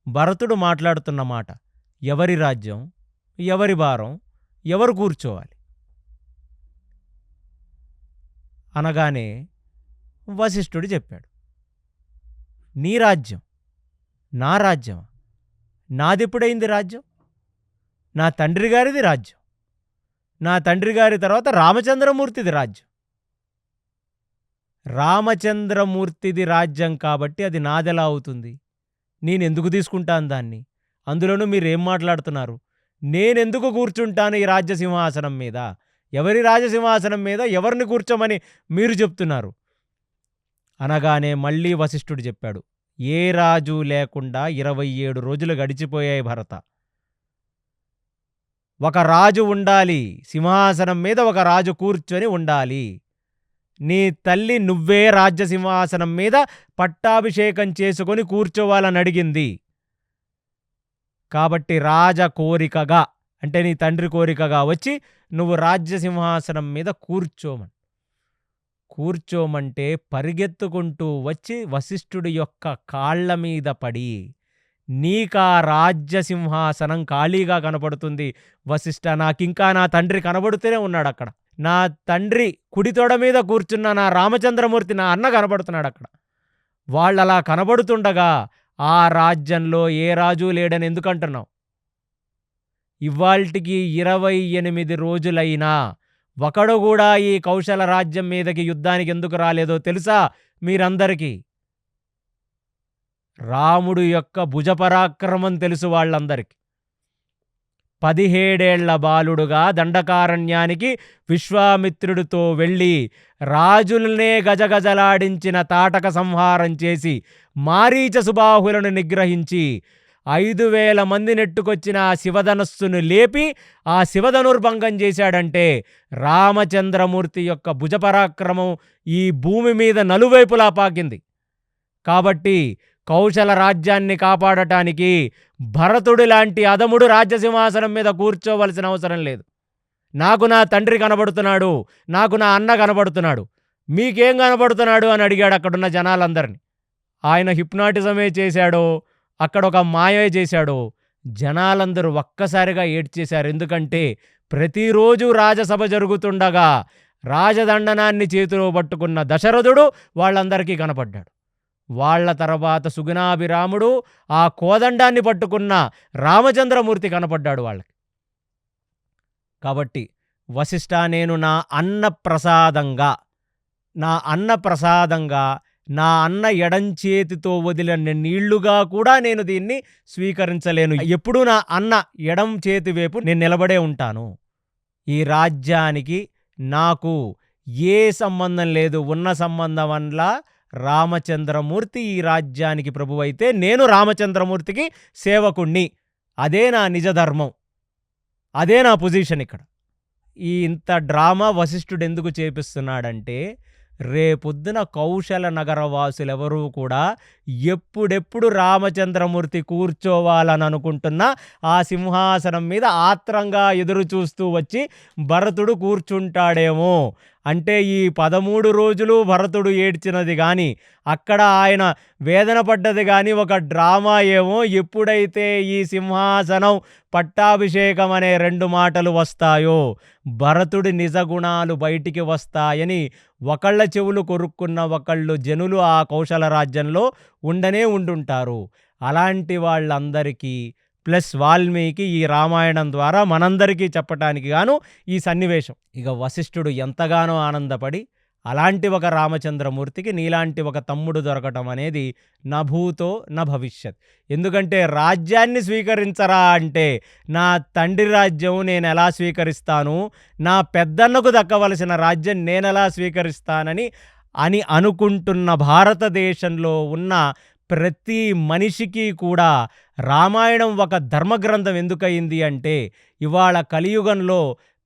భరతుడు మాట్లాడుతున్న మాట, ఎవరి రాజ్యం, ఎవరి భారం, ఎవరు కూర్చోవాలి అనగానే వశిష్ఠుడు చెప్పాడు, నీ రాజ్యం, నా రాజ్యం, నాదెప్పుడైంది రాజ్యం? నా తండ్రి గారిది రాజ్యం, నా తండ్రి గారి తర్వాత రామచంద్రమూర్తిది రాజ్యం. రామచంద్రమూర్తిది రాజ్యం కాబట్టి అది నాదెలా అవుతుంది? నేనెందుకు తీసుకుంటాను దాన్ని? అందులోనూ మీరేం మాట్లాడుతున్నారు? నేనెందుకు కూర్చుంటాను ఈ రాజ్యసింహాసనం మీద? ఎవరి రాజసింహాసనం మీద ఎవరిని కూర్చోమని మీరు చెప్తున్నారు అనగానే మళ్ళీ వశిష్ఠుడు చెప్పాడు, ఏ రాజు లేకుండా 27 రోజులు గడిచిపోయాయి భరత. ఒక రాజు ఉండాలి, సింహాసనం మీద ఒక రాజు కూర్చొని ఉండాలి. నీ తల్లి నువ్వే రాజ్యసింహాసనం మీద పట్టాభిషేకం చేసుకొని కూర్చోవాలని అడిగింది. కాబట్టి రాజ కోరికగా అంటే నీ తండ్రి కోరికగా వచ్చి నువ్వు రాజ్యసింహాసనం మీద కూర్చోమంటే పరిగెత్తుకుంటూ వచ్చి వశిష్ఠుడి యొక్క కాళ్ల మీద పడి, నీకా రాజ్యసింహాసనం ఖాళీగా కనపడుతుంది వశిష్ఠ, నాకింకా నా తండ్రి కనబడుతూనే ఉన్నాడు అక్కడ. నా తండ్రి కుడితోడ మీద కూర్చున్న నా రామచంద్రమూర్తి నా అన్న కనబడుతున్నాడు అక్కడ. వాళ్ళలా కనబడుతుండగా ఆ రాజ్యంలో ఏ రాజు లేడని ఎందుకంటున్నావు? ఇవాల్టికి 28 రోజులైనా ఒకడు కూడా ఈ కౌశల రాజ్యం మీదకి యుద్ధానికి ఎందుకు రాలేదో తెలుసా మీరందరికీ? రాముడు యొక్క భుజపరాక్రమం తెలుసు వాళ్ళందరికీ. 17 ఏళ్ల బాలుడుగా దండకారణ్యానికి విశ్వామిత్రుడితో వెళ్ళి రాజులనే గజగజలాడించిన తాటక సంహారం చేసి మారీచ సుబాహులను నిగ్రహించి 5,000 మంది నెట్టుకొచ్చిన ఆ శివధనస్సును లేపి ఆ శివధనుర్భంగం చేశాడంటే రామచంద్రమూర్తి యొక్క భుజపరాక్రమం ఈ భూమి మీద నలువైపులా పాకింది. కాబట్టి కౌశల రాజ్యాన్ని కాపాడటానికి భరతుడి లాంటి అధముడు రాజ్యసింహాసనం మీద కూర్చోవలసిన అవసరం లేదు. నాకు నా తండ్రి కనబడుతున్నాడు, నాకు నా అన్న కనబడుతున్నాడు, మీకేం కనబడుతున్నాడు అని అడిగాడు అక్కడున్న జనాలందరినీ. ఆయన హిప్నాటిజమే చేశాడో, అక్కడ ఒక మాయే చేశాడో, జనాలందరూ ఒక్కసారిగా ఏడ్చేశారు. ఎందుకంటే ప్రతిరోజు రాజసభ జరుగుతుండగా రాజదండనాన్ని చేతిలో పట్టుకున్న దశరథుడు వాళ్ళందరికీ కనపడ్డాడు. వాళ్ళ తర్వాత సుగుణాభిరాముడు ఆ కోదండాన్ని పట్టుకున్న రామచంద్రమూర్తి కనపడ్డాడు వాళ్ళకి. కాబట్టి వశిష్ఠ, నేను నా అన్నప్రసాదంగా నా అన్న ఎడంచేతితో వదిలిన నీళ్లుగా కూడా నేను దీన్ని స్వీకరించలేను. ఎప్పుడూ నా అన్న ఎడం చేతి వైపు నేను నిలబడే ఉంటాను. ఈ రాజ్యానికి నాకు ఏ సంబంధం లేదు. ఉన్న సంబంధం వల్ల రామచంద్రమూర్తి ఈ రాజ్యానికి ప్రభువైతే నేను రామచంద్రమూర్తికి సేవకుణ్ణి. అదే నా నిజ ధర్మం, అదే నా పొజిషన్ ఇక్కడ. ఈ ఇంత డ్రామా వశిష్ఠుడు ఎందుకు చేపిస్తున్నాడంటే, రేపొద్దున కౌశల నగర వాసులెవరూ కూడా ఎప్పుడెప్పుడు రామచంద్రమూర్తి కూర్చోవాలని అనుకుంటున్న ఆ సింహాసనం మీద ఆత్రంగా ఎదురు చూస్తూ వచ్చి భరతుడు కూర్చుంటాడేమో. అంటే ఈ 13 రోజులు భరతుడు ఏడ్చినది కానీ, అక్కడ ఆయన వేదన పడ్డది కానీ ఒక డ్రామా ఏమో. ఎప్పుడైతే ఈ సింహాసనం పట్టాభిషేకం అనే 2 మాటలు వస్తాయో భరతుడి నిజగుణాలు బయటికి వస్తాయని ఒకళ్ళ చెవులు కొరుక్కున్న ఒకళ్ళు జనులు ఆ కౌశల రాజ్యంలో ఉండుంటారు. అలాంటి వాళ్ళందరికీ ప్లస్ వాల్మీకి ఈ రామాయణం ద్వారా మనందరికీ చెప్పటానికి గాను ఈ సన్నివేశం. ఇక వశిష్ఠుడు ఎంతగానో ఆనందపడి, అలాంటి ఒక రామచంద్రమూర్తికి నీలాంటి ఒక తమ్ముడు దొరకటం అనేది నా భూతో నా భవిష్యత్. ఎందుకంటే రాజ్యాన్ని స్వీకరించరా అంటే నా తండ్రి రాజ్యం నేను ఎలా స్వీకరిస్తాను, నా పెద్దన్నకు దక్కవలసిన రాజ్యం నేనెలా స్వీకరిస్తానని అనుకుంటున్న భారతదేశంలో ఉన్న ప్రతి మనిషికి కూడా రామాయణం ఒక ధర్మగ్రంథం ఎందుకయింది అంటే, ఇవాళ కలియుగంలో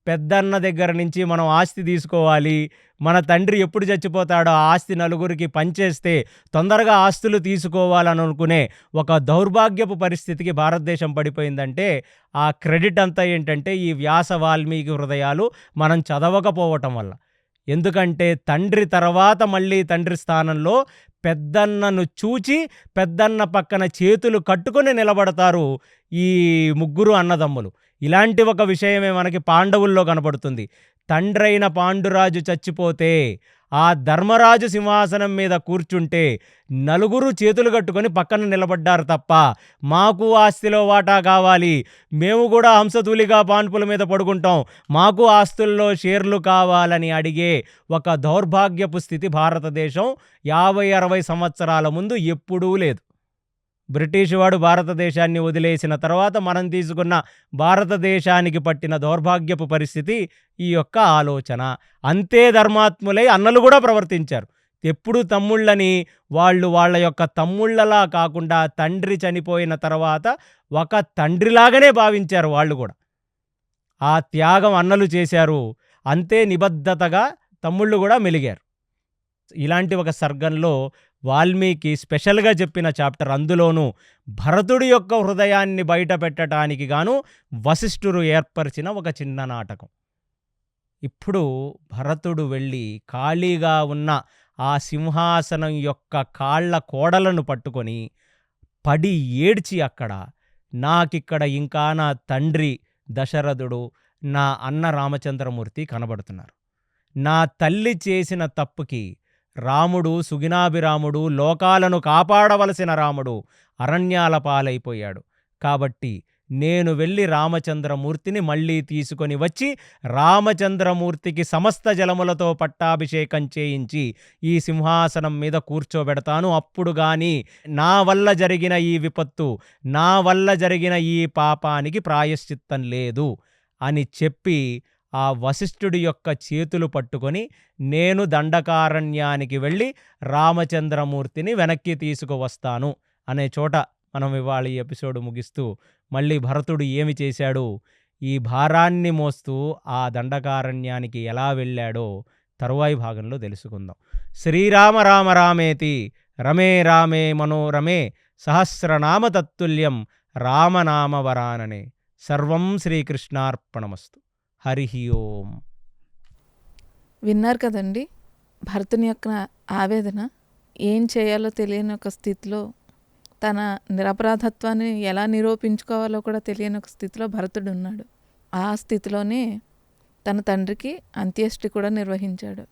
పెద్దన్న దగ్గర నుంచి మనం ఆస్తి తీసుకోవాలి, మన తండ్రి ఎప్పుడు చచ్చిపోతాడో ఆ ఆస్తి నలుగురికి పంచేస్తే తొందరగా ఆస్తులు తీసుకోవాలని అనుకునే ఒక దౌర్భాగ్యపు పరిస్థితికి భారతదేశం పడిపోయిందంటే ఆ క్రెడిట్ అంతా ఏంటంటే ఈ వ్యాస వాల్మీకి హృదయాలు మనం చదవకపోవటం వల్ల. ఎందుకంటే తండ్రి తర్వాత మళ్ళీ తండ్రి స్థానంలో పెద్దన్నను చూచి పెద్దన్న పక్కన చేతులు కట్టుకొని నిలబడతారు ఈ ముగ్గురు అన్నదమ్ములు. ఇలాంటి ఒక విషయమే మనకి పాండవుల్లో కనపడుతుంది. తండ్రైన పాండురాజు చచ్చిపోతే ఆ ధర్మరాజు సింహాసనం మీద కూర్చుంటే నలుగురు చేతులు కట్టుకొని పక్కన నిలబడ్డారు తప్ప, మాకు ఆస్తిలో వాటా కావాలి, మేము కూడా హంసతూలిగా పాన్పుల మీద పడుకుంటాం, మాకు ఆస్తుల్లో షేర్లు కావాలని అడిగే ఒక దౌర్భాగ్యపు స్థితి భారతదేశం 50-60 సంవత్సరాల ముందు ఎప్పుడూ లేదు. బ్రిటిష్ వాడు భారతదేశాన్ని వదిలేసిన తర్వాత మనం తీసుకున్న భారతదేశానికి పట్టిన దౌర్భాగ్యపు పరిస్థితి ఈ యొక్క ఆలోచన. అంతే ధర్మాత్ములై అన్నలు కూడా ప్రవర్తించారు. ఎప్పుడు తమ్ముళ్ళని వాళ్ళ యొక్క తమ్ముళ్ళలా కాకుండా తండ్రి చనిపోయిన తర్వాత ఒక తండ్రిలాగానే భావించారు వాళ్ళు కూడా. ఆ త్యాగం అన్నలు చేశారు. అంతే నిబద్ధతగా తమ్ముళ్ళు కూడా మెలిగారు. ఇలాంటి ఒక సర్గంలో వాల్మీకి స్పెషల్గా చెప్పిన చాప్టర్, అందులోనూ భరతుడి యొక్క హృదయాన్ని బయట పెట్టడానికి గాను వశిష్ఠుడు ఏర్పరిచిన ఒక చిన్న నాటకం. ఇప్పుడు భరతుడు వెళ్ళి ఖాళీగా ఉన్న ఆ సింహాసనం యొక్క కాళ్ళ కోడలను పట్టుకొని పడి ఏడ్చి అక్కడ, నాకిక్కడ ఇంకా నా తండ్రి దశరథుడు, నా అన్న రామచంద్రమూర్తి కనబడుతున్నారు. నా తల్లి చేసిన తప్పుకి రాముడు, సుగుణాభిరాముడు, లోకాలను కాపాడవలసిన రాముడు అరణ్యాల పాలైపోయాడు. కాబట్టి నేను వెళ్ళి రామచంద్రమూర్తిని మళ్ళీ తీసుకొని వచ్చి రామచంద్రమూర్తికి సమస్త జలములతో పట్టాభిషేకం చేయించి ఈ సింహాసనం మీద కూర్చోబెడతాను. అప్పుడు గాని నా వల్ల జరిగిన ఈ విపత్తు, నా వల్ల జరిగిన ఈ పాపానికి ప్రాయశ్చిత్తం లేదు అని చెప్పి ఆ వశిష్ఠుడి యొక్క చేతులు పట్టుకొని నేను దండకారణ్యానికి వెళ్ళి రామచంద్రమూర్తిని వెనక్కి తీసుకువస్తాను అనే చోట మనం ఇవాళ ఈ ఎపిసోడ్ ముగిస్తూ, మళ్ళీ భరతుడు ఏమి చేశాడు, ఈ భారాన్ని మోస్తూ ఆ దండకారణ్యానికి ఎలా వెళ్ళాడో తరువాయి భాగంలో తెలుసుకుందాం. శ్రీరామ రామ రామేతి రమే రామే మనోరమే సహస్రనామ తత్తుల్యం రామనామ వరాననే. సర్వం శ్రీకృష్ణార్పణమస్తు. హరి ఓం. విన్నారు కదండి, భరతుని యొక్క ఆవేదన, ఏం చేయాలో తెలియని ఒక స్థితిలో, తన నిరపరాధత్వాన్ని ఎలా నిరూపించుకోవాలో కూడా తెలియని ఒక స్థితిలో భరతుడు ఉన్నాడు. ఆ స్థితిలోనే తన తండ్రికి అంత్యేష్టి కూడా నిర్వహించాడు.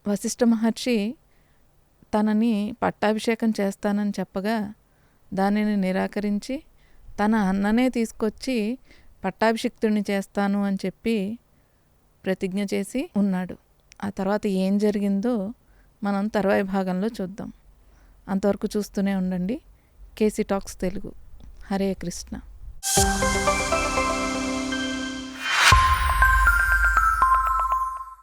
వశిష్ఠ మహర్షి తనని పట్టాభిషేకం చేస్తానని చెప్పగా దానిని నిరాకరించి తన అన్ననే తీసుకొచ్చి పట్టాభిషిక్తుడిని చేస్తాను అని చెప్పి ప్రతిజ్ఞ చేసి ఉన్నాడు. ఆ తర్వాత ఏం జరిగిందో మనం తర్వాయి భాగంలో చూద్దాం. అంతవరకు చూస్తూనే ఉండండి కేసీ టాక్స్ తెలుగు. హరే కృష్ణ.